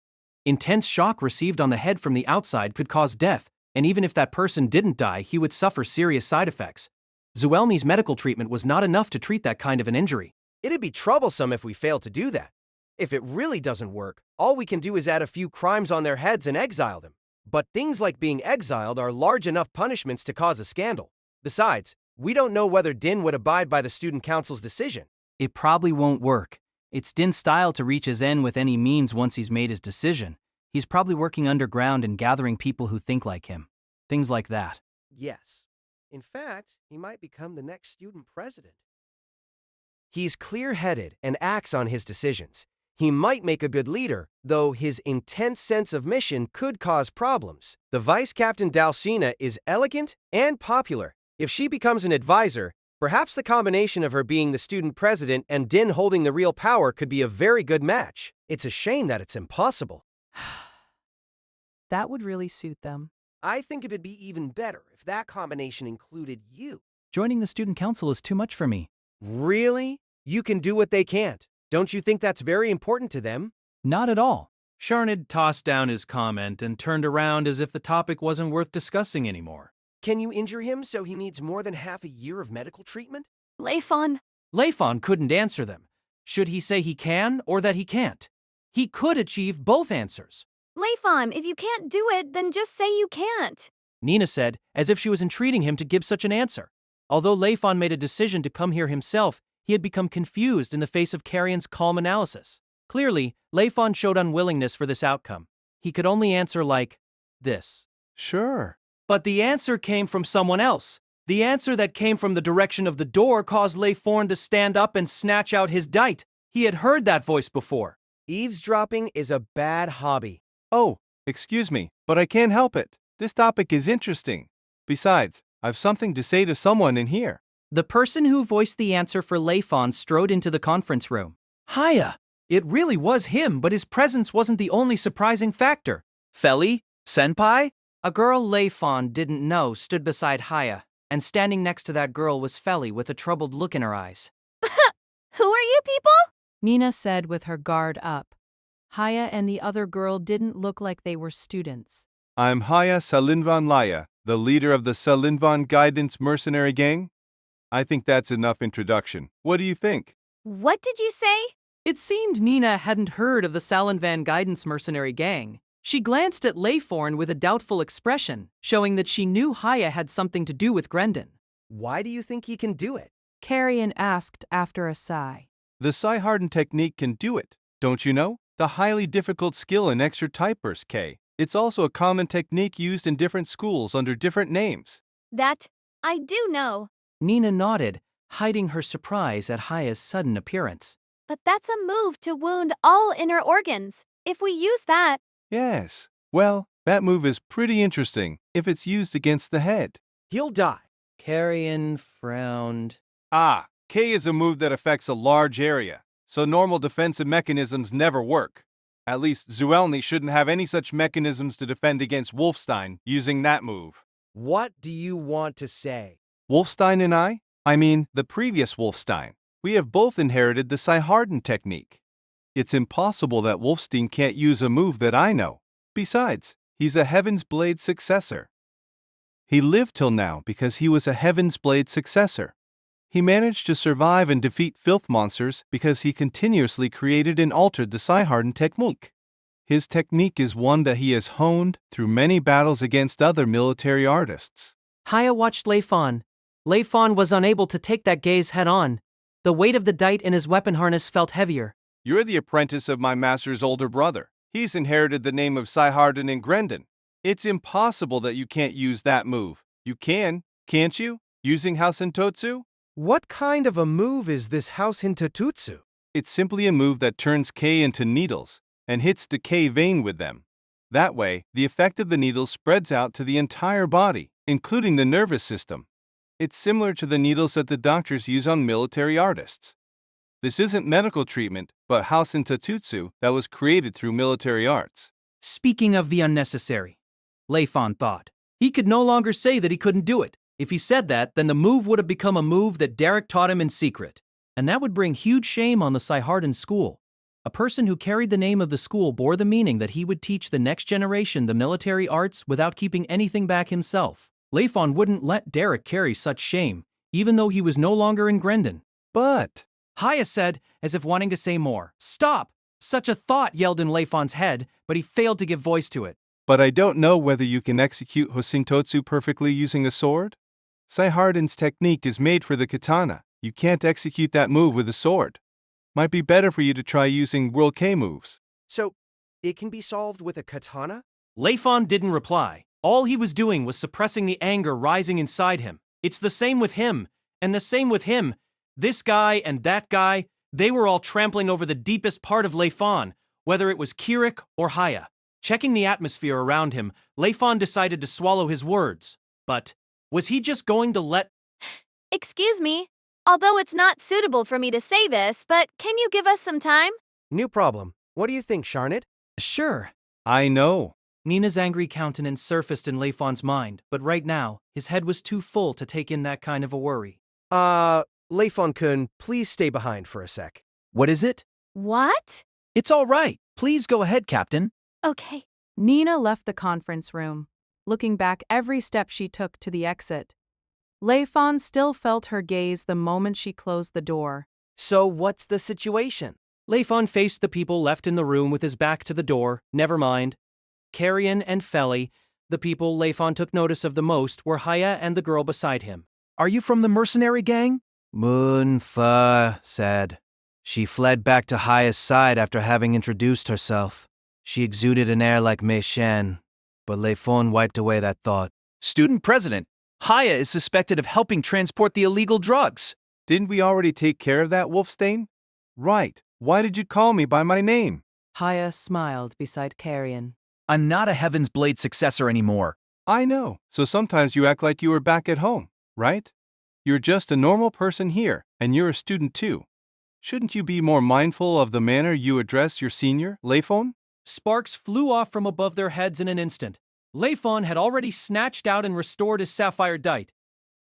Intense shock received on the head from the outside could cause death, and even if that person didn't die, he would suffer serious side effects. Zuellni's medical treatment was not enough to treat that kind of an injury. It'd be troublesome if we fail to do that. If it really doesn't work, all we can do is add a few crimes on their heads and exile them. But things like being exiled are large enough punishments to cause a scandal. Besides, we don't know whether Din would abide by the student council's decision. It probably won't work. It's Din's style to reach his end with any means once he's made his decision. He's probably working underground and gathering people who think like him. Things like that. Yes. In fact, he might become the next student president. He's clear-headed and acts on his decisions. He might make a good leader, though his intense sense of mission could cause problems. The Vice Captain Dalcina is elegant and popular. If she becomes an advisor, Perhaps the combination of her being the student president and Din holding the real power could be a very good match. It's a shame that it's impossible. That would really suit them. I think it'd be even better if that combination included you. Joining the student council is too much for me. Really? You can do what they can't. Don't you think that's very important to them? Not at all. Sharnid tossed down his comment and turned around as if the topic wasn't worth discussing anymore. Can you injure him so he needs more than half a year of medical treatment? Layfon. Layfon couldn't answer them. Should he say he can or that he can't? He could achieve both answers. Layfon, if you can't do it, then just say you can't. Nina said, as if she was entreating him to give such an answer. Although Layfon made a decision to come here himself, he had become confused in the face of Carrion's calm analysis. Clearly, Layfon showed unwillingness for this outcome. He could only answer like this. Sure. But the answer came from someone else. The answer that came from the direction of the door caused Layfon to stand up and snatch out his dite. He had heard that voice before. Eavesdropping is a bad hobby. Oh, excuse me, but I can't help it. This topic is interesting. Besides, I've something to say to someone in here. The person who voiced the answer for Layfon strode into the conference room. Hiya! It really was him, but his presence wasn't the only surprising factor. Feli? Senpai? A girl Layfon didn't know stood beside Haya, and standing next to that girl was Feli with a troubled look in her eyes. Who are you people? Nina said with her guard up. Haya and the other girl didn't look like they were students. I'm Haya Salinvan Laya, the leader of the Salinvan Guidance Mercenary Gang. I think that's enough introduction. What do you think? What did you say? It seemed Nina hadn't heard of the Salinvan Guidance Mercenary Gang. She glanced at Layfon with a doubtful expression, showing that she knew Haya had something to do with Grendon. Why do you think he can do it? Carrion asked after a sigh. The Psi-Harden technique can do it, don't you know? The highly difficult skill in extra type burst, K. It's also a common technique used in different schools under different names. That I do know. Nina nodded, hiding her surprise at Haya's sudden appearance. But that's a move to wound all inner organs. If we use that... Yes. Well, that move is pretty interesting if it's used against the head. He'll die. Carrion frowned. Ah, K is a move that affects a large area, so normal defensive mechanisms never work. At least Zuellni shouldn't have any such mechanisms to defend against Wolfstein using that move. What do you want to say? Wolfstein and I mean the previous Wolfstein, we have both inherited the Psi-Harden technique. It's impossible that Wolfstein can't use a move that I know. Besides, he's a Heaven's Blade successor. He lived till now because he was a Heaven's Blade successor. He managed to survive and defeat filth monsters because he continuously created and altered the Psi-Harden technique. His technique is one that he has honed through many battles against other military artists. Haya watched Layfon. Layfon was unable to take that gaze head-on. The weight of the dite in his weapon harness felt heavier. You're the apprentice of my master's older brother. He's inherited the name of Psi-Harden and Grendon. It's impossible that you can't use that move. You can, can't you? Using House Hintotsu? What kind of a move is this House Hintatutsu? It's simply a move that turns K into needles and hits the K vein with them. That way, the effect of the needles spreads out to the entire body, including the nervous system. It's similar to the needles that the doctors use on military artists. This isn't medical treatment, but House Hintatutsu that was created through military arts. Speaking of the unnecessary, Layfon thought. He could no longer say that he couldn't do it. If he said that, then the move would have become a move that Derek taught him in secret. And that would bring huge shame on the Psi-Harden school. A person who carried the name of the school bore the meaning that he would teach the next generation the military arts without keeping anything back himself. Layfon wouldn't let Derek carry such shame, even though he was no longer in Grendon. But... Haya said, as if wanting to say more. Stop! Such a thought yelled in Layfon's head, but he failed to give voice to it. But I don't know whether you can execute Hosintotsu perfectly using a sword? Psi-Harden's technique is made for the katana. You can't execute that move with a sword. Might be better for you to try using World K moves. So, it can be solved with a katana? Layfon didn't reply. All he was doing was suppressing the anger rising inside him. It's the same with him, and the same with him. This guy and that guy, they were all trampling over the deepest part of Layfon, whether it was Kirik or Haya. Checking the atmosphere around him, Layfon decided to swallow his words. But was he just going to let... Excuse me. Although it's not suitable for me to say this, but can you give us some time? New problem. What do you think, Sharned? Sure. I know. Nina's angry countenance surfaced in Layfon's mind, but right now, his head was too full to take in that kind of a worry. Layfon-kun, please stay behind for a sec. What is it? What? It's all right. Please go ahead, Captain. Okay. Nina left the conference room, looking back every step she took to the exit. Layfon still felt her gaze the moment she closed the door. So what's the situation? Layfon faced the people left in the room with his back to the door. Never mind. Carrion and Feli, the people Layfon took notice of the most, were Haya and the girl beside him. Are you from the mercenary gang? Moonfa said. She fled back to Haya's side after having introduced herself. She exuded an air like Mei Shen, but Layfon wiped away that thought. Student president, Haya is suspected of helping transport the illegal drugs. Didn't we already take care of that, Wolfstain? Right. Why did you call me by my name? Haya smiled beside Carrion. I'm not a Heaven's Blade successor anymore. I know. So sometimes you act like you were back at home, right? You're just a normal person here, and you're a student too. Shouldn't you be more mindful of the manner you address your senior, Layfon? Sparks flew off from above their heads in an instant. Layfon had already snatched out and restored his sapphire dite.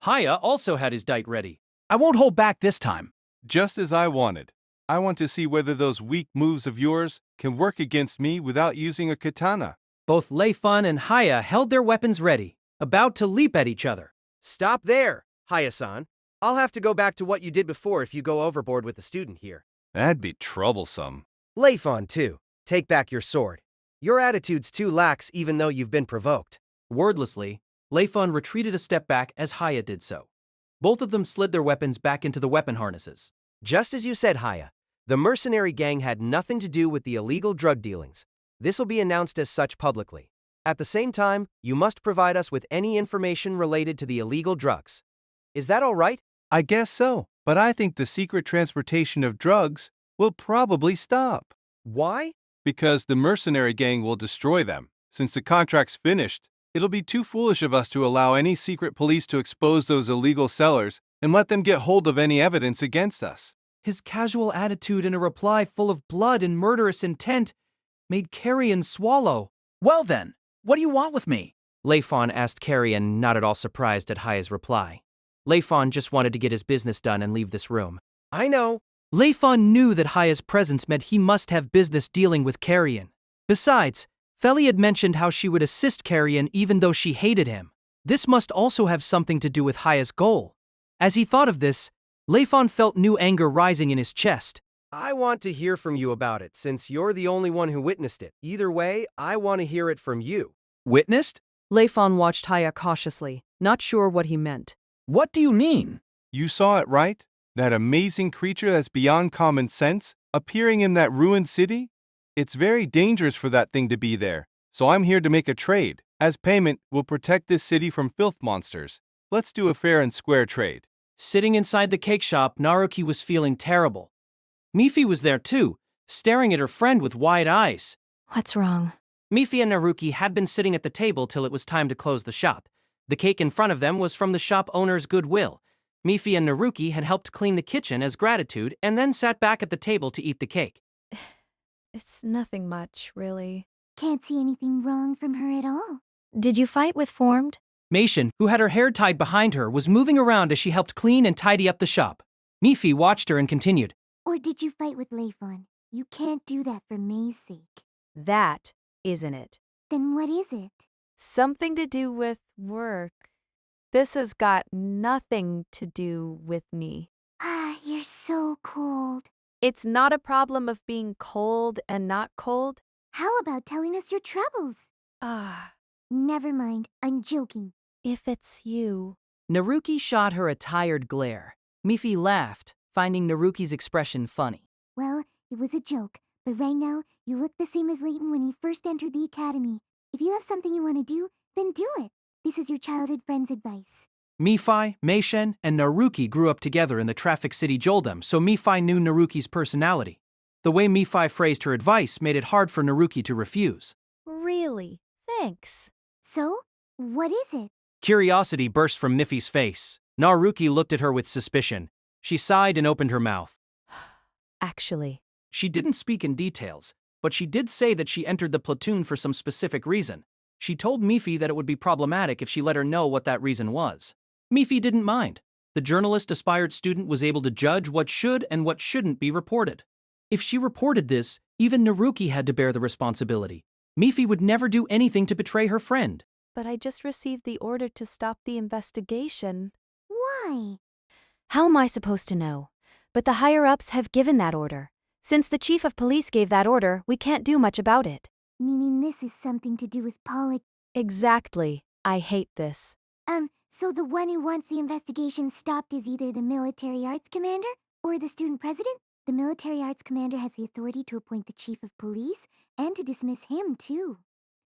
Haya also had his dite ready. I won't hold back this time. Just as I wanted. I want to see whether those weak moves of yours can work against me without using a katana. Both Layfon and Haya held their weapons ready, about to leap at each other. Stop there, Haya-san. I'll have to go back to what you did before if you go overboard with the student here. That'd be troublesome. Layfon, too. Take back your sword. Your attitude's too lax even though you've been provoked. Wordlessly, Layfon retreated a step back as Haya did so. Both of them slid their weapons back into the weapon harnesses. Just as you said, Haya, the mercenary gang had nothing to do with the illegal drug dealings. This will be announced as such publicly. At the same time, you must provide us with any information related to the illegal drugs. Is that all right? I guess so, but I think the secret transportation of drugs will probably stop. Why? Because the mercenary gang will destroy them. Since the contract's finished, it'll be too foolish of us to allow any secret police to expose those illegal sellers and let them get hold of any evidence against us. His casual attitude and a reply full of blood and murderous intent made Carrion swallow. Well then, what do you want with me? Layfon asked Carrion, not at all surprised at Haya's reply. Layfon just wanted to get his business done and leave this room. I know. Layfon knew that Haya's presence meant he must have business dealing with Carrion. Besides, Feli had mentioned how she would assist Carrion even though she hated him. This must also have something to do with Haya's goal. As he thought of this, Layfon felt new anger rising in his chest. I want to hear from you about it, since you're the only one who witnessed it. Either way, I want to hear it from you. Witnessed? Layfon watched Haya cautiously, not sure what he meant. What do you mean? You saw it, right? That amazing creature that's beyond common sense, appearing in that ruined city? It's very dangerous for that thing to be there, so I'm here to make a trade. As payment, we'll protect this city from filth monsters. Let's do a fair and square trade. Sitting inside the cake shop, Naruki was feeling terrible. Mifi was there too, staring at her friend with wide eyes. What's wrong? Mifi and Naruki had been sitting at the table till it was time to close the shop. The cake in front of them was from the shop owner's goodwill. Mifi and Naruki had helped clean the kitchen as gratitude and then sat back at the table to eat the cake. It's nothing much, really. Can't see anything wrong from her at all. Did you fight with Formed? Meishin, who had her hair tied behind her, was moving around as she helped clean and tidy up the shop. Mifi watched her and continued. Or did you fight with Layfon? You can't do that for May's sake. That isn't it. Then what is it? Something to do with work. This has got nothing to do with me. Ah, you're so cold. It's not a problem of being cold and not cold. How about telling us your troubles? Ah. Never mind, I'm joking. If it's you. Naruki shot her a tired glare. Mifi laughed, finding Naruki's expression funny. Well, it was a joke, but right now, you look the same as Layton when he first entered the academy. If you have something you want to do, then do it. This is your childhood friend's advice. Mifi, Meishin, and Naruki grew up together in the Traffic City Joldem, so Mifi knew Naruki's personality. The way Mifi phrased her advice made it hard for Naruki to refuse. Really? Thanks. So, what is it? Curiosity burst from Nifi's face. Naruki looked at her with suspicion. She sighed and opened her mouth. Actually. She didn't speak in details, but she did say that she entered the platoon for some specific reason. She told Mifi that it would be problematic if she let her know what that reason was. Mifi didn't mind. The journalist-aspired student was able to judge what should and what shouldn't be reported. If she reported this, even Naruki had to bear the responsibility. Mifi would never do anything to betray her friend. But I just received the order to stop the investigation. Why? How am I supposed to know? But the higher-ups have given that order. Since the chief of police gave that order, we can't do much about it. Meaning this is something to do with Exactly. I hate this. So the one who wants the investigation stopped is either the military arts commander or the student president? The military arts commander has the authority to appoint the chief of police and to dismiss him, too.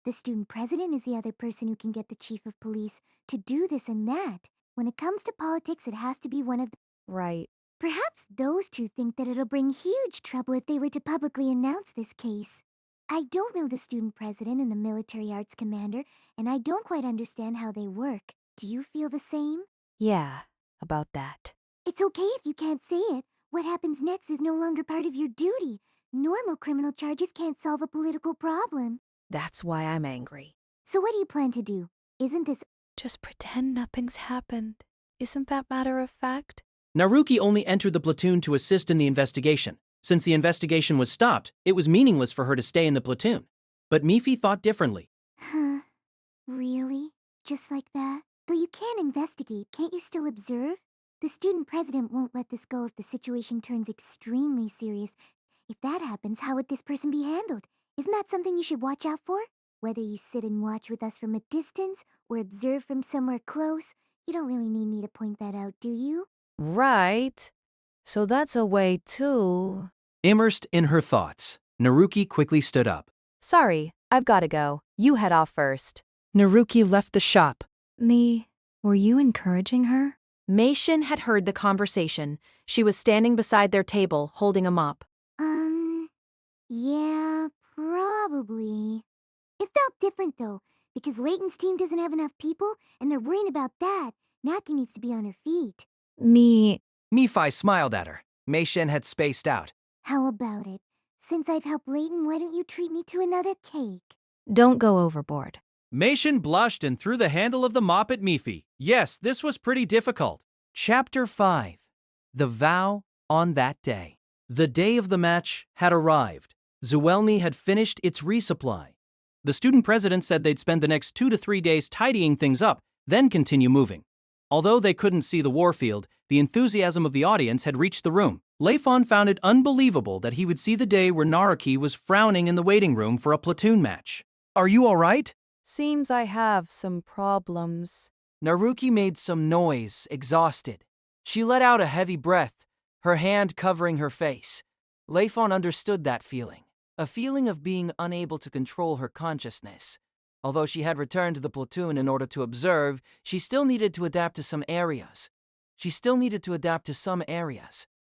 The student president is the other person who can get the chief of police to do this and that. When it comes to politics, it has to be one of the... Right. Perhaps those two think that it'll bring huge trouble if they were to publicly announce this case. I don't know the student president and the military arts commander, and I don't quite understand how they work. Do you feel the same? Yeah, about that. It's okay if you can't say it. What happens next is no longer part of your duty. Normal criminal charges can't solve a political problem. That's why I'm angry. So what do you plan to do? Isn't this... Just pretend nothing's happened. Isn't that matter of fact? Naruki only entered the platoon to assist in the investigation. Since the investigation was stopped, it was meaningless for her to stay in the platoon. But Mifi thought differently. Huh. Really? Just like that? Though you can't investigate, can't you still observe? The student president won't let this go if the situation turns extremely serious. If that happens, how would this person be handled? Isn't that something you should watch out for? Whether you sit and watch with us from a distance or observe from somewhere close, you don't really need me to point that out, do you? Right. So that's a way to... Immersed in her thoughts, Naruki quickly stood up. Sorry, I've gotta go. You head off first. Naruki left the shop. Were you encouraging her? Meishin had heard the conversation. She was standing beside their table, holding a mop. Yeah, probably. It felt different though, because Layton's team doesn't have enough people, and they're worrying about that. Naki needs to be on her feet. Mifi smiled at her. Meishin had spaced out. How about it? Since I've helped Layton, why don't you treat me to another cake? Don't go overboard. Meishin blushed and threw the handle of the mop at Mifi. Yes, this was pretty difficult. Chapter 5. The Vow on that day. The day of the match had arrived. Zuellni had finished its resupply. The student president said they'd spend the next 2 to 3 days tidying things up, then continue moving. Although they couldn't see the warfield, the enthusiasm of the audience had reached the room. Layfon found it unbelievable that he would see the day where Naruki was frowning in the waiting room for a platoon match. Are you all right? Seems I have some problems. Naruki made some noise, exhausted. She let out a heavy breath, her hand covering her face. Layfon understood that feeling, a feeling of being unable to control her consciousness. Although she had returned to the platoon in order to observe, she still needed to adapt to some areas.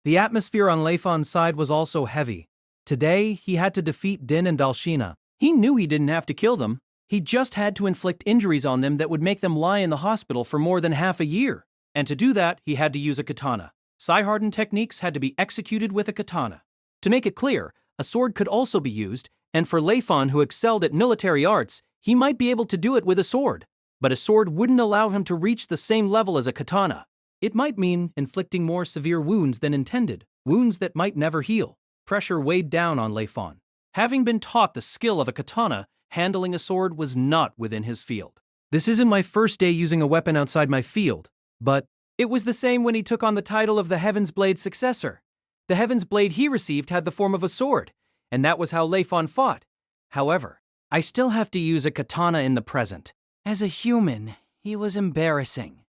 The atmosphere on Layfon's side was also heavy. Today, he had to defeat Din and Dalshina. He knew he didn't have to kill them. He just had to inflict injuries on them that would make them lie in the hospital for more than half a year. And to do that, he had to use a katana. Psi-hardened techniques had to be executed with a katana. To make it clear, a sword could also be used, and for Layfon, who excelled at military arts, he might be able to do it with a sword. But a sword wouldn't allow him to reach the same level as a katana. It might mean inflicting more severe wounds than intended, wounds that might never heal. Pressure weighed down on Layfon. Having been taught the skill of a katana, handling a sword was not within his field. This isn't my first day using a weapon outside my field, but it was the same when he took on the title of the Heaven's Blade successor. The Heaven's Blade he received had the form of a sword, and that was how Layfon fought. However, I still have to use a katana in the present. As a human, he was embarrassing.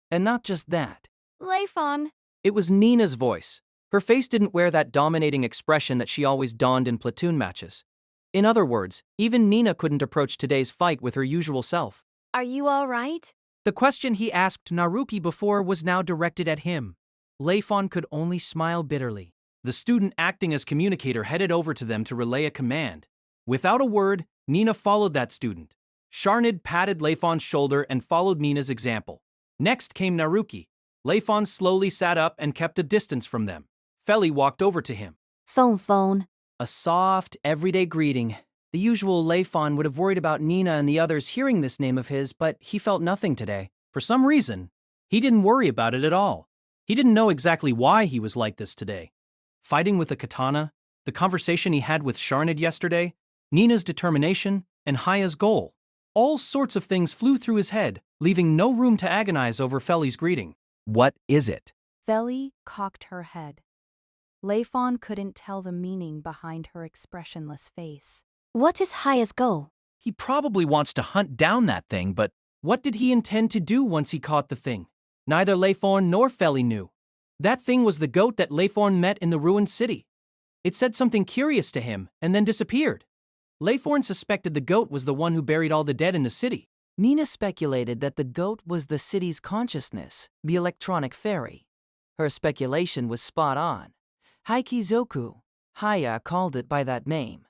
And not just that. Layfon. It was Nina's voice. Her face didn't wear that dominating expression that she always donned in platoon matches. In other words, even Nina couldn't approach today's fight with her usual self. Are you all right? The question he asked Naruki before was now directed at him. Layfon could only smile bitterly. The student acting as communicator headed over to them to relay a command. Without a word, Nina followed that student. Sharnid patted Layfon's shoulder and followed Nina's example. Next came Naruki. Layfon slowly sat up and kept a distance from them. Feli walked over to him. Phone. A soft, everyday greeting. The usual Layfon would have worried about Nina and the others hearing this name of his, but he felt nothing today. For some reason, he didn't worry about it at all. He didn't know exactly why he was like this today. Fighting with a katana, the conversation he had with Sharnid yesterday, Nina's determination, and Haya's goal. All sorts of things flew through his head, leaving no room to agonize over Feli's greeting. What is it? Feli cocked her head. Layfon couldn't tell the meaning behind her expressionless face. What is Haya's goal? He probably wants to hunt down that thing, but what did he intend to do once he caught the thing? Neither Layfon nor Feli knew. That thing was the goat that Layfon met in the ruined city. It said something curious to him and then disappeared. Layfon suspected the goat was the one who buried all the dead in the city. Nina speculated that the goat was the city's consciousness, the electronic fairy. Her speculation was spot on. Haikizoku, Haya called it by that name.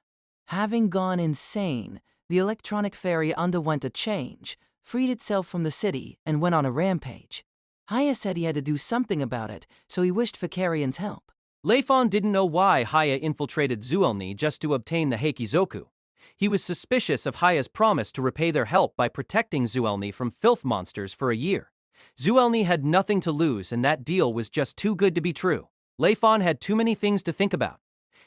Having gone insane, the electronic fairy underwent a change, freed itself from the city, and went on a rampage. Haya said he had to do something about it, so he wished for Carrion's help. Layfon didn't know why Haya infiltrated Zuellni just to obtain the Heikizoku. He was suspicious of Haya's promise to repay their help by protecting Zuellni from filth monsters for a year. Zuellni had nothing to lose, and that deal was just too good to be true. Layfon had too many things to think about.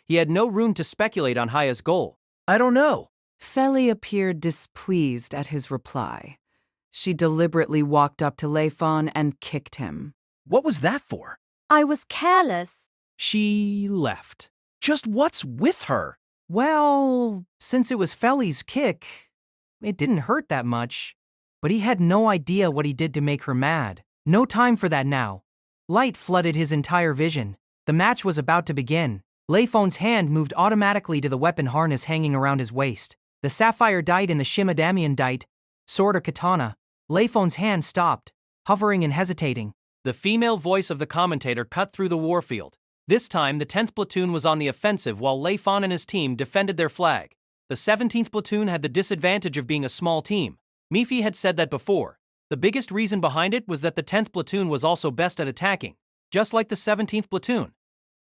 He had no room to speculate on Haya's goal. I don't know. Feli appeared displeased at his reply. She deliberately walked up to Layfon and kicked him. What was that for? I was careless. She left. Just what's with her? Well, since it was Feli's kick, it didn't hurt that much. But he had no idea what he did to make her mad. No time for that now. Light flooded his entire vision. The match was about to begin. Layfon's hand moved automatically to the weapon harness hanging around his waist. The sapphire dight and the Shimadamian dight, sword or katana. Layfon's hand stopped, hovering and hesitating. The female voice of the commentator cut through the warfield. This time, the 10th platoon was on the offensive while Layfon and his team defended their flag. The 17th platoon had the disadvantage of being a small team. Mifi had said that before. The biggest reason behind it was that the 10th platoon was also best at attacking, just like the 17th platoon.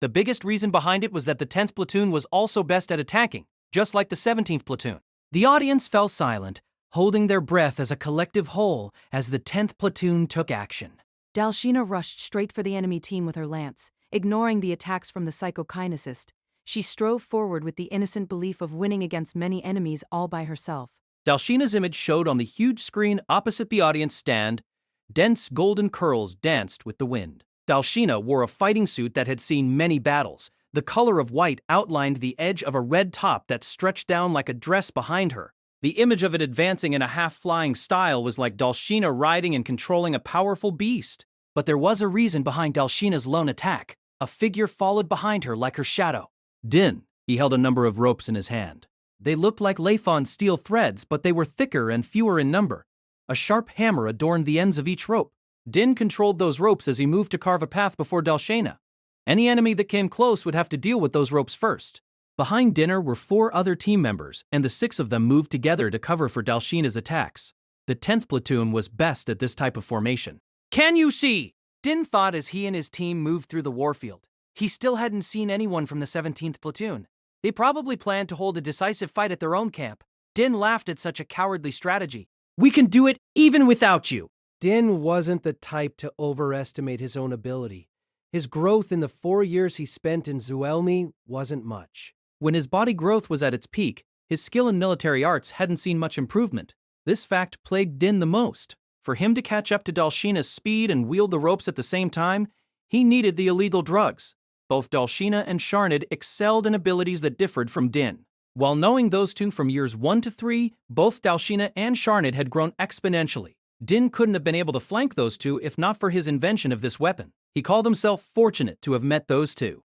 The biggest reason behind it was that the 10th platoon was also best at attacking, just like the 17th platoon. The audience fell silent, holding their breath as a collective whole as the 10th platoon took action. Dalshina rushed straight for the enemy team with her lance, ignoring the attacks from the psychokinesist. She strove forward with the innocent belief of winning against many enemies all by herself. Dalshina's image showed on the huge screen opposite the audience stand. Dense golden curls danced with the wind. Dalshina wore a fighting suit that had seen many battles. The color of white outlined the edge of a red top that stretched down like a dress behind her. The image of it advancing in a half-flying style was like Dalshina riding and controlling a powerful beast. But there was a reason behind Dalshina's lone attack. A figure followed behind her like her shadow. Din. He held a number of ropes in his hand. They looked like Layfon's steel threads, but they were thicker and fewer in number. A sharp hammer adorned the ends of each rope. Din controlled those ropes as he moved to carve a path before Dalshina. Any enemy that came close would have to deal with those ropes first. Behind Dinner were 4 other team members, and the 6 of them moved together to cover for Dalshina's attacks. The 10th platoon was best at this type of formation. Can you see? Din thought as he and his team moved through the warfield. He still hadn't seen anyone from the 17th platoon. They probably planned to hold a decisive fight at their own camp. Din laughed at such a cowardly strategy. We can do it even without you. Din wasn't the type to overestimate his own ability. His growth in the 4 years he spent in Zuellni wasn't much. When his body growth was at its peak, his skill in military arts hadn't seen much improvement. This fact plagued Din the most. For him to catch up to Dalshina's speed and wield the ropes at the same time, he needed the illegal drugs. Both Dalshina and Sharnid excelled in abilities that differed from Din. While knowing those two from years 1 to 3, both Dalshina and Sharnid had grown exponentially. Din couldn't have been able to flank those two if not for his invention of this weapon. He called himself fortunate to have met those two.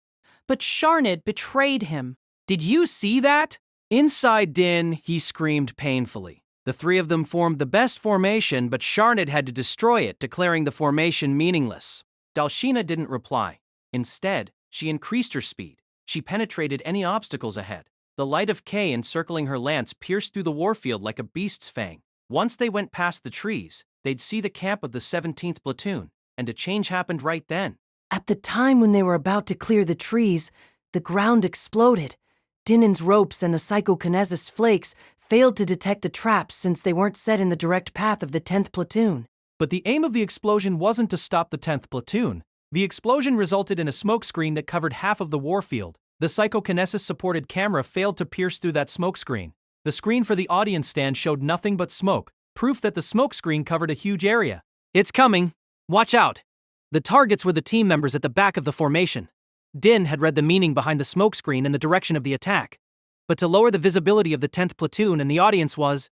But Sharnid betrayed him. Did you see that? Inside Din, he screamed painfully. The 3 of them formed the best formation, but Sharnid had to destroy it, declaring the formation meaningless. Dalshina didn't reply. Instead, she increased her speed. She penetrated any obstacles ahead. The light of K encircling her lance pierced through the warfield like a beast's fang. Once they went past the trees, they'd see the camp of the 17th platoon. and a change happened right then. At the time when they were about to clear the trees, the ground exploded. Dinin's ropes and the psychokinesis flakes failed to detect the traps since they weren't set in the direct path of the 10th platoon. But the aim of the explosion wasn't to stop the 10th platoon. The explosion resulted in a smokescreen that covered half of the warfield. The psychokinesis-supported camera failed to pierce through that smokescreen. The screen for the audience stand showed nothing but smoke, proof that the smokescreen covered a huge area. It's coming. Watch out. The targets were the team members at the back of the formation. Din had read the meaning behind the smokescreen and the direction of the attack. But to lower the visibility of the 10th platoon and the audience was...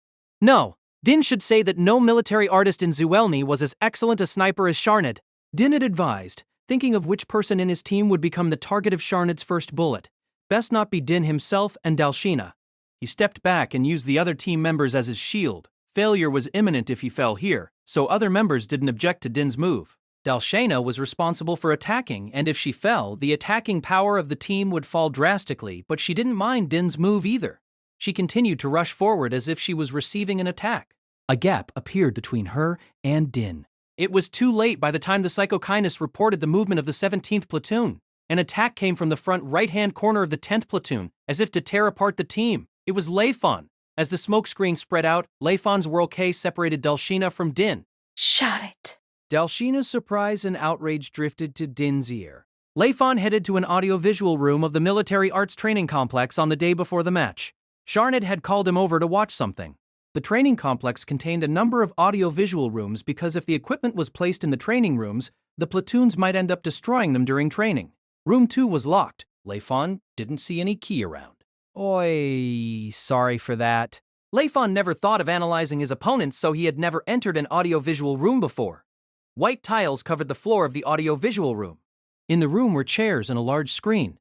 No, Din should say that no military artist in Zuellni was as excellent a sniper as Sharned. Din had advised, thinking of which person in his team would become the target of Sharned's first bullet. Best not be Din himself and Dalshina. He stepped back and used the other team members as his shield. Failure was imminent if he fell here, so other members didn't object to Din's move. Dalshina was responsible for attacking, and if she fell, the attacking power of the team would fall drastically, but she didn't mind Din's move either. She continued to rush forward as if she was receiving an attack. A gap appeared between her and Din. It was too late by the time the psychokiness reported the movement of the 17th platoon. An attack came from the front right-hand corner of the 10th platoon, as if to tear apart the team. It was Layfon. As the smokescreen spread out, Layfon's whirl K separated Dalshina from Din. Shut it. Dalshina's surprise and outrage drifted to Din's ear. Layfon headed to an audio-visual room of the military arts training complex on the day before the match. Sharned had called him over to watch something. The training complex contained a number of audio-visual rooms because if the equipment was placed in the training rooms, the platoons might end up destroying them during training. Room 2 was locked. Layfon didn't see any key around. Oi, sorry for that. Layfon never thought of analyzing his opponents, so he had never entered an audio-visual room before. White tiles covered the floor of the audio-visual room. In the room were chairs and a large screen.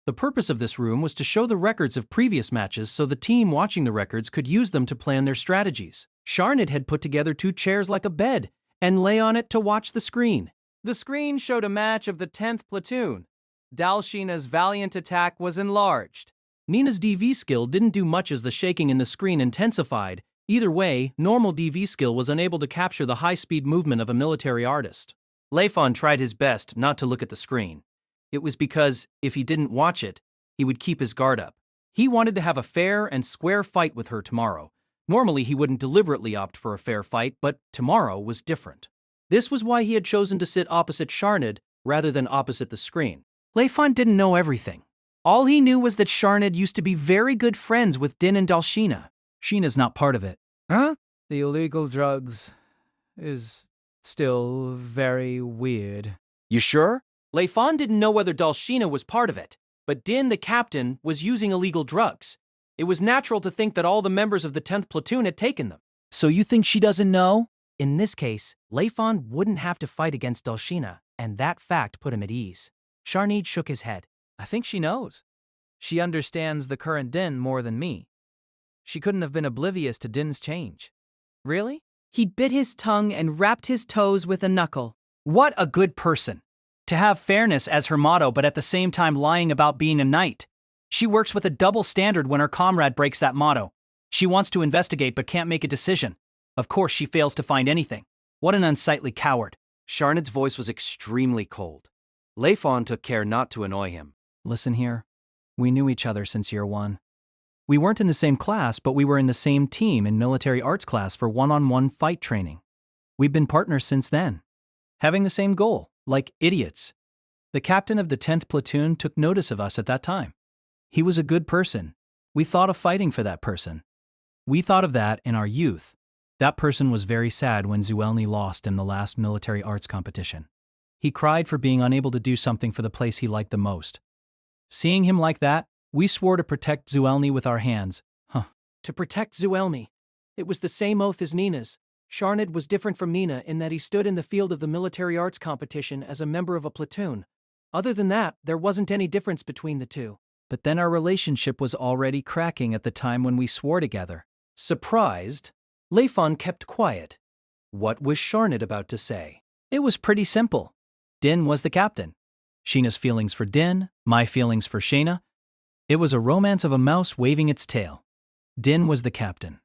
The purpose of this room was to show the records of previous matches so the team watching the records could use them to plan their strategies. Sharned had put together 2 chairs like a bed and lay on it to watch the screen. The screen showed a match of the 10th platoon. Dalshina's valiant attack was enlarged. Nina's DV skill didn't do much as the shaking in the screen intensified. Either way, normal DV skill was unable to capture the high-speed movement of a military artist. Layfon tried his best not to look at the screen. It was because, if he didn't watch it, he would keep his guard up. He wanted to have a fair and square fight with her tomorrow. Normally he wouldn't deliberately opt for a fair fight, but tomorrow was different. This was why he had chosen to sit opposite Sharned rather than opposite the screen. Layfon didn't know everything. All he knew was that Sharned used to be very good friends with Din and Dalshina. Sheena's not part of it. Huh? The illegal drugs is still very weird. You sure? Layfon didn't know whether Dalshina was part of it, but Din, the captain, was using illegal drugs. It was natural to think that all the members of the 10th platoon had taken them. So you think she doesn't know? In this case, Layfon wouldn't have to fight against Dalshina, and that fact put him at ease. Sharned shook his head. I think she knows. She understands the current Din more than me. She couldn't have been oblivious to Din's change. Really? He bit his tongue and rapped his toes with a knuckle. What a good person. To have fairness as her motto, but at the same time lying about being a knight. She works with a double standard when her comrade breaks that motto. She wants to investigate but can't make a decision. Of course, she fails to find anything. What an unsightly coward. Sharned's voice was extremely cold. Layfon took care not to annoy him. Listen here. We knew each other since year 1. We weren't in the same class, but we were in the same team in military arts class for one-on-one fight training. We've been partners since then. Having the same goal, like idiots. The captain of the 10th platoon took notice of us at that time. He was a good person. We thought of fighting for that person. We thought of that in our youth. That person was very sad when Zuellni lost in the last military arts competition. He cried for being unable to do something for the place he liked the most. Seeing him like that, we swore to protect Zuellni with our hands. To protect Zuellni. It was the same oath as Nina's. Sharned was different from Nina in that he stood in the field of the military arts competition as a member of a platoon. Other than that, there wasn't any difference between the two. But then our relationship was already cracking at the time when we swore together. Surprised, Layfon kept quiet. What was Sharned about to say? It was pretty simple. Din was the captain. Sheena's feelings for Din, my feelings for Sheena. It was a romance of a mouse waving its tail. Din was the captain.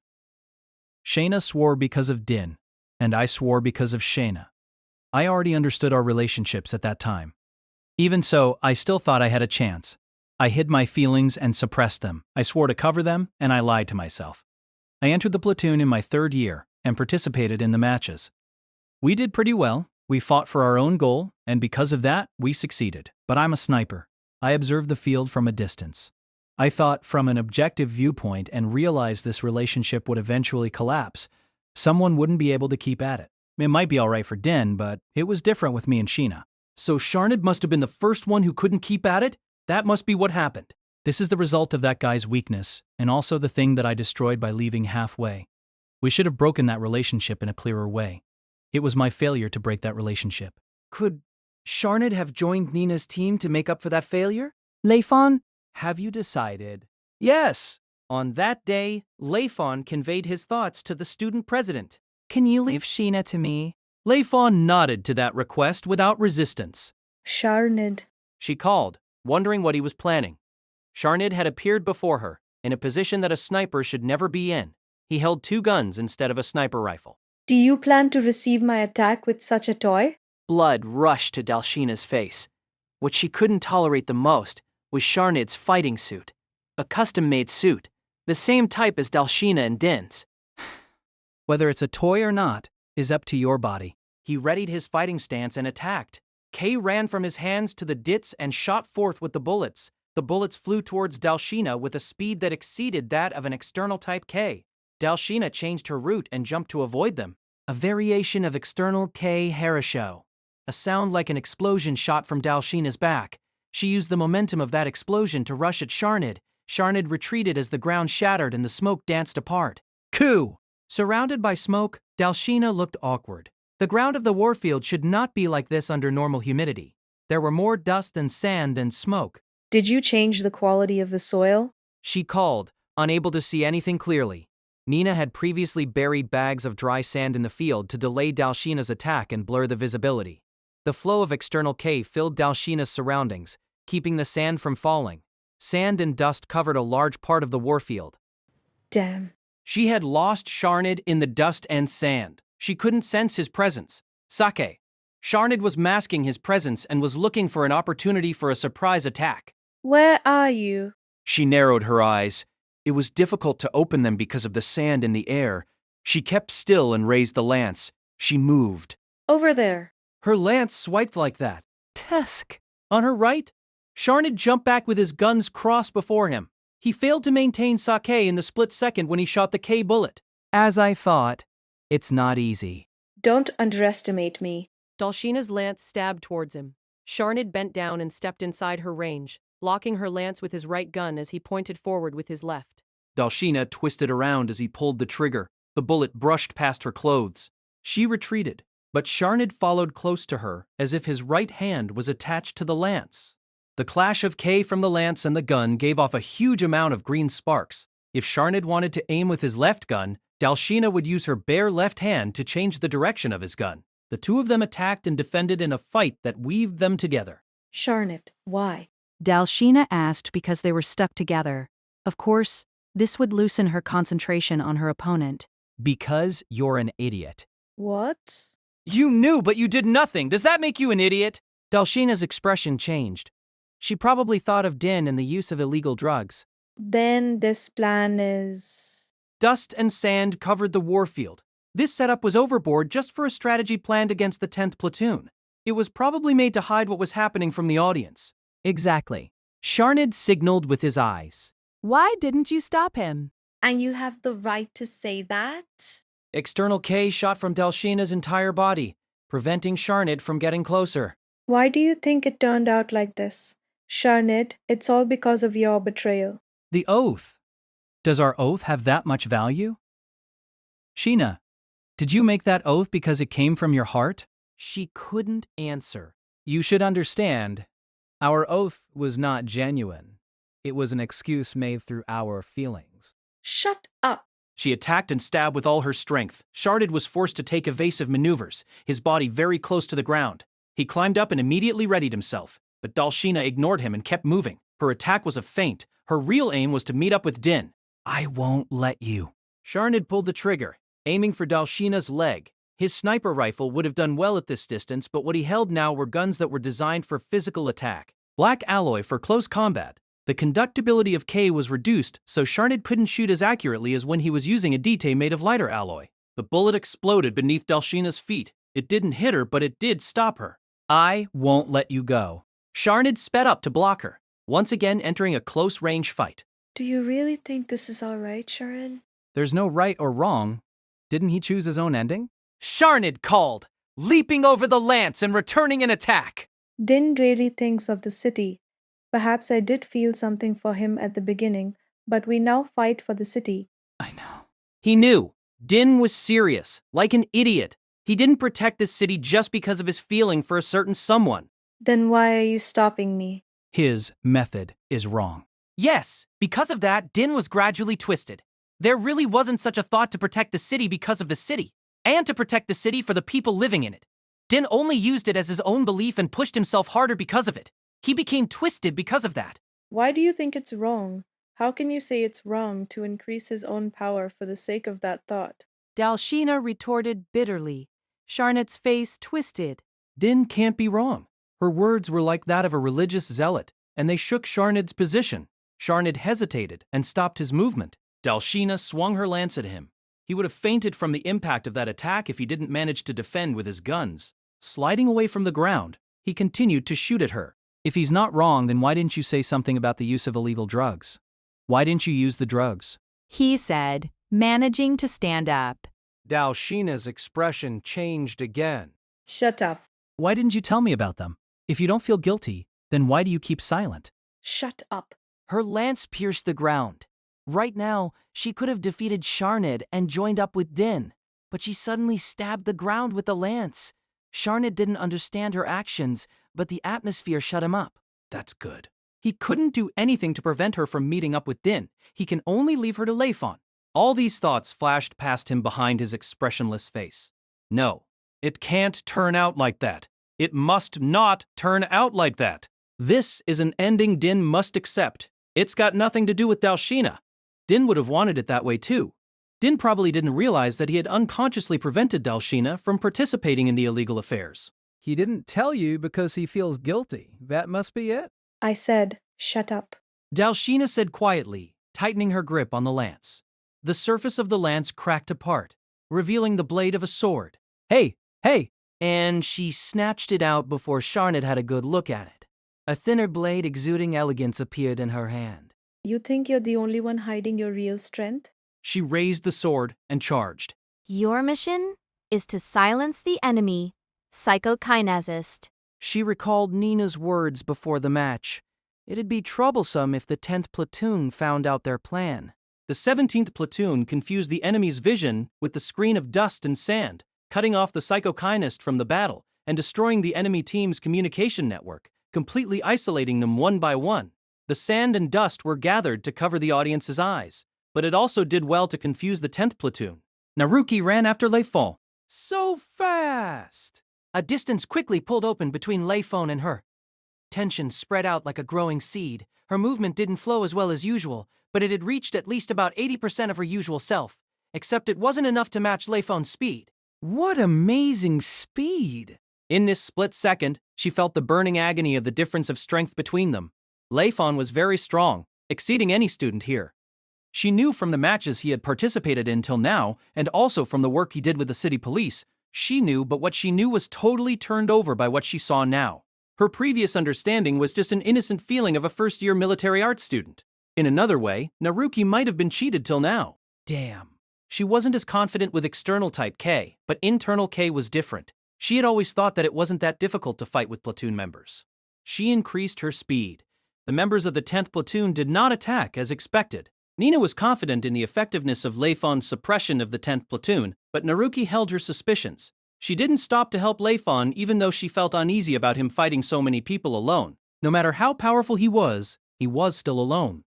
Sheena swore because of Din, and I swore because of Sheena. I already understood our relationships at that time. Even so, I still thought I had a chance. I hid my feelings and suppressed them. I swore to cover them, and I lied to myself. I entered the platoon in my 3rd year and participated in the matches. We did pretty well. We fought for our own goal, and because of that, we succeeded. But I'm a sniper. I observed the field from a distance. I thought from an objective viewpoint and realized this relationship would eventually collapse. Someone wouldn't be able to keep at it. It might be alright for Din, but it was different with me and Sheena. So Sharnid must have been the first one who couldn't keep at it? That must be what happened. This is the result of that guy's weakness, and also the thing that I destroyed by leaving halfway. We should have broken that relationship in a clearer way. It was my failure to break that relationship. Could Sharnid have joined Nina's team to make up for that failure? Layfon, Have you decided? Yes. On that day, Layfon conveyed his thoughts to the student president. can you leave Sheena to me? Layfon nodded to that request without resistance. Sharnid. She called, wondering what he was planning. Sharnid had appeared before her, in a position that a sniper should never be in. He held 2 guns instead of a sniper rifle. Do you plan to receive my attack with such a toy? Blood rushed to Dalshina's face. What she couldn't tolerate the most was Sharnid's fighting suit. A custom-made suit, the same type as Dalshina and Din's. Whether it's a toy or not, is up to your body. He readied his fighting stance and attacked. Kay ran from his hands to the dits and shot forth with the bullets. The bullets flew towards Dalshina with a speed that exceeded that of an external type K. Dalshina changed her route and jumped to avoid them. A variation of external K Harasho. A sound like an explosion shot from Dalshina's back. She used the momentum of that explosion to rush at Sharnid. Sharnid retreated as the ground shattered and the smoke danced apart. Coup! Surrounded by smoke, Dalshina looked awkward. The ground of the warfield should not be like this under normal humidity. There were more dust and sand than smoke. Did you change the quality of the soil? She called, unable to see anything clearly. Nina had previously buried bags of dry sand in the field to delay Dalshina's attack and blur the visibility. The flow of external K filled Dalshina's surroundings, keeping the sand from falling. Sand and dust covered a large part of the warfield. Damn. She had lost Sharnid in the dust and sand. She couldn't sense his presence. Sake. Sharnid was masking his presence and was looking for an opportunity for a surprise attack. Where are you? She narrowed her eyes. It was difficult to open them because of the sand in the air. She kept still and raised the lance. She moved. Over there. Her lance swiped like that. Tusk. On her right, Sharnid jumped back with his guns crossed before him. He failed to maintain Sake in the split second when he shot the K bullet. As I thought, it's not easy. Don't underestimate me. Dalshina's lance stabbed towards him. Sharnid bent down and stepped inside her range, locking her lance with his right gun as he pointed forward with his left. Dalshina twisted around as he pulled the trigger. The bullet brushed past her clothes. She retreated, but Sharnid followed close to her as if his right hand was attached to the lance. The clash of K from the lance and the gun gave off a huge amount of green sparks. If Sharnid wanted to aim with his left gun, Dalshina would use her bare left hand to change the direction of his gun. The 2 of them attacked and defended in a fight that weaved them together. Sharnid, why? Dalshina asked because they were stuck together. Of course, this would loosen her concentration on her opponent. Because you're an idiot. What? You knew, but you did nothing. Does that make you an idiot? Dalshina's expression changed. She probably thought of Din and the use of illegal drugs. Then this plan is... Dust and sand covered the warfield. This setup was overboard just for a strategy planned against the 10th platoon. It was probably made to hide what was happening from the audience. Exactly. Sharnid signaled with his eyes. Why didn't you stop him? And you have the right to say that? External K shot from Dalshina's entire body, preventing Sharnid from getting closer. Why do you think it turned out like this? Sharnid, it's all because of your betrayal. The oath. Does our oath have that much value? Sheena, did you make that oath because it came from your heart? She couldn't answer. You should understand, our oath was not genuine. It was an excuse made through our feelings. Shut up. She attacked and stabbed with all her strength. Sharnid was forced to take evasive maneuvers, his body very close to the ground. He climbed up and immediately readied himself, but Dalshina ignored him and kept moving. Her attack was a feint. Her real aim was to meet up with Din. I won't let you. Sharnid pulled the trigger, aiming for Dalshina's leg. His sniper rifle would have done well at this distance, but what he held now were guns that were designed for physical attack. Black alloy for close combat. The conductibility of K was reduced, so Sharnid couldn't shoot as accurately as when he was using a DT made of lighter alloy. The bullet exploded beneath Dalshina's feet. It didn't hit her, but it did stop her. I won't let you go. Sharnid sped up to block her, once again entering a close-range fight. Do you really think this is all right, Sharon? There's no right or wrong. Didn't he choose his own ending? Sharnid called, leaping over the lance and returning an attack. Din really thinks of the city. Perhaps I did feel something for him at the beginning, but we now fight for the city. I know. He knew. Din was serious, like an idiot. He didn't protect this city just because of his feeling for a certain someone. Then why are you stopping me? His method is wrong. Yes, because of that, Din was gradually twisted. There really wasn't such a thought to protect the city because of the city, and to protect the city for the people living in it. Din only used it as his own belief and pushed himself harder because of it. He became twisted because of that. Why do you think it's wrong? How can you say it's wrong to increase his own power for the sake of that thought? Dalshina retorted bitterly. Sharnid's face twisted. Din can't be wrong. Her words were like that of a religious zealot, and they shook Sharnid's position. Sharnid hesitated and stopped his movement. Dalshina swung her lance at him. He would have fainted from the impact of that attack if he didn't manage to defend with his guns. Sliding away from the ground, he continued to shoot at her. If he's not wrong, then why didn't you say something about the use of illegal drugs? Why didn't you use the drugs? He said, managing to stand up. Dalshina's expression changed again. Shut up. Why didn't you tell me about them? If you don't feel guilty, then why do you keep silent? Shut up. Her lance pierced the ground. Right now, she could have defeated Sharnid and joined up with Din, but she suddenly stabbed the ground with the lance. Sharnid didn't understand her actions, but the atmosphere shut him up. That's good. He couldn't do anything to prevent her from meeting up with Din. He can only leave her to Layfon. All these thoughts flashed past him behind his expressionless face. No, it can't turn out like that. It must not turn out like that. This is an ending Din must accept. It's got nothing to do with Dalshina. Din would have wanted it that way too. Din probably didn't realize that he had unconsciously prevented Dalshina from participating in the illegal affairs. He didn't tell you because he feels guilty. That must be it. I said, shut up. Dalshina said quietly, tightening her grip on the lance. The surface of the lance cracked apart, revealing the blade of a sword. Hey, hey! And she snatched it out before Sharnid had a good look at it. A thinner blade exuding elegance appeared in her hand. You think you're the only one hiding your real strength? She raised the sword and charged. Your mission is to silence the enemy, psychokinesist. She recalled Nina's words before the match. It'd be troublesome if the 10th platoon found out their plan. The 17th platoon confused the enemy's vision with the screen of dust and sand, cutting off the psychokinist from the battle and destroying the enemy team's communication network, completely isolating them one by one. The sand and dust were gathered to cover the audience's eyes, but it also did well to confuse the 10th platoon. Naruki ran after Layfon. So fast! A distance quickly pulled open between Layfon and her. Tension spread out like a growing seed. Her movement didn't flow as well as usual, but it had reached at least about 80% of her usual self, except it wasn't enough to match Layfon's speed. What amazing speed! In this split second, she felt the burning agony of the difference of strength between them. Layfon was very strong, exceeding any student here. She knew from the matches he had participated in till now, and also from the work he did with the city police. She knew, but what she knew was totally turned over by what she saw now. Her previous understanding was just an innocent feeling of a first-year military arts student. In another way, Naruki might have been cheated till now. Damn. She wasn't as confident with external type K, but internal K was different. She had always thought that it wasn't that difficult to fight with platoon members. She increased her speed. The members of the 10th platoon did not attack as expected. Nina was confident in the effectiveness of Layfon's suppression of the 10th platoon, but Naruki held her suspicions. She didn't stop to help Layfon even though she felt uneasy about him fighting so many people alone. No matter how powerful he was still alone.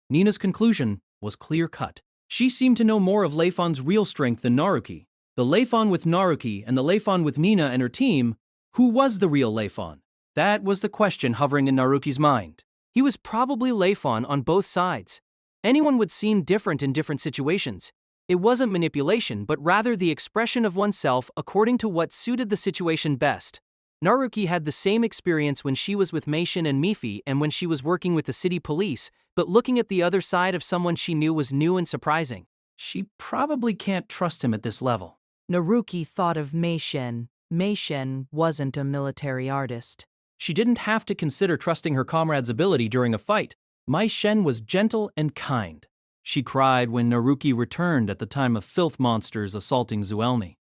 Nina's conclusion was clear-cut. She seemed to know more of Layfon's real strength than Naruki. The Layfon with Naruki and the Layfon with Nina and her team, who was the real Layfon? That was the question hovering in Naruki's mind. He was probably Layfon on both sides. Anyone would seem different in different situations. It wasn't manipulation but rather the expression of oneself according to what suited the situation best. Naruki had the same experience when she was with Meishin and Mifi and when she was working with the city police, but looking at the other side of someone she knew was new and surprising. She probably can't trust him at this level. Naruki thought of Meishin. Meishin wasn't a military artist. She didn't have to consider trusting her comrade's ability during a fight. Mai Shen was gentle and kind. She cried when Naruki returned at the time of filth monsters assaulting Zuellni.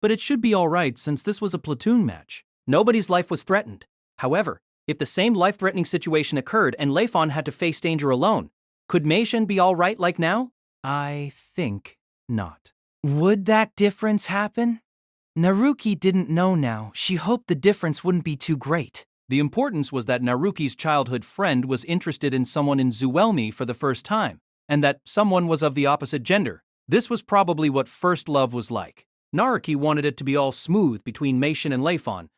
But it should be all right since this was a platoon match. Nobody's life was threatened. However, if the same life-threatening situation occurred and Layfon had to face danger alone, could Mei Shen be all right like now? I think not. Would that difference happen? Naruki didn't know now. She hoped the difference wouldn't be too great. The importance was that Naruki's childhood friend was interested in someone in Zuellni for the first time, and that someone was of the opposite gender. This was probably what first love was like. Naruki wanted it to be all smooth between Meishin and Layfon,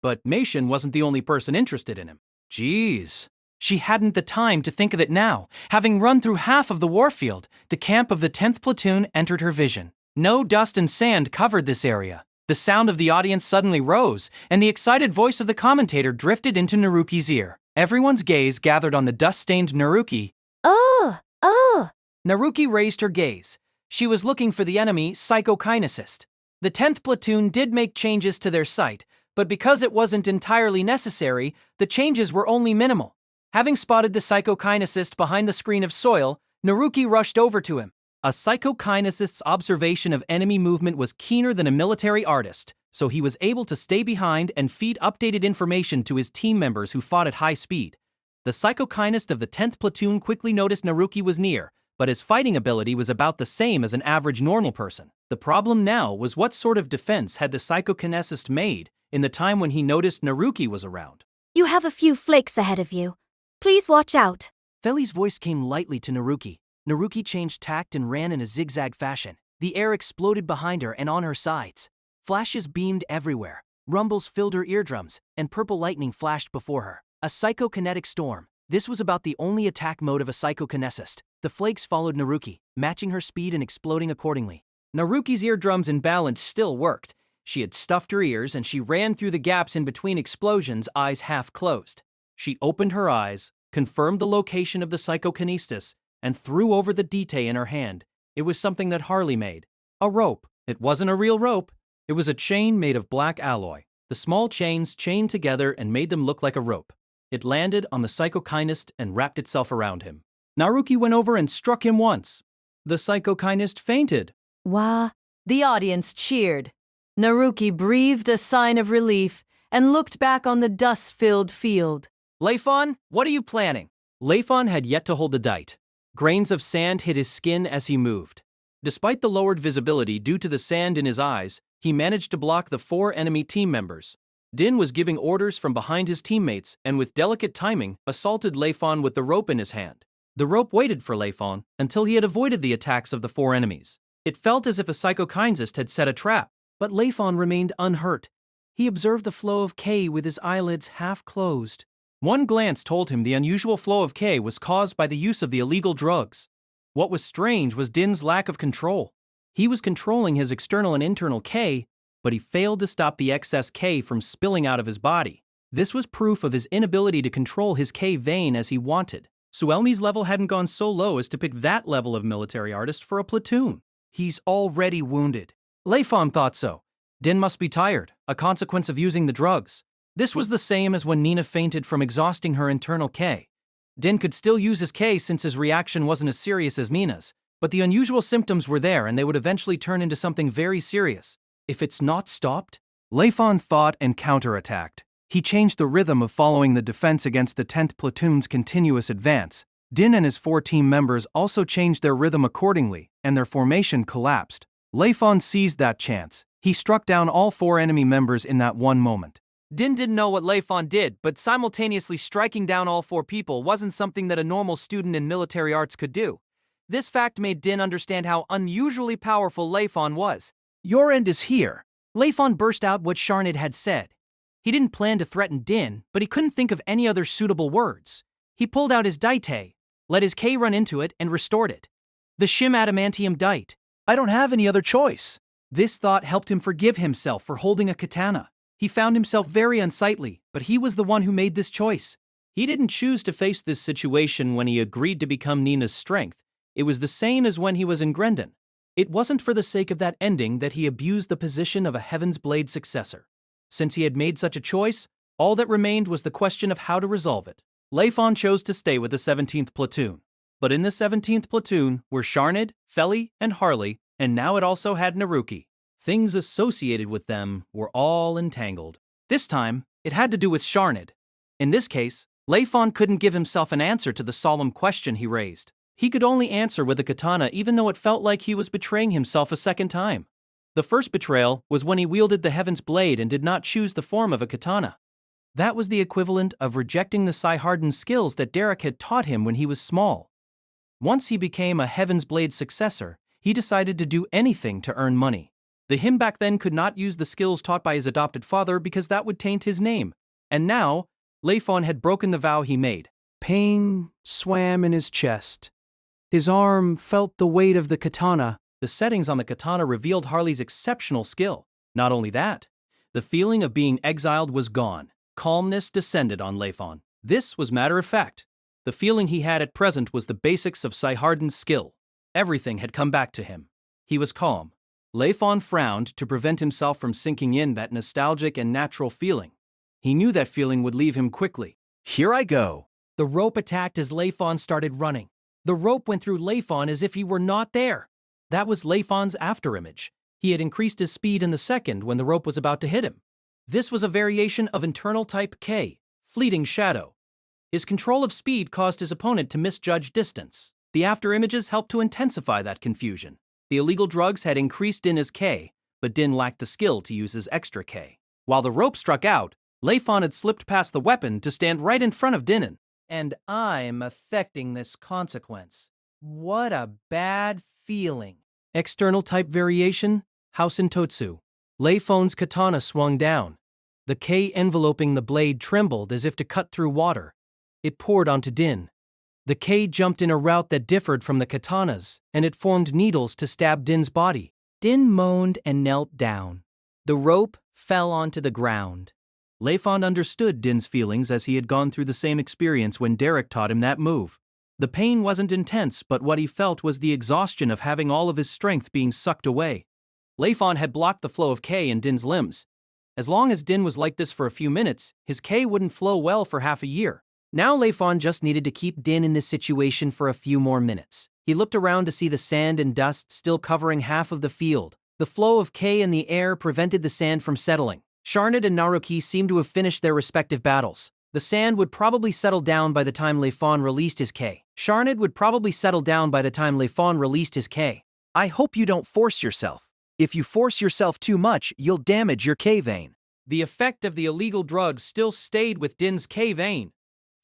but Meishin wasn't the only person interested in him. Jeez. She hadn't the time to think of it now. Having run through half of the warfield, the camp of the 10th platoon entered her vision. No dust and sand covered this area. The sound of the audience suddenly rose, and the excited voice of the commentator drifted into Naruki's ear. Everyone's gaze gathered on the dust-stained Naruki. Oh! Naruki raised her gaze. She was looking for the enemy psychokinesist. The 10th platoon did make changes to their sight, but because it wasn't entirely necessary, the changes were only minimal. Having spotted the psychokinesist behind the screen of soil, Naruki rushed over to him. A psychokinesist's observation of enemy movement was keener than a military artist, so he was able to stay behind and feed updated information to his team members who fought at high speed. The psychokinest of the 10th platoon quickly noticed Naruki was near, but his fighting ability was about the same as an average normal person. The problem now was what sort of defense had the psychokinesist made in the time when he noticed Naruki was around. You have a few flakes ahead of you. Please watch out. Feli's voice came lightly to Naruki. Naruki changed tact and ran in a zigzag fashion. The air exploded behind her and on her sides. Flashes beamed everywhere. Rumbles filled her eardrums, and purple lightning flashed before her. A psychokinetic storm. This was about the only attack mode of a psychokinesist. The flakes followed Naruki, matching her speed and exploding accordingly. Naruki's eardrums and balance still worked. She had stuffed her ears and she ran through the gaps in between explosions, eyes half closed. She opened her eyes, confirmed the location of the psychokinestis, and threw over the detail in her hand. It was something that Harley made. A rope. It wasn't a real rope. It was a chain made of black alloy. The small chains chained together and made them look like a rope. It landed on the psychokinest and wrapped itself around him. Naruki went over and struck him once. The psychokinest fainted. Wah! The audience cheered. Naruki breathed a sign of relief and looked back on the dust-filled field. Layfon, what are you planning? Layfon had yet to hold the dite. Grains of sand hit his skin as he moved. Despite the lowered visibility due to the sand in his eyes, he managed to block the 4 enemy team members. Din was giving orders from behind his teammates and with delicate timing assaulted Layfon with the rope in his hand. The rope waited for Layfon until he had avoided the attacks of the 4 enemies. It felt as if a psychokinesist had set a trap, but Layfon remained unhurt. He observed the flow of K with his eyelids half closed. One glance told him the unusual flow of K was caused by the use of the illegal drugs. What was strange was Din's lack of control. He was controlling his external and internal K, but he failed to stop the excess K from spilling out of his body. This was proof of his inability to control his K vein as he wanted. Zuellni's level hadn't gone so low as to pick that level of military artist for a platoon. He's already wounded. Layfon thought so. Din must be tired, a consequence of using the drugs. This was the same as when Nina fainted from exhausting her internal K. Din could still use his K since his reaction wasn't as serious as Nina's, but the unusual symptoms were there and they would eventually turn into something very serious. If it's not stopped? Layfon thought and counterattacked. He changed the rhythm of following the defense against the 10th platoon's continuous advance. Din and his 4 team members also changed their rhythm accordingly, and their formation collapsed. Layfon seized that chance. He struck down all 4 enemy members in that one moment. Din didn't know what Layfon did, but simultaneously striking down all 4 people wasn't something that a normal student in military arts could do. This fact made Din understand how unusually powerful Layfon was. Your end is here. Layfon burst out what Sharnid had said. He didn't plan to threaten Din, but he couldn't think of any other suitable words. He pulled out his dite, let his K run into it, and restored it. The Shim Adamantium Dite. I don't have any other choice. This thought helped him forgive himself for holding a katana. He found himself very unsightly, but he was the one who made this choice. He didn't choose to face this situation when he agreed to become Nina's strength. It was the same as when he was in Grendon. It wasn't for the sake of that ending that he abused the position of a Heaven's Blade successor. Since he had made such a choice, all that remained was the question of how to resolve it. Layfon chose to stay with the 17th platoon. But in the 17th platoon were Sharnid, Feli, and Harley, and now it also had Naruki. Things associated with them were all entangled. This time, it had to do with Sharnid. In this case, Layfon couldn't give himself an answer to the solemn question he raised. He could only answer with a katana even though it felt like he was betraying himself a second time. The first betrayal was when he wielded the Heaven's Blade and did not choose the form of a katana. That was the equivalent of rejecting the Sai-Harden skills that Derek had taught him when he was small. Once he became a Heaven's Blade successor, he decided to do anything to earn money. Him back then could not use the skills taught by his adopted father because that would taint his name. And now, Layfon had broken the vow he made. Pain swam in his chest. His arm felt the weight of the katana. The settings on the katana revealed Harley's exceptional skill. Not only that, the feeling of being exiled was gone. Calmness descended on Layfon. This was matter of fact. The feeling he had at present was the basics of Sai-Harden's skill. Everything had come back to him. He was calm. Layfon frowned to prevent himself from sinking in that nostalgic and natural feeling. He knew that feeling would leave him quickly. Here I go. The rope attacked as Layfon started running. The rope went through Layfon as if he were not there. That was Layfon's afterimage. He had increased his speed in the second when the rope was about to hit him. This was a variation of internal type K, fleeting shadow. His control of speed caused his opponent to misjudge distance. The afterimages helped to intensify that confusion. The illegal drugs had increased Din as K, but Din lacked the skill to use his extra K. While the rope struck out, Layfon had slipped past the weapon to stand right in front of Dinan. And I'm affecting this consequence. What a bad feeling. External type variation, House in Totsu. Layfon's katana swung down. The K enveloping the blade trembled as if to cut through water. It poured onto Din. The K jumped in a route that differed from the katana's, and it formed needles to stab Din's body. Din moaned and knelt down. The rope fell onto the ground. Layfon understood Din's feelings as he had gone through the same experience when Derek taught him that move. The pain wasn't intense, but what he felt was the exhaustion of having all of his strength being sucked away. Layfon had blocked the flow of K in Din's limbs. As long as Din was like this for a few minutes, his K wouldn't flow well for half a year. Now Layfon just needed to keep Din in this situation for a few more minutes. He looked around to see the sand and dust still covering half of the field. The flow of K in the air prevented the sand from settling. Sharnid and Naruki seemed to have finished their respective battles. The sand would probably settle down by the time Layfon released his K. Sharnid would probably settle down by the time Layfon released his K. I hope you don't force yourself. If you force yourself too much, you'll damage your K vein. The effect of the illegal drugs still stayed with Din's K vein.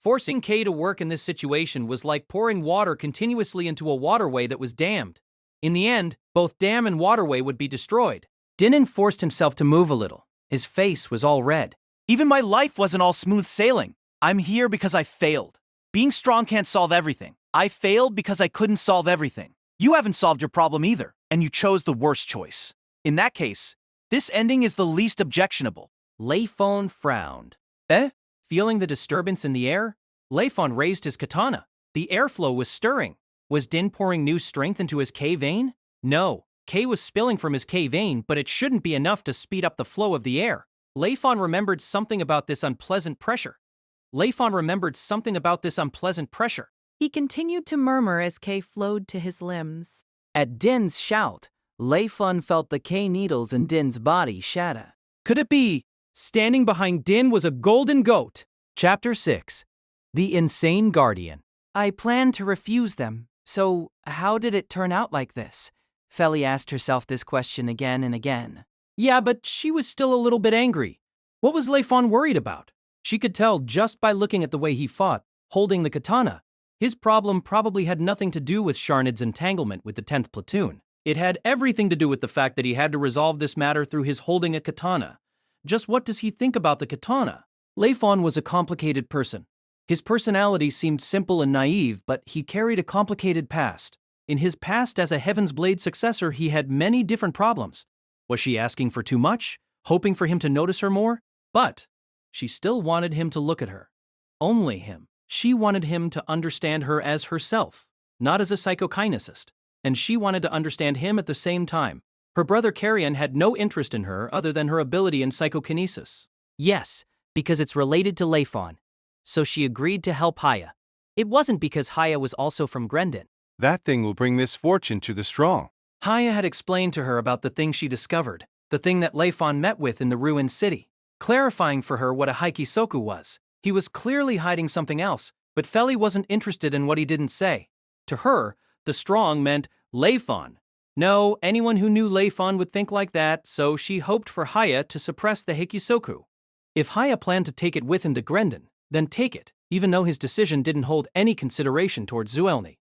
Forcing K to work in this situation was like pouring water continuously into a waterway that was dammed. In the end, both dam and waterway would be destroyed. Dinan forced himself to move a little. His face was all red. Even my life wasn't all smooth sailing. I'm here because I failed. Being strong can't solve everything. I failed because I couldn't solve everything. You haven't solved your problem either, and you chose the worst choice. In that case, this ending is the least objectionable. Layfon frowned. Feeling the disturbance in the air, Layfon raised his katana. The airflow was stirring. Was Din pouring new strength into his K vein? No. K was spilling from his K vein, but it shouldn't be enough to speed up the flow of the air. Layfon remembered something about this unpleasant pressure. He continued to murmur as K flowed to his limbs. At Din's shout, Layfon felt the K needles in Din's body shatter. Could it be? Standing behind Din was a golden goat. Chapter 6. The Insane Guardian. I planned to refuse them, so how did it turn out like this? Feli asked herself this question again and again. Yeah, but she was still a little bit angry. What was Layfon worried about? She could tell just by looking at the way he fought, holding the katana. His problem probably had nothing to do with Sharnid's entanglement with the 10th platoon. It had everything to do with the fact that he had to resolve this matter through his holding a katana. Just what does he think about the katana? Layfon was a complicated person. His personality seemed simple and naive, but he carried a complicated past. In his past as a Heaven's Blade successor, he had many different problems. Was she asking for too much, hoping for him to notice her more? But she still wanted him to look at her. Only him. She wanted him to understand her as herself, not as a psychokinesist. And she wanted to understand him at the same time. Her brother Carrion had no interest in her other than her ability in psychokinesis. Yes, because it's related to Layfon. So she agreed to help Haya. It wasn't because Haya was also from Grendon. That thing will bring misfortune to the strong. Haya had explained to her about the thing she discovered, the thing that Layfon met with in the ruined city, clarifying for her what a haikisoku was. He was clearly hiding something else, but Feli wasn't interested in what he didn't say. To her, the strong meant Layfon. No, anyone who knew Layfon would think like that, so she hoped for Haya to suppress the haikisoku. If Haya planned to take it with him to Grendon, then take it, even though his decision didn't hold any consideration towards Zuellni.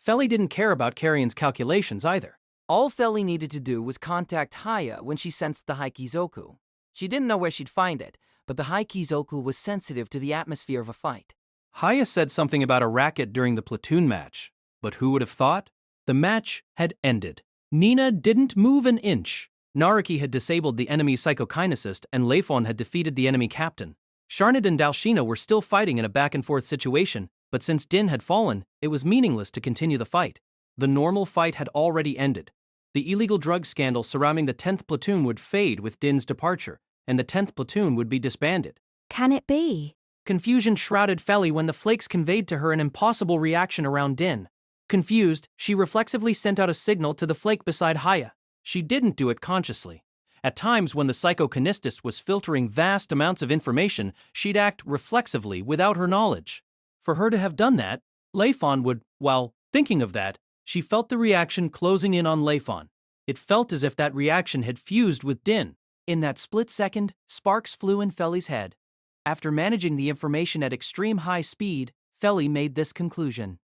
Feli didn't care about Carrion's calculations either. All Feli needed to do was contact Haya when she sensed the haikizoku. She didn't know where she'd find it, but the haikizoku was sensitive to the atmosphere of a fight. Haya said something about a racket during the platoon match, but who would have thought? The match had ended. Nina didn't move an inch. Naruki had disabled the enemy psychokinesist and Layfon had defeated the enemy captain. Sharnid and Dalshina were still fighting in a back-and-forth situation, but since Din had fallen, it was meaningless to continue the fight. The normal fight had already ended. The illegal drug scandal surrounding the 10th platoon would fade with Din's departure, and the 10th platoon would be disbanded. Can it be? Confusion shrouded Feli when the flakes conveyed to her an impossible reaction around Din. Confused, she reflexively sent out a signal to the flake beside Haya. She didn't do it consciously. At times when the psychokinestist was filtering vast amounts of information, she'd act reflexively without her knowledge. For her to have done that, Layfon would, while thinking of that, she felt the reaction closing in on Layfon. It felt as if that reaction had fused with Din. In that split second, sparks flew in Feli's head. After managing the information at extreme high speed, Feli made this conclusion.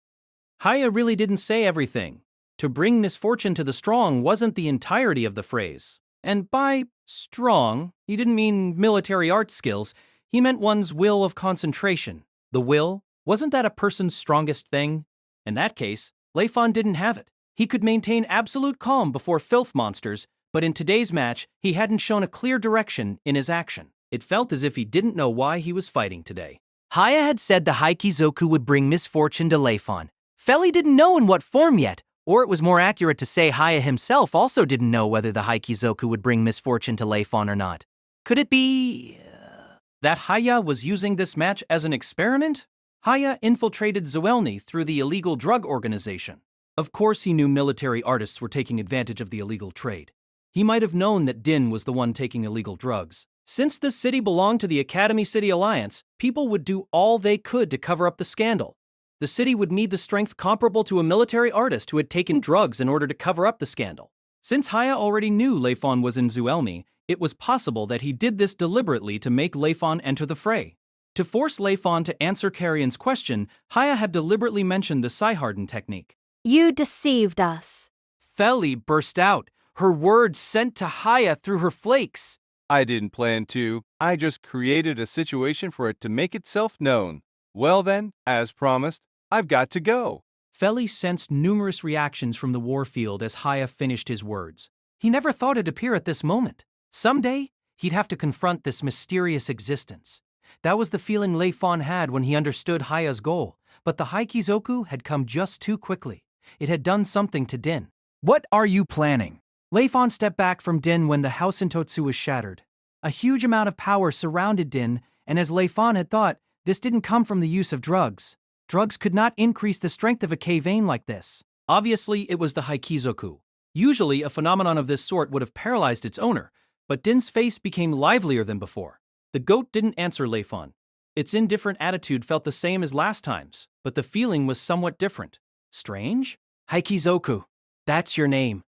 Haya really didn't say everything. To bring misfortune to the strong wasn't the entirety of the phrase. And by strong, he didn't mean military art skills, he meant one's will of concentration. The will, wasn't that a person's strongest thing? In that case, Layfon didn't have it. He could maintain absolute calm before filth monsters, but in today's match, he hadn't shown a clear direction in his action. It felt as if he didn't know why he was fighting today. Haya had said the haikizoku would bring misfortune to Layfon. Feli didn't know in what form yet, or it was more accurate to say Haya himself also didn't know whether the haikizoku would bring misfortune to Layfon or not. Could it be that Haya was using this match as an experiment? Haya infiltrated Zuellni through the illegal drug organization. Of course he knew military artists were taking advantage of the illegal trade. He might have known that Din was the one taking illegal drugs. Since this city belonged to the Academy City Alliance, people would do all they could to cover up the scandal. The city would need the strength comparable to a military artist who had taken drugs in order to cover up the scandal. Since Haya already knew Layfon was in Zuellni, it was possible that he did this deliberately to make Layfon enter the fray. To force Layfon to answer Carrion's question, Haya had deliberately mentioned the Psyharden technique. You deceived us. Feli burst out, her words sent to Haya through her flakes. I didn't plan to. I just created a situation for it to make itself known. Well then, as promised, I've got to go. Feli sensed numerous reactions from the warfield as Haya finished his words. He never thought it'd appear at this moment. Someday, he'd have to confront this mysterious existence. That was the feeling Layfon had when he understood Haya's goal, but the haikizoku had come just too quickly. It had done something to Din. What are you planning? Layfon stepped back from Din when the house in Totsu was shattered. A huge amount of power surrounded Din, and as Layfon had thought, this didn't come from the use of drugs. Drugs could not increase the strength of a K-vein like this. Obviously, it was the haikizoku. Usually, a phenomenon of this sort would have paralyzed its owner, but Din's face became livelier than before. The goat didn't answer Layfon. Its indifferent attitude felt the same as last time's, but the feeling was somewhat different. Strange? Haikizoku. That's your name.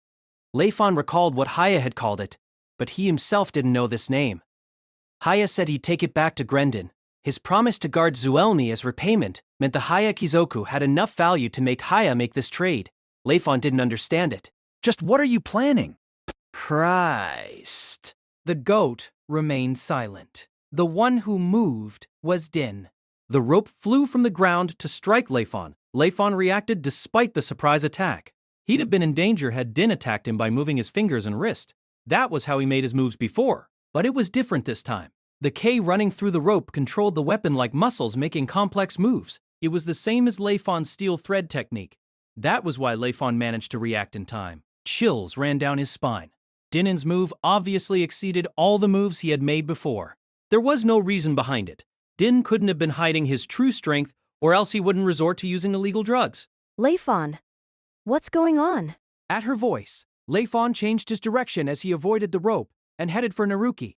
Layfon recalled what Haya had called it, but he himself didn't know this name. Haya said he'd take it back to Grendon. His promise to guard Zuellni as repayment meant the haikizoku had enough value to make Haya make this trade. Layfon didn't understand it. Just what are you planning? Christ. The goat remained silent. The one who moved was Din. The rope flew from the ground to strike Layfon. Layfon reacted despite the surprise attack. He'd have been in danger had Din attacked him by moving his fingers and wrist. That was how he made his moves before. But it was different this time. The K running through the rope controlled the weapon like muscles, making complex moves. It was the same as Layfon's steel thread technique. That was why Layfon managed to react in time. Chills ran down his spine. Dinan's move obviously exceeded all the moves he had made before. There was no reason behind it. Din couldn't have been hiding his true strength, or else he wouldn't resort to using illegal drugs. Layfon, what's going on? At her voice, Layfon changed his direction as he avoided the rope and headed for Naruki.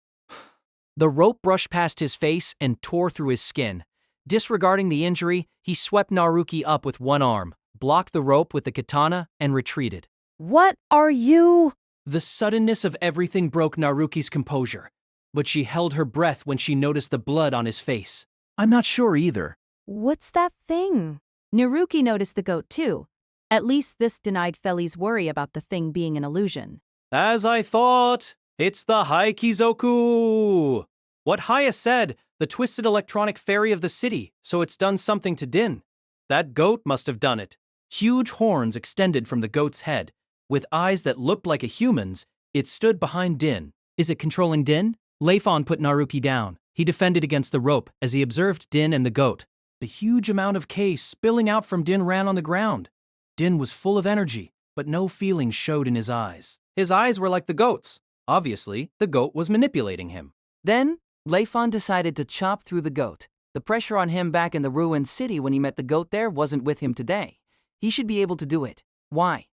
The rope brushed past his face and tore through his skin. Disregarding the injury, he swept Naruki up with one arm, blocked the rope with the katana, and retreated. What are you? The suddenness of everything broke Naruki's composure, but she held her breath when she noticed the blood on his face. I'm not sure either. What's that thing? Naruki noticed the goat too. At least this denied Feli's worry about the thing being an illusion. As I thought, it's the Haikizoku! What Haya said, the twisted electronic fairy of the city, so it's done something to Din. That goat must have done it. Huge horns extended from the goat's head. With eyes that looked like a human's, it stood behind Din. Is it controlling Din? Layfon put Naruki down. He defended against the rope as he observed Din and the goat. The huge amount of K spilling out from Din ran on the ground. Din was full of energy, but no feeling showed in his eyes. His eyes were like the goat's. Obviously, the goat was manipulating him. Then, Layfon decided to chop through the goat. The pressure on him back in the ruined city when he met the goat there wasn't with him today. He should be able to do it. Why?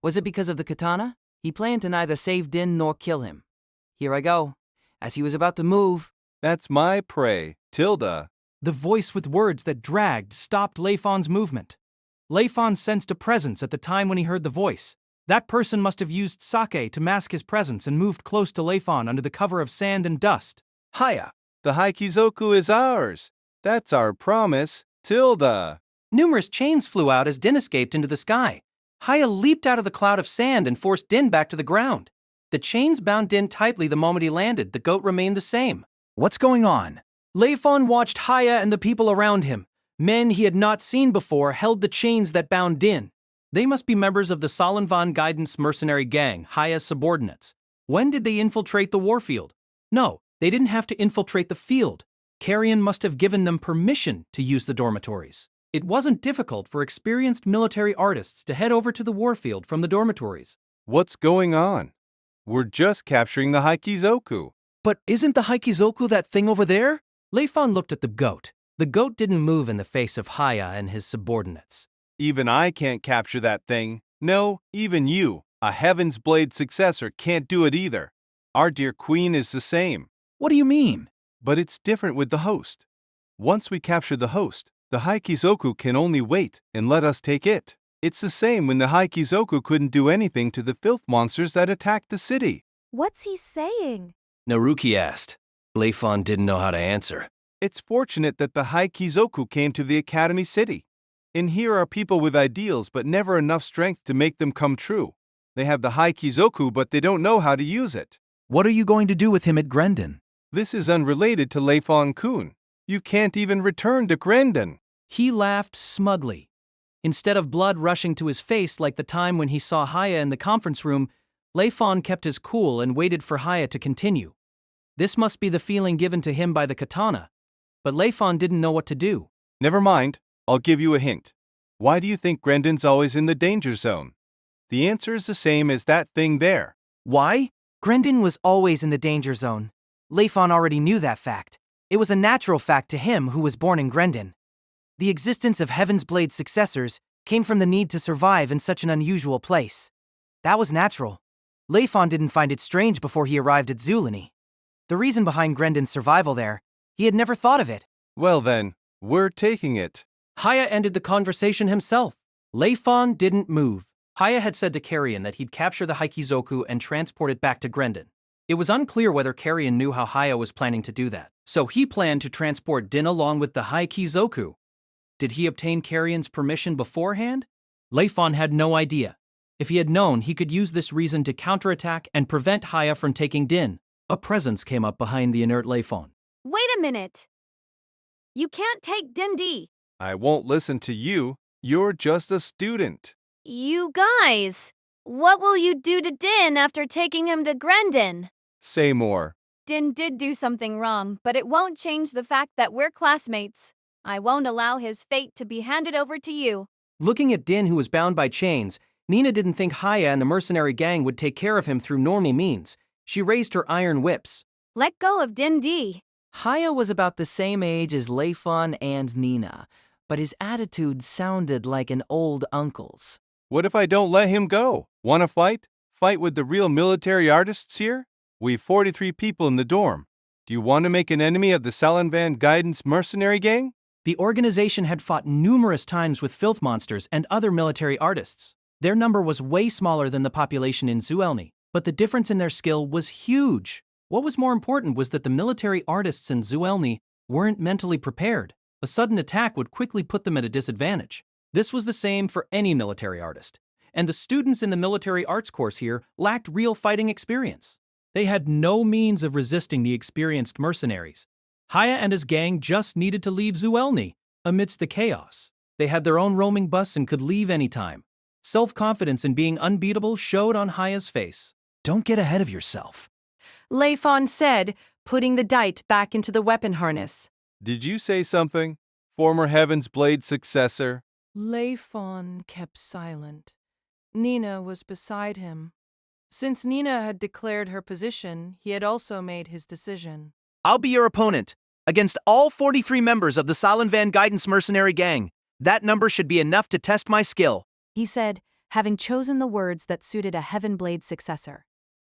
Was it because of the katana? He planned to neither save Din nor kill him. Here I go. As he was about to move, That's my prey, Tilda. The voice with words that dragged stopped Layfon's movement. Layfon sensed a presence at the time when he heard the voice. That person must have used sake to mask his presence and moved close to Layfon under the cover of sand and dust. Haya, the Haikizoku is ours. That's our promise, Tilda. Numerous chains flew out as Din escaped into the sky. Haya leaped out of the cloud of sand and forced Din back to the ground. The chains bound Din tightly the moment he landed. The goat remained the same. What's going on? Layfon watched Haya and the people around him. Men he had not seen before held the chains that bound Din. They must be members of the Salanvan Guidance mercenary gang, Haya's subordinates. When did they infiltrate the warfield? No, they didn't have to infiltrate the field. Carrion must have given them permission to use the dormitories. It wasn't difficult for experienced military artists to head over to the warfield from the dormitories. What's going on? We're just capturing the Haikizoku. But isn't the Haikizoku that thing over there? Layfon looked at the goat. The goat didn't move in the face of Haya and his subordinates. Even I can't capture that thing. No, even you, a Heaven's Blade successor, can't do it either. Our dear queen is the same. What do you mean? But it's different with the host. Once we capture the host, the Haikizoku can only wait and let us take it. It's the same when the Haikizoku couldn't do anything to the filth monsters that attacked the city. What's he saying? Naruki asked. Layfon didn't know how to answer. It's fortunate that the Haikizoku came to the Academy City. In here are people with ideals but never enough strength to make them come true. They have the Haikizoku but they don't know how to use it. What are you going to do with him at Grendon? This is unrelated to Layfon-kun. You can't even return to Grendon. He laughed smugly. Instead of blood rushing to his face like the time when he saw Haya in the conference room, Layfon kept his cool and waited for Haya to continue. This must be the feeling given to him by the katana. But Layfon didn't know what to do. Never mind, I'll give you a hint. Why do you think Grendon's always in the danger zone? The answer is the same as that thing there. Why? Grendon was always in the danger zone. Layfon already knew that fact. It was a natural fact to him who was born in Grendon. The existence of Heaven's Blade successors came from the need to survive in such an unusual place. That was natural. Layfon didn't find it strange before he arrived at Zuellni. The reason behind Grendon's survival there, he had never thought of it. Well then, we're taking it. Haya ended the conversation himself. Layfon didn't move. Haya had said to Carrion that he'd capture the Haikizoku and transport it back to Grendon. It was unclear whether Carrion knew how Haya was planning to do that, so he planned to transport Din along with the Haikizoku. Did he obtain Carrion's permission beforehand? Layfon had no idea. If he had known, he could use this reason to counterattack and prevent Haya from taking Din. A presence came up behind the inert Layfon. Wait a minute. You can't take Din D. I won't listen to you. You're just a student. You guys, what will you do to Din after taking him to Grendon? Say more. Din did do something wrong, but it won't change the fact that we're classmates. I won't allow his fate to be handed over to you. Looking at Din, who was bound by chains, Nina didn't think Haya and the mercenary gang would take care of him through normal means. She raised her iron whips. Let go of Din D. Haya was about the same age as Layfon and Nina, but his attitude sounded like an old uncle's. What if I don't let him go? Want to fight? Fight with the real military artists here? We've 43 people in the dorm. Do you want to make an enemy of the Salanvan Guidance mercenary gang? The organization had fought numerous times with filth monsters and other military artists. Their number was way smaller than the population in Zuellni, but the difference in their skill was huge. What was more important was that the military artists in Zuellni weren't mentally prepared. A sudden attack would quickly put them at a disadvantage. This was the same for any military artist, and the students in the military arts course here lacked real fighting experience. They had no means of resisting the experienced mercenaries. Haya and his gang just needed to leave Zuellni amidst the chaos. They had their own roaming bus and could leave anytime. Self-confidence in being unbeatable showed on Haya's face. Don't get ahead of yourself, Layfon said, putting the dite back into the weapon harness. Did you say something? Former Heaven's Blade successor? Layfon kept silent. Nina was beside him. Since Nina had declared her position, he had also made his decision. I'll be your opponent, against all 43 members of the Salanvan Guidance mercenary gang. That number should be enough to test my skill, he said, having chosen the words that suited a Heavenblade successor.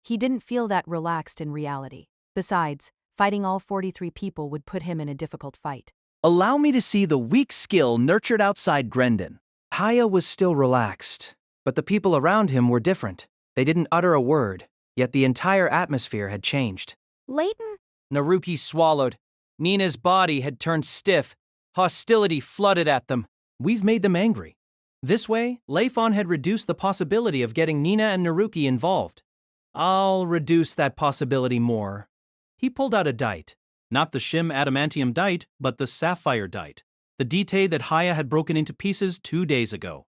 He didn't feel that relaxed in reality. Besides, fighting all 43 people would put him in a difficult fight. Allow me to see the weak skill nurtured outside Grendon. Haya was still relaxed, but the people around him were different. They didn't utter a word, yet the entire atmosphere had changed. Layton? Naruki swallowed. Nina's body had turned stiff. Hostility flooded at them. We've made them angry. This way, Layfon had reduced the possibility of getting Nina and Naruki involved. I'll reduce that possibility more. He pulled out a dite. Not the Shim Adamantium dite, but the Sapphire dite. The dite that Haya had broken into pieces 2 days ago.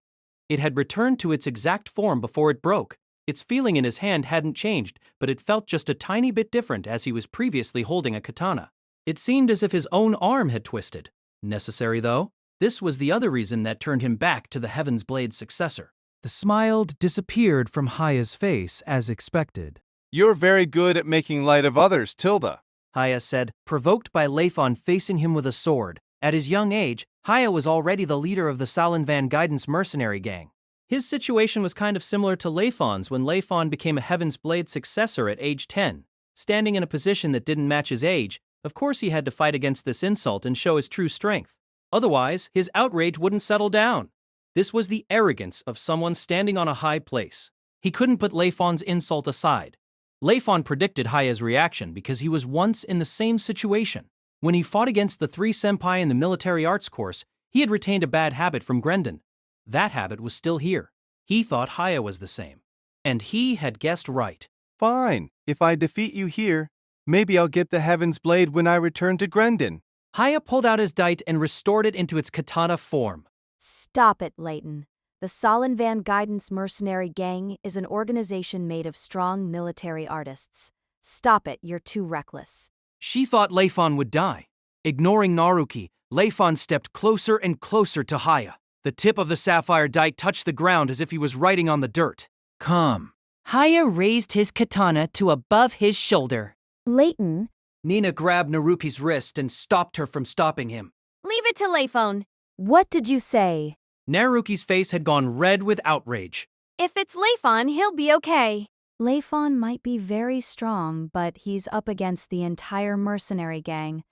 It had returned to its exact form before it broke. Its feeling in his hand hadn't changed, but it felt just a tiny bit different as he was previously holding a katana. It seemed as if his own arm had twisted. Necessary, though. This was the other reason that turned him back to the Heaven's Blade's successor. The smile disappeared from Haya's face as expected. You're very good at making light of others, Tilda, Haya said, provoked by Layfon facing him with a sword. At his young age, Haya was already the leader of the Salanvan Guidance mercenary gang. His situation was kind of similar to Layfon's when Layfon became a Heaven's Blade successor at age 10. Standing in a position that didn't match his age, of course he had to fight against this insult and show his true strength. Otherwise, his outrage wouldn't settle down. This was the arrogance of someone standing on a high place. He couldn't put Layfon's insult aside. Layfon predicted Haya's reaction because he was once in the same situation. When he fought against the 3 senpai in the military arts course, he had retained a bad habit from Grendon. That habit was still here. He thought Haya was the same. And he had guessed right. Fine. If I defeat you here, maybe I'll get the Heaven's Blade when I return to Grendon. Haya pulled out his dite and restored it into its katana form. Stop it, Layton. The Salanvan Guidance Mercenary Gang is an organization made of strong military artists. Stop it, you're too reckless. She thought Layfon would die. Ignoring Naruki, Layfon stepped closer and closer to Haya. The tip of the sapphire dite touched the ground as if he was writing on the dirt. Come. Haya raised his katana to above his shoulder. Layton? Nina grabbed Naruki's wrist and stopped her from stopping him. Leave it to Layfon. What did you say? Naruki's face had gone red with outrage. If it's Layfon, he'll be okay. Layfon might be very strong, but he's up against the entire mercenary gang.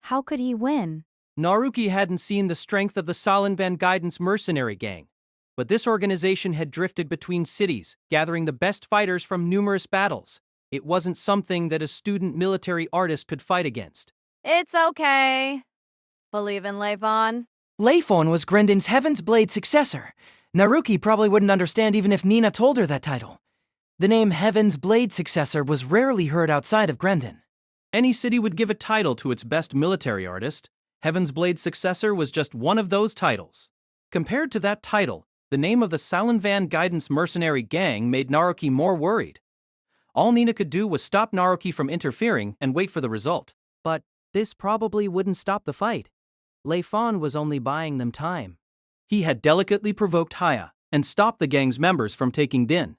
How could he win? Naruki hadn't seen the strength of the Salanvan Guidance mercenary gang. But this organization had drifted between cities, gathering the best fighters from numerous battles. It wasn't something that a student military artist could fight against. It's okay. Believe in Layfon. Layfon was Grendon's Heaven's Blade successor. Naruki probably wouldn't understand even if Nina told her that title. The name Heaven's Blade successor was rarely heard outside of Grendon. Any city would give a title to its best military artist. Heaven's Blade successor was just one of those titles. Compared to that title, The name of the Salanvan Guidance mercenary gang made Naruki more worried. All Nina could do was stop Naruki from interfering and wait for the result. But this probably wouldn't stop the fight. Layfon was only buying them time. He had delicately provoked Haya and stopped the gang's members from taking Din.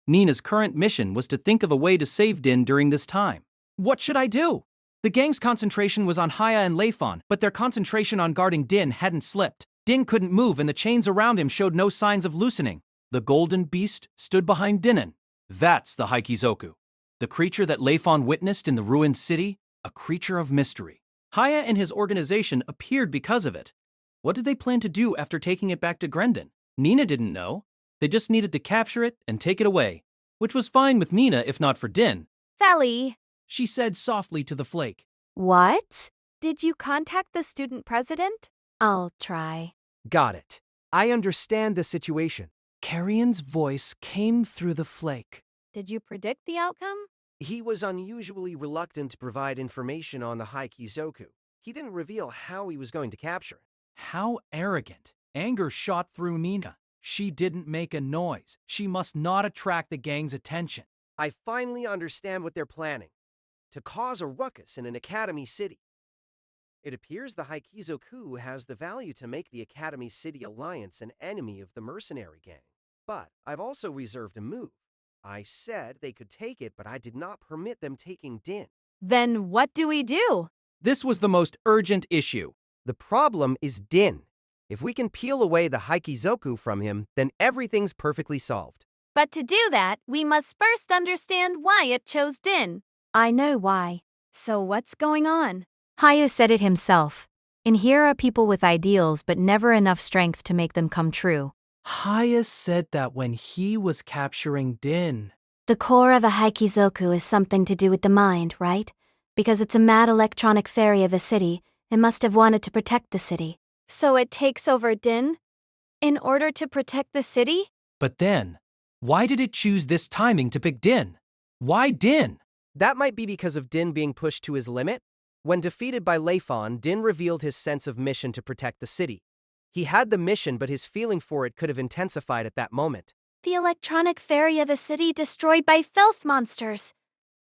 Nina's current mission was to think of a way to save Din during this time. What should I do? The gang's concentration was on Haya and Layfon, but their concentration on guarding Din hadn't slipped. Din couldn't move and the chains around him showed no signs of loosening. The golden beast stood behind Dinan. That's the Haikizoku. The creature that Layfon witnessed in the ruined city, a creature of mystery. Haya and his organization appeared because of it. What did they plan to do after taking it back to Grendon? Nina didn't know. They just needed to capture it and take it away, which was fine with Nina if not for Din. Feli, She said softly to the flake. what? Did you contact the student president? I'll try. Got it. I understand the situation. Carrion's voice came through the flake. Did you predict the outcome? He was unusually reluctant to provide information on the Haikizoku. He didn't reveal how he was going to capture it. How arrogant. Anger shot through Nina. She didn't make a noise. She must not attract the gang's attention. I finally understand what they're planning. To cause a ruckus in an academy city. It appears the Haikizoku has the value to make the Academy City Alliance an enemy of the mercenary gang. But I've also reserved a move. I said they could take it, but I did not permit them taking Din. Then what do we do? This was the most urgent issue. The problem is Din. If we can peel away the Haikizoku from him, then everything's perfectly solved. But to do that, we must first understand why it chose Din. I know why. So what's going on? Haya said it himself. In here are people with ideals but never enough strength to make them come true. Haya said that when he was capturing Din. The core of a Haikizoku is something to do with the mind, right? Because it's a mad electronic fairy of a city, it must have wanted to protect the city. So it takes over Din? In order to protect the city? But then, why did it choose this timing to pick Din? Why Din? That might be because of Din being pushed to his limit. When defeated by Layfon, Din revealed his sense of mission to protect the city. He had the mission, but his feeling for it could have intensified at that moment. The electronic fairy of a city destroyed by filth monsters.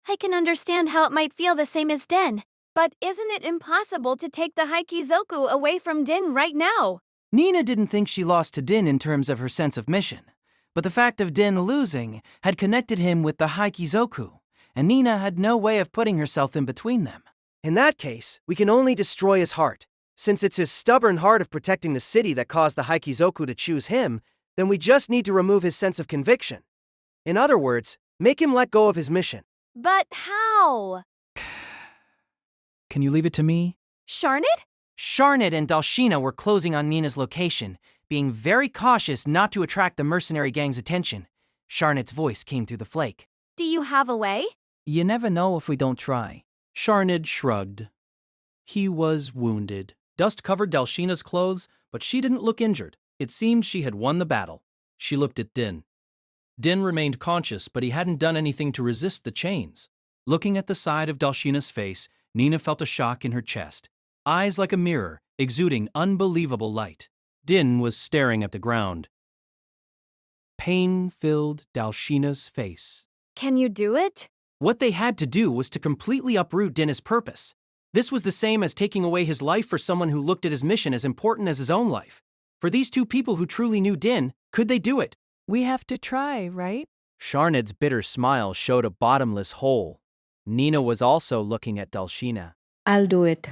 I can understand how it might feel the same as Din. But isn't it impossible to take the Haikizoku away from Din right now? Nina didn't think she lost to Din in terms of her sense of mission. But the fact of Din losing had connected him with the Haikizoku, and Nina had no way of putting herself in between them. In that case, we can only destroy his heart. Since it's his stubborn heart of protecting the city that caused the Haikizoku to choose him, then we just need to remove his sense of conviction. In other words, make him let go of his mission. But how? Can you leave it to me? Sharned? Sharned and Dalshina were closing on Nina's location, being very cautious not to attract the mercenary gang's attention. Sharned's voice came through the flake. Do you have a way? You never know if we don't try. Sharned shrugged. He was wounded. Dust covered Dalshina's clothes, but she didn't look injured. It seemed she had won the battle. She looked at Din. Din remained conscious, but he hadn't done anything to resist the chains. Looking at the side of Dalshina's face, Nina felt a shock in her chest. Eyes like a mirror, exuding unbelievable light. Din was staring at the ground. Pain filled Dalshina's face. Can you do it? What they had to do was to completely uproot Din's purpose. This was the same as taking away his life for someone who looked at his mission as important as his own life. For these two people who truly knew Din, could they do it? We have to try, right? Sharned's bitter smile showed a bottomless hole. Nina was also looking at Dalshina. I'll do it.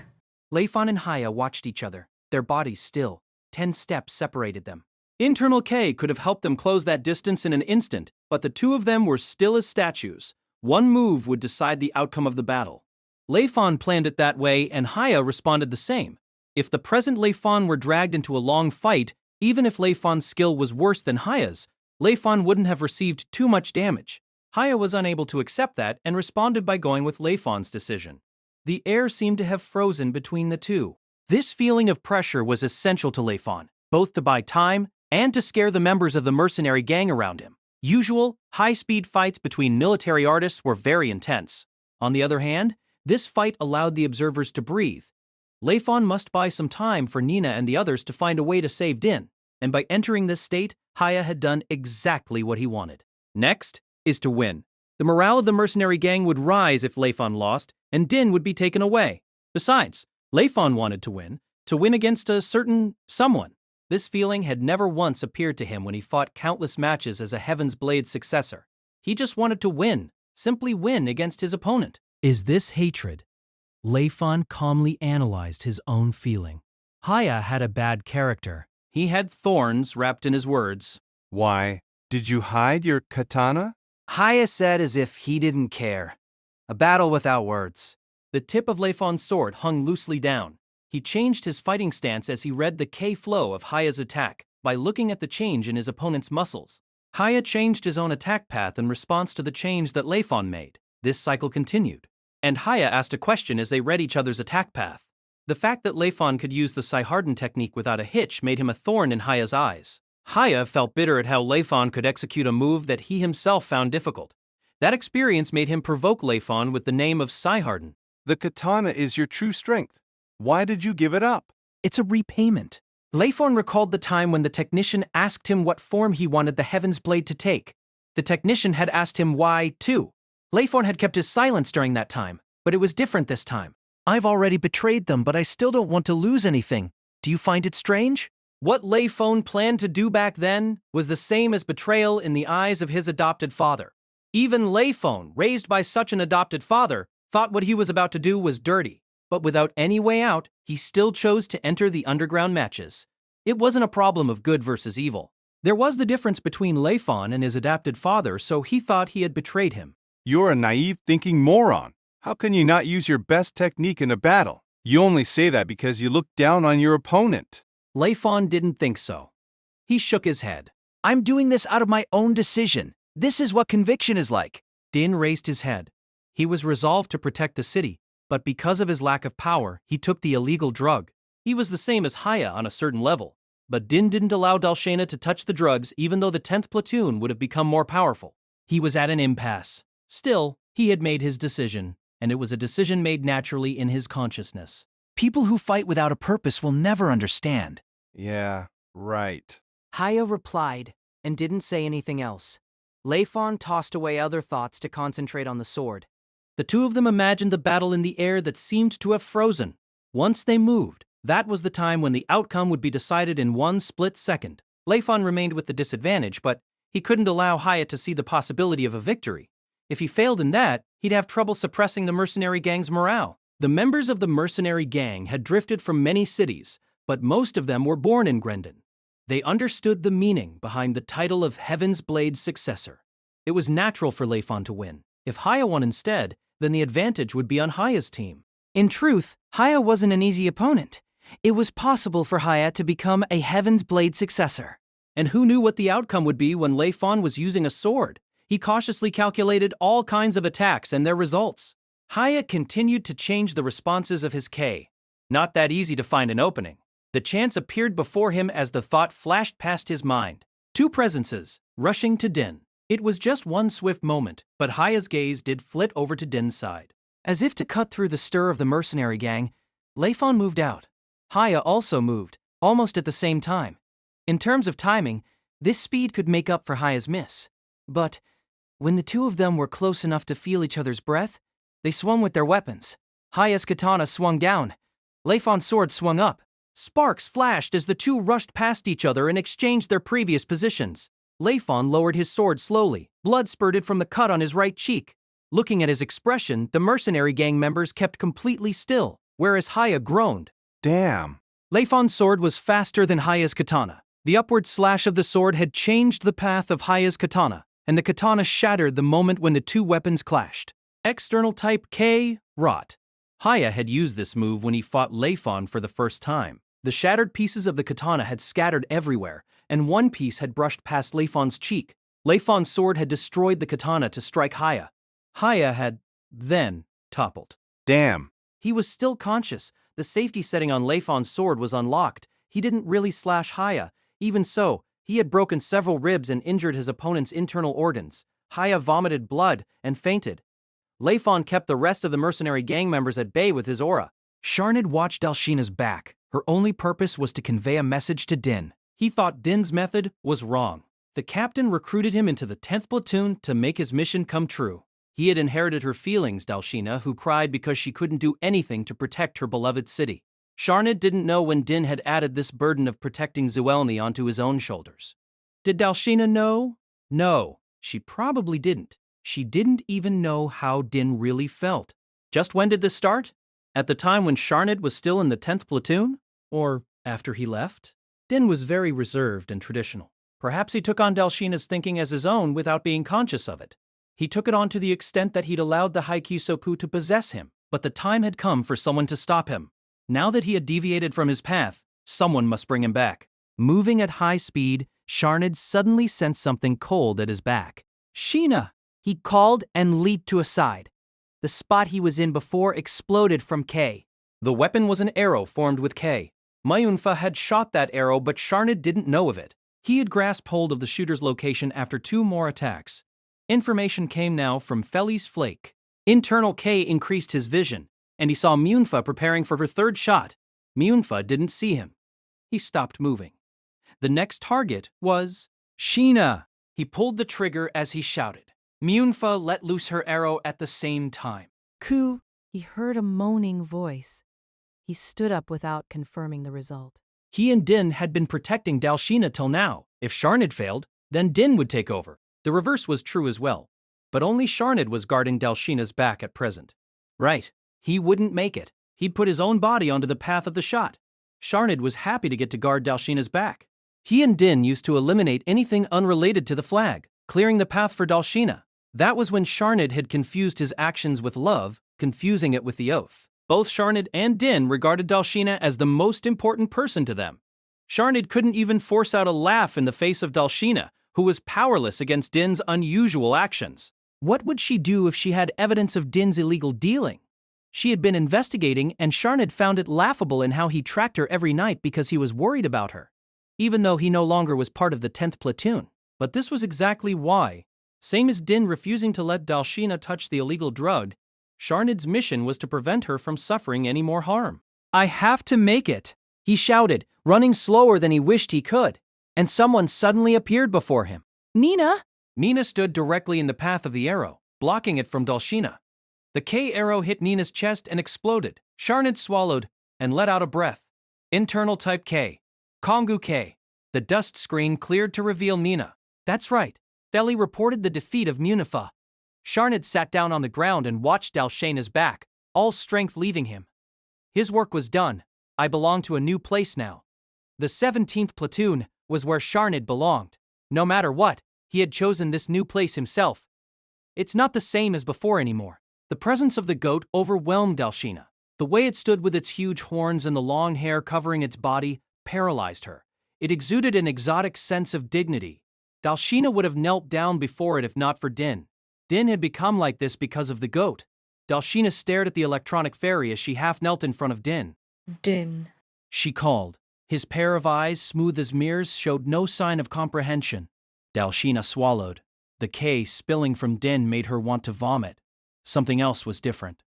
Layfon and Haya watched each other, their bodies still. 10 steps separated them. Internal K could have helped them close that distance in an instant, but the two of them were still as statues. One move would decide the outcome of the battle. Layfon planned it that way, and Haya responded the same. If the present Layfon were dragged into a long fight, even if Layfon's skill was worse than Haya's, Layfon wouldn't have received too much damage. Haya was unable to accept that and responded by going with Layfon's decision. The air seemed to have frozen between the two. This feeling of pressure was essential to Layfon, both to buy time and to scare the members of the mercenary gang around him. Usual, high-speed fights between military artists were very intense. On the other hand, this fight allowed the observers to breathe. Layfon must buy some time for Nina and the others to find a way to save Din, and by entering this state, Haya had done exactly what he wanted. Next is to win. The morale of the mercenary gang would rise if Layfon lost, and Din would be taken away. Besides, Layfon wanted to win against a certain someone. This feeling had never once appeared to him when he fought countless matches as a Heaven's Blade successor. He just wanted to win, simply win against his opponent. Is this hatred? Layfon calmly analyzed his own feeling. Haya had a bad character. He had thorns wrapped in his words. Why, did you hide your katana? Haya said as if he didn't care. A battle without words. The tip of Layfon's sword hung loosely down. He changed his fighting stance as he read the K flow of Haya's attack by looking at the change in his opponent's muscles. Haya changed his own attack path in response to the change that Layfon made. This cycle continued, and Haya asked a question as they read each other's attack path. The fact that Layfon could use the Psyharden technique without a hitch made him a thorn in Haya's eyes. Haya felt bitter at how Layfon could execute a move that he himself found difficult. That experience made him provoke Layfon with the name of Psyharden. The katana is your true strength. Why did you give it up? It's a repayment. Layfon recalled the time when the technician asked him what form he wanted the Heaven's Blade to take. The technician had asked him why, too. Layfon had kept his silence during that time, but it was different this time. I've already betrayed them, but I still don't want to lose anything. Do you find it strange? What Layfon planned to do back then was the same as betrayal in the eyes of his adopted father. Even Layfon, raised by such an adopted father, thought what he was about to do was dirty. But without any way out, he still chose to enter the underground matches. It wasn't a problem of good versus evil. There was the difference between Layfon and his adopted father, so he thought he had betrayed him. You're a naive thinking moron. How can you not use your best technique in a battle? You only say that because you look down on your opponent. Layfon didn't think so. He shook his head. I'm doing this out of my own decision. This is what conviction is like. Din raised his head. He was resolved to protect the city, but because of his lack of power, he took the illegal drug. He was the same as Haya on a certain level, but Din didn't allow Dalshana to touch the drugs even though the 10th platoon would have become more powerful. He was at an impasse. Still, he had made his decision, and it was a decision made naturally in his consciousness. People who fight without a purpose will never understand. Yeah, right. Haya replied and didn't say anything else. Layfon tossed away other thoughts to concentrate on the sword. The two of them imagined the battle in the air that seemed to have frozen. Once they moved, that was the time when the outcome would be decided in one split second. Layfon remained with the disadvantage, but he couldn't allow Haya to see the possibility of a victory. If he failed in that, he'd have trouble suppressing the mercenary gang's morale. The members of the mercenary gang had drifted from many cities, but most of them were born in Grendon. They understood the meaning behind the title of Heaven's Blade successor. It was natural for Layfon to win. If Haya won instead, then the advantage would be on Haya's team. In truth, Haya wasn't an easy opponent. It was possible for Haya to become a Heaven's Blade successor. And who knew what the outcome would be when Layfon was using a sword? He cautiously calculated all kinds of attacks and their results. Haya continued to change the responses of his K. Not that easy to find an opening. The chance appeared before him as the thought flashed past his mind. Two presences, rushing to Din. It was just one swift moment, but Haya's gaze did flit over to Din's side. As if to cut through the stir of the mercenary gang, Layfon moved out. Haya also moved, almost at the same time. In terms of timing, this speed could make up for Haya's miss. But when the two of them were close enough to feel each other's breath, they swung with their weapons. Haya's katana swung down. Layfon's sword swung up. Sparks flashed as the two rushed past each other and exchanged their previous positions. Layfon lowered his sword slowly. Blood spurted from the cut on his right cheek. Looking at his expression, the mercenary gang members kept completely still, whereas Haya groaned. Damn. Layfon's sword was faster than Haya's katana. The upward slash of the sword had changed the path of Haya's katana, and the katana shattered the moment when the two weapons clashed. External type K, rot. Haya had used this move when he fought Layfon for the first time. The shattered pieces of the katana had scattered everywhere, and one piece had brushed past Layfon's cheek. Layfon's sword had destroyed the katana to strike Haya. Haya had, then, toppled. Damn. He was still conscious. The safety setting on Layfon's sword was unlocked. He didn't really slash Haya. Even so, he had broken several ribs and injured his opponent's internal organs. Haya vomited blood and fainted. Layfon kept the rest of the mercenary gang members at bay with his aura. Sharnid watched Dalshina's back. Her only purpose was to convey a message to Din. He thought Din's method was wrong. The captain recruited him into the 10th platoon to make his mission come true. He had inherited her feelings, Dalshina, who cried because she couldn't do anything to protect her beloved city. Sharnid didn't know when Din had added this burden of protecting Zuellni onto his own shoulders. Did Dalshina know? No, she probably didn't. She didn't even know how Din really felt. Just when did this start? At the time when Sharnid was still in the 10th platoon? Or after he left? Din was very reserved and traditional. Perhaps he took on Dalshina's thinking as his own without being conscious of it. He took it on to the extent that he'd allowed the Haikisopu to possess him, but the time had come for someone to stop him. Now that he had deviated from his path, someone must bring him back. Moving at high speed, Sharnid suddenly sensed something cold at his back. Sheena! He called and leaped to a side. The spot he was in before exploded from K. The weapon was an arrow formed with K. Mayunfa had shot that arrow, but Sharnid didn't know of it. He had grasped hold of the shooter's location after 2 more attacks. Information came now from Feli's flake. Internal K increased his vision, and he saw Myunfa preparing for her 3rd shot. Myunfa didn't see him. He stopped moving. The next target was Sheena. He pulled the trigger as he shouted. Myunfa let loose her arrow at the same time. Ku! He heard a moaning voice. He stood up without confirming the result. He and Din had been protecting Dalshina till now. If Sharnid failed, then Din would take over. The reverse was true as well. But only Sharnid was guarding Dalshina's back at present. Right. He wouldn't make it. He'd put his own body onto the path of the shot. Sharnid was happy to get to guard Dalshina's back. He and Din used to eliminate anything unrelated to the flag, clearing the path for Dalshina. That was when Sharnid had confused his actions with love, confusing it with the oath. Both Sharnid and Din regarded Dalshina as the most important person to them. Sharnid couldn't even force out a laugh in the face of Dalshina, who was powerless against Din's unusual actions. What would she do if she had evidence of Din's illegal dealing? She had been investigating, and Sharnid found it laughable in how he tracked her every night because he was worried about her, even though he no longer was part of the 10th platoon. But this was exactly why. Same as Din refusing to let Dalshina touch the illegal drug, Sharnid's mission was to prevent her from suffering any more harm. I have to make it, he shouted, running slower than he wished he could. And someone suddenly appeared before him. Nina! Nina stood directly in the path of the arrow, blocking it from Dalshina. The K arrow hit Nina's chest and exploded. Sharnid swallowed and let out a breath. Internal type K. Kongu K. The dust screen cleared to reveal Nina. That's right. Theli reported the defeat of Munifa. Sharnid sat down on the ground and watched Dalshina's back, all strength leaving him. His work was done. I belong to a new place now. The 17th platoon was where Sharnid belonged. No matter what, he had chosen this new place himself. It's not the same as before anymore. The presence of the goat overwhelmed Dalshina. The way it stood with its huge horns and the long hair covering its body paralyzed her. It exuded an exotic sense of dignity. Dalshina would have knelt down before it if not for Din. Din had become like this because of the goat. Dalshina stared at the electronic fairy as she half knelt in front of Din. Din. She called. His pair of eyes, smooth as mirrors, showed no sign of comprehension. Dalshina swallowed. The K spilling from Din made her want to vomit. Something else was different.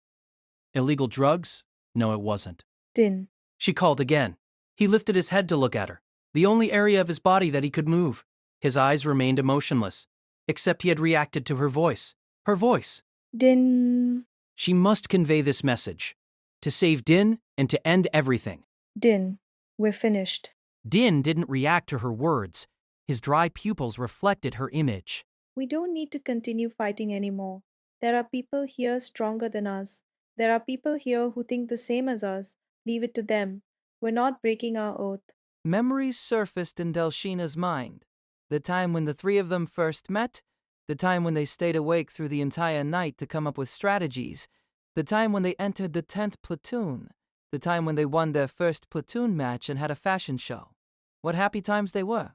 Illegal drugs? No, it wasn't. Din. She called again. He lifted his head to look at her, the only area of his body that he could move. His eyes remained emotionless, except he had reacted to her voice. Her voice. Din. She must convey this message. To save Din and to end everything. Din. We're finished. Din didn't react to her words. His dry pupils reflected her image. We don't need to continue fighting anymore. There are people here stronger than us. There are people here who think the same as us. Leave it to them. We're not breaking our oath. Memories surfaced in Dalshina's mind. The time when the 3 of them first met, the time when they stayed awake through the entire night to come up with strategies, the time when they entered the 10th platoon, the time when they won their first platoon match and had a fashion show. What happy times they were.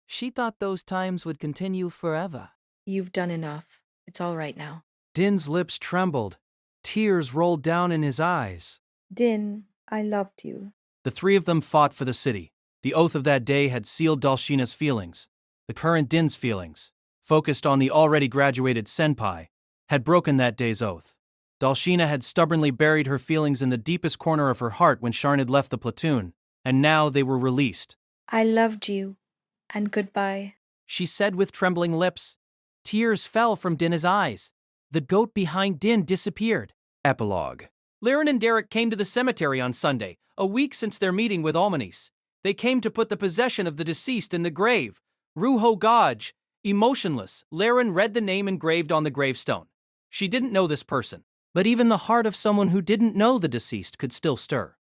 She thought those times would continue forever. You've done enough. It's all right now. Din's lips trembled. Tears rolled down in his eyes. Din, I loved you. The 3 of them fought for the city. The oath of that day had sealed Dalshina's feelings. The current Din's feelings, focused on the already graduated senpai, had broken that day's oath. Dalshina had stubbornly buried her feelings in the deepest corner of her heart when Sharnid left the platoon, and now they were released. I loved you. And goodbye, she said with trembling lips. Tears fell from Dinah's eyes. The goat behind Din disappeared. Epilogue. Liren and Derek came to the cemetery on Sunday, a week since their meeting with Almanis. They came to put the possession of the deceased in the grave. Ruho Gaj. Emotionless, Liren read the name engraved on the gravestone. She didn't know this person, but even the heart of someone who didn't know the deceased could still stir.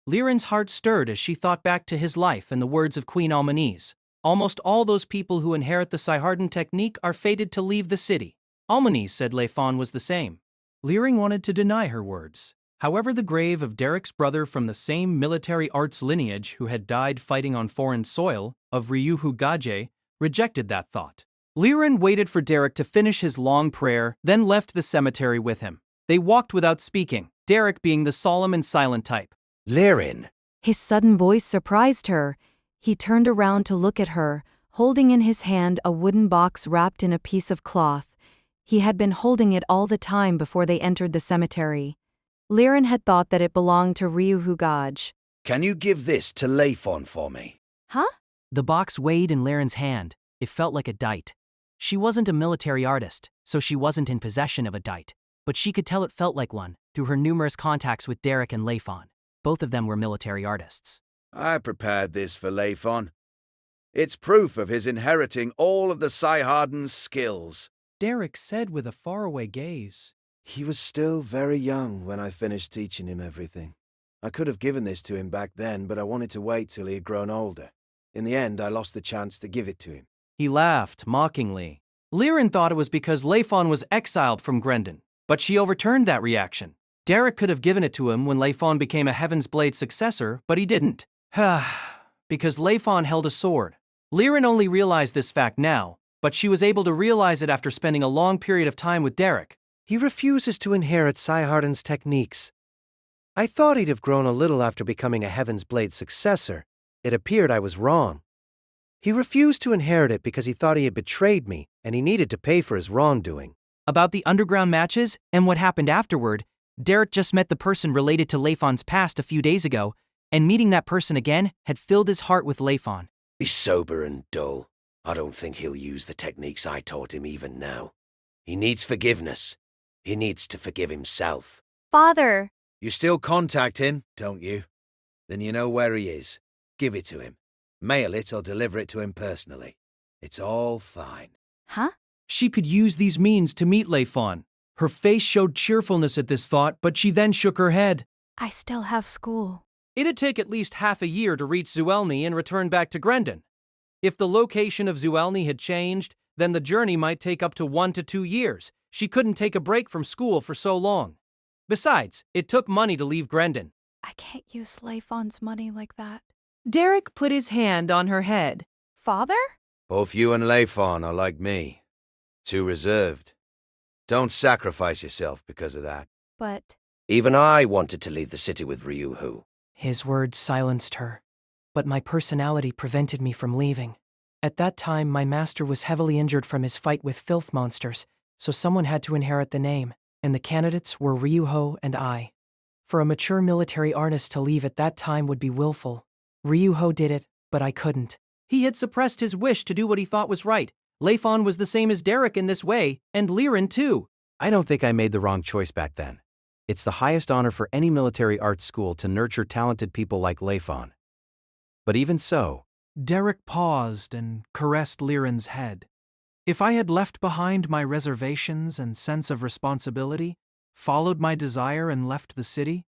Liren's heart stirred as she thought back to his life and the words of Queen Almanis. Almost all those people who inherit the Saihardan technique are fated to leave the city. Almanis said Layfon was the same. Liren wanted to deny her words. However, the grave of Derek's brother from the same military arts lineage who had died fighting on foreign soil, of Ryuhu Gaje, rejected that thought. Liren waited for Derek to finish his long prayer, then left the cemetery with him. They walked without speaking, Derek being the solemn and silent type. Liren. His sudden voice surprised her. He turned around to look at her, holding in his hand a wooden box wrapped in a piece of cloth. He had been holding it all the time before they entered the cemetery. Liren had thought that it belonged to Ryuhu Gaj. Can you give this to Layfon for me? Huh? The box weighed in Liren's hand. It felt like a dite. She wasn't a military artist, so she wasn't in possession of a dite. But she could tell it felt like one, through her numerous contacts with Derek and Layfon. Both of them were military artists. I prepared this for Layfon. It's proof of his inheriting all of the Saihardan's skills. Derek said with a faraway gaze. He was still very young when I finished teaching him everything. I could have given this to him back then, but I wanted to wait till he had grown older. In the end, I lost the chance to give it to him. He laughed mockingly. Liren thought it was because Layfon was exiled from Grendon, but she overturned that reaction. Derek could have given it to him when Layfon became a Heaven's Blade successor, but he didn't. Because Layfon held a sword. Liren only realized this fact now, but she was able to realize it after spending a long period of time with Derek. He refuses to inherit Saihardan's techniques. I thought he'd have grown a little after becoming a Heaven's Blade successor. It appeared I was wrong. He refused to inherit it because he thought he had betrayed me, and he needed to pay for his wrongdoing. About the underground matches and what happened afterward, Derek just met the person related to Layfon's past a few days ago, and meeting that person again had filled his heart with Layfon. He's sober and dull. I don't think he'll use the techniques I taught him even now. He needs forgiveness. He needs to forgive himself. Father! You still contact him, don't you? Then you know where he is. Give it to him. Mail it or deliver it to him personally. It's all fine. Huh? She could use these means to meet Layfon. Her face showed cheerfulness at this thought, but she then shook her head. I still have school. It'd take at least half a year to reach Zuellni and return back to Grendon. If the location of Zuellni had changed, then the journey might take up to 1 to 2 years. She couldn't take a break from school for so long. Besides, it took money to leave Grendon. I can't use Layfon's money like that. Derek put his hand on her head. Father? Both you and Layfon are like me. Too reserved. Don't sacrifice yourself because of that. But... Even I wanted to leave the city with Ryuhu. His words silenced her, but my personality prevented me from leaving. At that time, my master was heavily injured from his fight with filth monsters, so someone had to inherit the name, and the candidates were Ryuho and I. For a mature military artist to leave at that time would be willful. Ryuho did it, but I couldn't. He had suppressed his wish to do what he thought was right. Layfon was the same as Derek in this way, and Liren too. I don't think I made the wrong choice back then. It's the highest honor for any military arts school to nurture talented people like Layfon. But even so... Derek paused and caressed Liren's head. If I had left behind my reservations and sense of responsibility, followed my desire and left the city,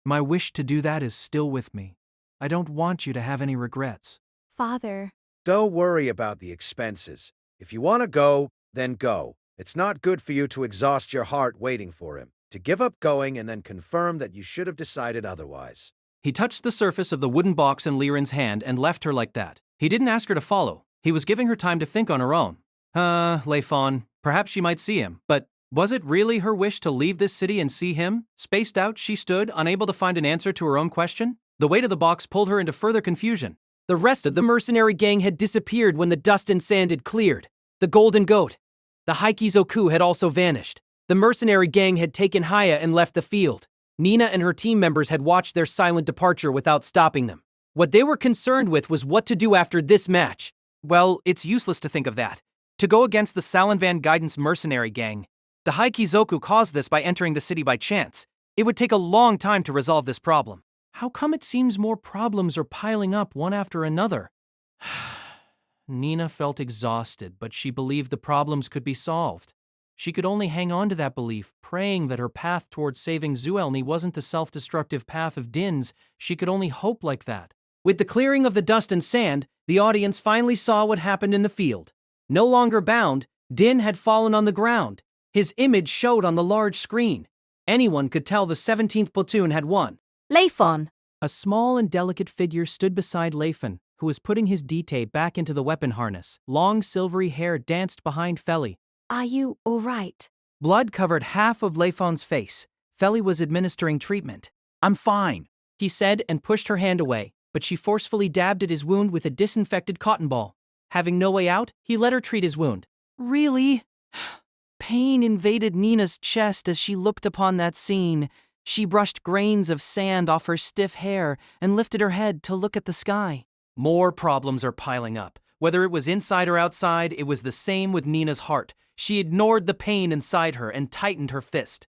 my wish to do that is still with me. I don't want you to have any regrets. Father. Don't worry about the expenses. If you want to go, then go. It's not good for you to exhaust your heart waiting for him, to give up going and then confirm that you should have decided otherwise. He touched the surface of the wooden box in Liren's hand and left her like that. He didn't ask her to follow. He was giving her time to think on her own. Layfon, perhaps she might see him, but was it really her wish to leave this city and see him? Spaced out, she stood, unable to find an answer to her own question. The weight of the box pulled her into further confusion. The rest of the mercenary gang had disappeared when the dust and sand had cleared. The Golden Goat. The Haikizoku had also vanished. The mercenary gang had taken Haya and left the field. Nina and her team members had watched their silent departure without stopping them. What they were concerned with was what to do after this match. Well, it's useless to think of that. To go against the Salanvan Guidance mercenary gang. The Haikizoku caused this by entering the city by chance. It would take a long time to resolve this problem. How come it seems more problems are piling up one after another? Nina felt exhausted, but she believed the problems could be solved. She could only hang on to that belief, praying that her path towards saving Zuellni wasn't the self-destructive path of Din's. She could only hope like that. With the clearing of the dust and sand, the audience finally saw what happened in the field. No longer bound, Din had fallen on the ground. His image showed on the large screen. Anyone could tell the 17th platoon had won. Layfon. A small and delicate figure stood beside Layfon, who was putting his dite back into the weapon harness. Long silvery hair danced behind Feli. Are you all right? Blood covered half of Layfon's face. Feli was administering treatment. I'm fine, he said and pushed her hand away, but she forcefully dabbed at his wound with a disinfected cotton ball. Having no way out, he let her treat his wound. Really? Pain invaded Nina's chest as she looked upon that scene. She brushed grains of sand off her stiff hair and lifted her head to look at the sky. More problems are piling up. Whether it was inside or outside, it was the same with Nina's heart. She ignored the pain inside her and tightened her fist.